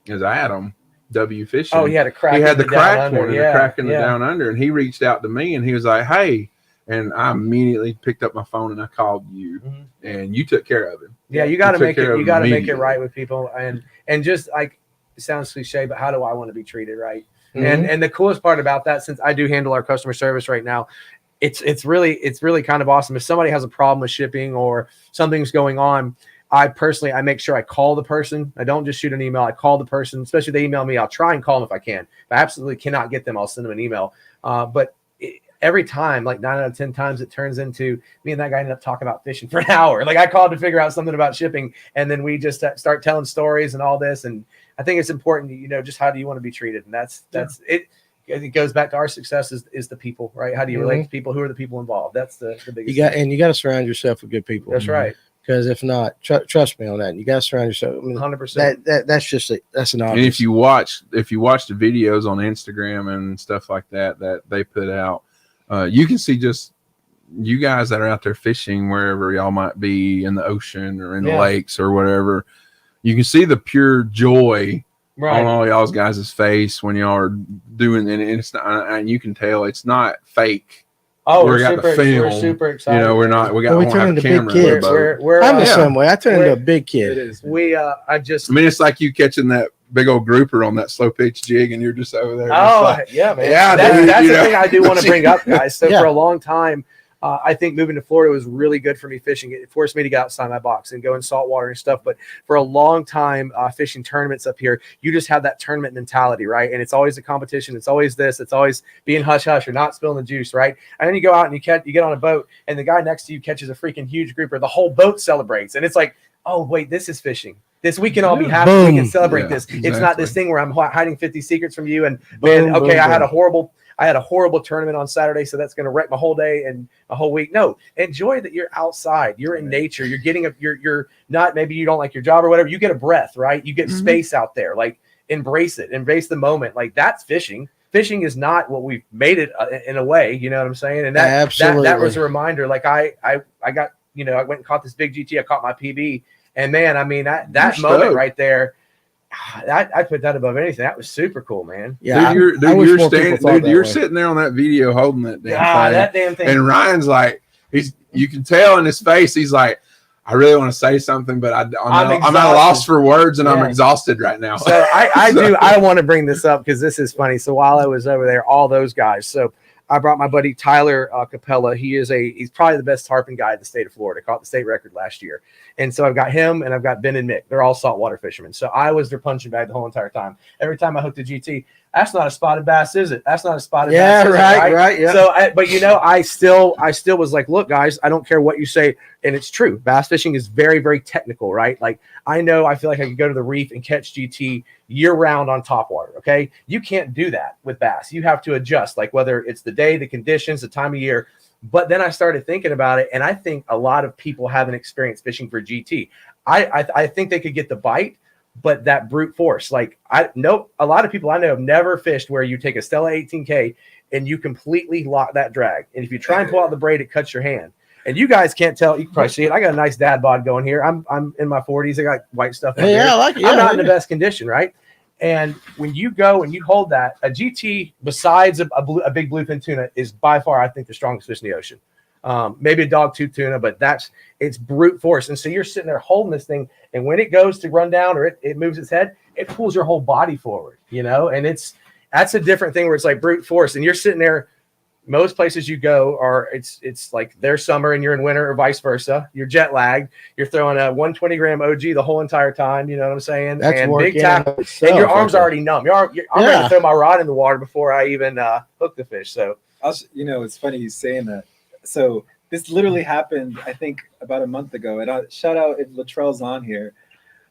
Is Adam W Fishing? Oh, he had a crack. He had in the down crack under. one, and the crack in the down under, and he reached out to me, and he was like, "Hey," and I immediately picked up my phone and I called you, Mhm. and you took care of him. Yeah, you got to took make care it. of You him got to make it immediately. right with people, and just like it sounds cliche, but how do I want to be treated right? Mhm. And the coolest part about that, since I do handle our customer service right now, it's really kind of awesome. If somebody has a problem with shipping or something's going on, I make sure I call the person. I don't just shoot an email. I call the person, especially if they email me. I'll try and call them if I can. If I absolutely cannot get them, I'll send them an email. Every time, like 9 out of 10 times, it turns into me and that guy ended up talking about fishing for an hour. Like I called to figure out something about shipping, and then we just start telling stories and all this. And I think it's important, just how do you want to be treated? And that's it. It goes back to our success is the people, right? How do you relate to people? Who are the people involved? That's the biggest. You got to surround yourself with good people. That's right. Because if not, trust me on that. You got to surround yourself. 100%. That's an obvious. And if you watch the videos on Instagram and stuff like that they put out, you can see just you guys that are out there fishing wherever y'all might be in the ocean or in the lakes or whatever. You can see the pure joy on all y'all's guys' face when y'all are doing, and it's not, and you can tell it's not fake. Oh, we're super excited. We don't have big kids. I'm the same way. I turn into a big kid. It is. It's like you catching that big old grouper on that slow pitch jig, and you're just over there. Yeah, man. That's the thing I do want to bring up, guys. So for a long time, I think moving to Florida was really good for me fishing. It forced me to get outside my box and go in saltwater and stuff. But for a long time, fishing tournaments up here, you just have that tournament mentality, right? And it's always a competition. It's always this. It's always being hush hush or not spilling the juice, right? And then you go out and you get on a boat, and the guy next to you catches a freaking huge grouper. The whole boat celebrates, and it's like, oh wait, this is fishing. We can all be happy. Boom. We can celebrate this. Exactly. It's not this thing where I'm hiding 50 secrets from you. And I had a horrible tournament on Saturday, so that's going to wreck my whole day and a whole week. No, enjoy that you're outside. You're in nature. You're getting you're not, maybe you don't like your job or whatever. You get a breath, right? You get space out there. Like embrace it. Embrace the moment. Like that's fishing. Fishing is not what we've made it in a way. You know what I'm saying? And that was a reminder. Like I got, I went and caught this big GT. I caught my PB, and man, I mean that moment right there. I put that above anything. That was super cool, man. Yeah, you're sitting there on that video holding that damn thing. And Ryan's like, you can tell in his face, he's like, I really want to say something, but I'm at a loss for words, and I'm exhausted right now. So I want to bring this up because this is funny. So while I was over there, all those guys. So I brought my buddy Tyler Capella. He's probably the best tarpon guy in the state of Florida. Caught the state record last year. And so I've got him, and I've got Ben and Mick. They're all saltwater fishermen. So I was their punching bag the whole entire time. Every time I hooked a GT, that's not a spotted bass, is it? That's not a spotted bass. Yeah, right. Yeah. So, I still was like, look, guys, I don't care what you say, and it's true. Bass fishing is very, very technical, right? Like I feel like I could go to the reef and catch GT year round on topwater. Okay, you can't do that with bass. You have to adjust, like whether it's the day, the conditions, the time of year. But then I started thinking about it, and I think a lot of people haven't experienced fishing for GT. I think they could get the bite, but that brute force, like a lot of people I know have never fished where you take a Stella 18K and you completely lock that drag. And if you try and pull out the braid, it cuts your hand. And you guys can't tell. You can probably see it. I got a nice dad bod going here. I'm in my 40s. I got white stuff. Hey, I like it. I'm not in the best condition, right? And when you go and you hold that, a GT, besides a big bluefin tuna, is by far, I think, the strongest fish in the ocean. Maybe a dogtooth tuna, but it's brute force. And so you're sitting there holding this thing, and when it goes to run down or it moves its head, it pulls your whole body forward, and that's a different thing where it's like brute force. And you're sitting there, most places you go are, it's like their summer and you're in winter or vice versa. You're jet lagged. You're throwing a 120 gram OG the whole entire time. You know what I'm saying? That's and big tackle, and your arms are already numb. I'm ready to throw my rod in the water before I even hook the fish. So it's funny you saying that. So this literally happened, I think, about a month ago. And shout out if Latrell's on here.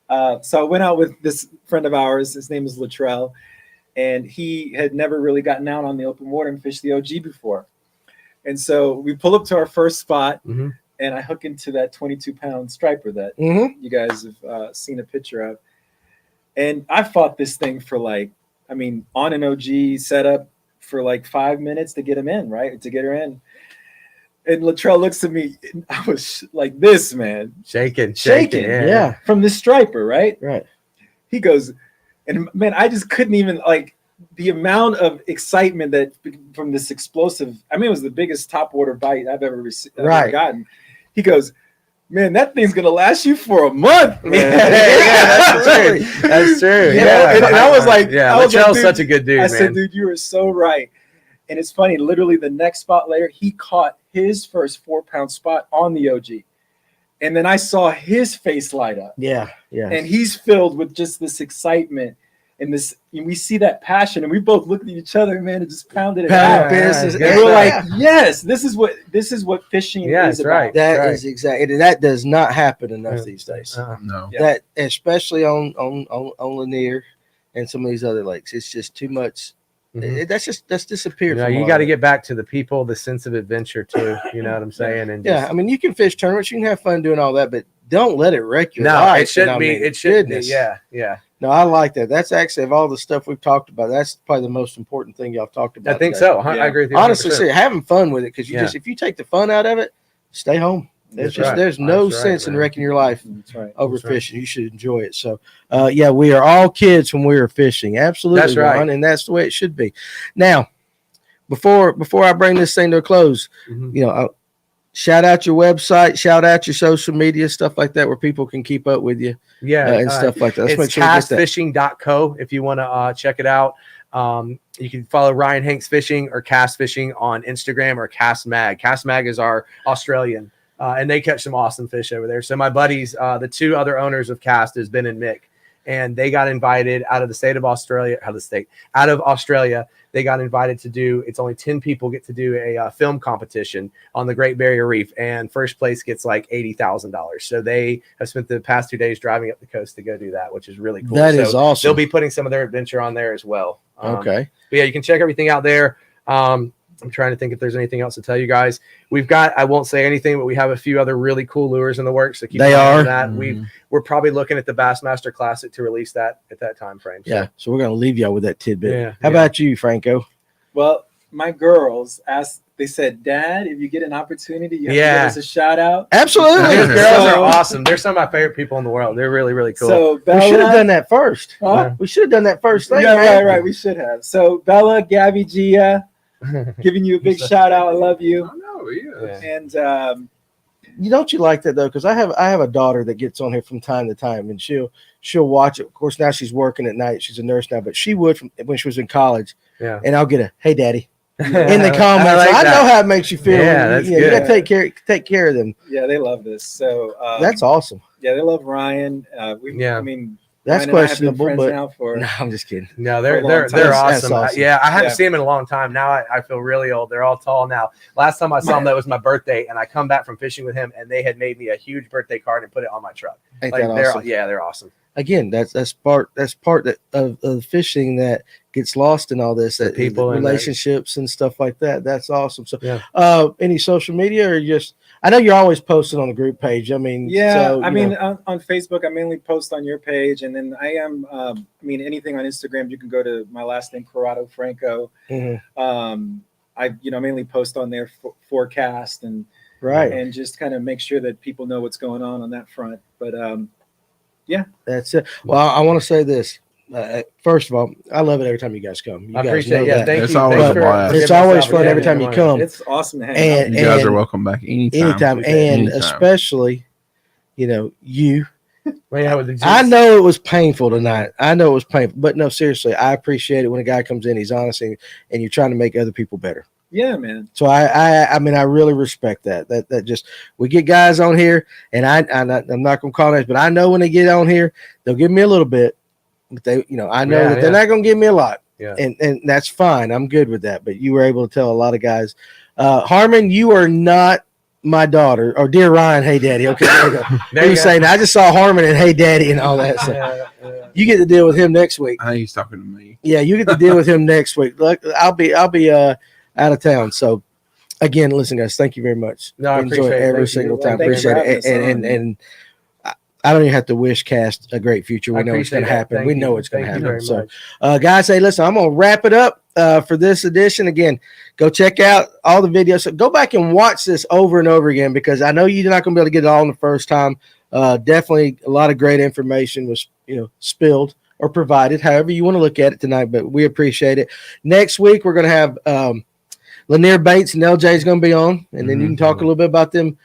So I went out with this friend of ours. His name is Latrell. And he had never really gotten out on the open water and fished the OG before. And so we pull up to our first spot, and I hook into that 22-pound striper that you guys have seen a picture of. And I fought this thing for on an OG setup for like 5 minutes to get him in, right? To get her in. And Latrell looks at me, and I was like this, man. Shaking. Yeah. From the striper, right? Right. He goes, and man, I just couldn't even the amount of excitement that from this explosive. I mean, it was the biggest topwater bite I've ever gotten. He goes, man, that thing's gonna last you for a month. That's true. Yeah. And I was like, Latrell's such a good dude. I said, dude, you are so right. And it's funny. Literally, the next spot later, he caught his first 4-pound spot on the OG. And then I saw his face light up. Yeah. And he's filled with just this excitement and we see that passion, and we both looked at each other, man, and just pounded it out. Business. And we're like, yes, this is what fishing is about. Right. That is exactly, and that does not happen enough these days. No. Yeah. That especially on Lanier and some of these other lakes, it's just too much. That's disappeared. You got to get back to the people, the sense of adventure too. You know what I'm saying? And I mean, you can fish tournaments, you can have fun doing all that, but don't let it wreck your no, life. it shouldn't be. It shouldn't be. Yeah. No, I like that. That's actually, of all the stuff we've talked about, that's probably the most important thing y'all talked about. I think today. so. I agree with you. Honestly, 100%. having fun with it, because if you take the fun out of it, stay home. There's no sense in wrecking your life over fishing. You should enjoy it. So, we are all kids when we were fishing. Absolutely, that's right, Ron, and that's the way it should be. Now, before I bring this thing to a close, shout out your website, shout out your social media, stuff like that, where people can keep up with you. And stuff like that. Let's it's castfishing.co if you want to check it out. You can follow Ryan Hanks Fishing or Cast Fishing on Instagram or Cast Mag. Cast Mag is our Australian, and they catch some awesome fish over there. So my buddies, the two other owners of Cast is Ben and Mick, and they got invited out of Australia. They got invited to do, it's only 10 people get to do a film competition on the Great Barrier Reef, and first place gets like $80,000. So they have spent the past 2 days driving up the coast to go do that, which is really cool. That is awesome. They'll be putting some of their adventure on there as well. Okay. But yeah, you can check everything out there. I'm trying to think if there's anything else to tell you guys. We've got, I won't say anything, but we have a few other really cool lures in the works. So keep an eye on that. We're probably looking at the Bassmaster Classic to release that at that time frame. So. Yeah. So we're going to leave y'all with that tidbit. Yeah, How about you, Franco? Well, my girls asked, they said, Dad, if you get an opportunity, you have to give us a shout out. Absolutely. Those girls are awesome. They're some of my favorite people in the world. They're really, really cool. So Bella, we should have done that first. Huh? We should have done that first thing. Yeah, right. We should have. So Bella, Gabby, Gia, giving you a big shout out. I love you. I know, yeah. And don't you like that though? Because I have a daughter that gets on here from time to time, and she'll watch it. Of course, now she's working at night. She's a nurse now, but she would when she was in college. Yeah. And I'll get a "Hey, Daddy" in the comments. I know how it makes you feel. Yeah, that's you got to take care of them. Yeah, they love this. So that's awesome. Yeah, they love Ryan. I mean, that's Ryan questionable, and I have been friends but now no, I'm just kidding. No, they're That's awesome. awesome. Yeah, I haven't seen them in a long time. Now I feel really old. They're all tall now. Last time I saw them, that was my birthday, and I come back from fishing with him, and they had made me a huge birthday card and put it on my truck. Ain't that awesome? They're awesome. Again, that's part of fishing that gets lost in all this, that people, relationships and stuff like that. That's awesome. So, any social media or just? I know you're always posting on the group page. I mean, on Facebook, I mainly post on your page, and then I am. Anything on Instagram, you can go to my last name, Curotto Franco. Mm-hmm. I mainly post on there forecast and just kind of make sure that people know what's going on that front. But that's it. Well, I want to say this. First of all, I love it every time you guys come. I appreciate it. Thank you. It's always a blast. It's always fun every time you come. It's awesome to hang out. You guys are welcome back anytime. And especially, you. I know it was painful tonight. But no, seriously, I appreciate it when a guy comes in, he's honest, and you're trying to make other people better. Yeah, man. So I really respect that. That just, we get guys on here, and I'm not gonna call names, but I know when they get on here, they'll give me a little bit, but I know that they're not gonna give me a lot. Yeah. And that's fine. I'm good with that. But you were able to tell a lot of guys, Harmon, you are not my daughter, or dear Ryan, hey daddy. Okay, there you saying, I just saw Harmon and hey daddy and all that. So you get to deal with him next week. I think he's talking to me. Yeah, you get to deal with him next week. Look, I'll be out of town. So again, listen, guys, thank you very much. No, I enjoy it every single time. Appreciate it. And I don't even have to wish Cast a great future. We know it's going to happen. We know it's going to happen. So, guys, hey, listen, I'm going to wrap it up for this edition. Again, go check out all the videos. So go back and watch this over and over again, because I know you're not going to be able to get it all in the first time. Definitely a lot of great information was, spilled or provided, however you want to look at it tonight, but we appreciate it. Next week, we're going to have Lanier Baits and LJ is going to be on, and then you can talk a little bit about them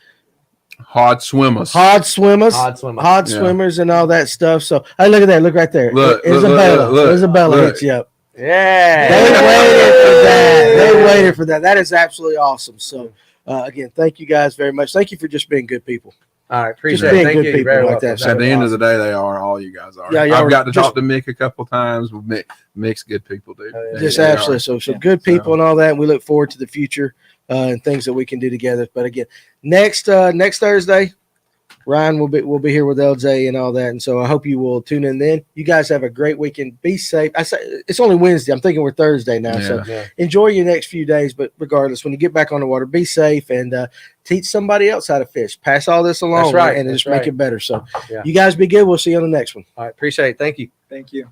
hard swimmers and all that stuff. So hey, look at that, look right there. Isabella hits you up. Yeah, they waited for that. That is absolutely awesome. So again, thank you guys very much. Thank you for just being good people. All right, Just appreciate being it. Thank good you. people Very like welcome. that. So at the end of the day, they are. All you guys are. Yeah, y'all I've were got to just- talk to Mick a couple times. Mick's good people, dude. Oh, yeah. Just They are. absolutely. So Yeah. good people So- and all that. And we look forward to the future and things that we can do together. But again, next Thursday, Ryan will be here with LJ and all that. And so I hope you will tune in then. You guys have a great weekend. Be safe. I say it's only Wednesday. I'm thinking we're Thursday now. So Yeah. Yeah. enjoy your next few days. But regardless, when you get back on the water, be safe and teach somebody else how to fish. Pass all this along That's right. and That's just make right. it better. So Yeah. you guys be good. We'll see you on the next one. All right, appreciate it. Thank you. Thank you.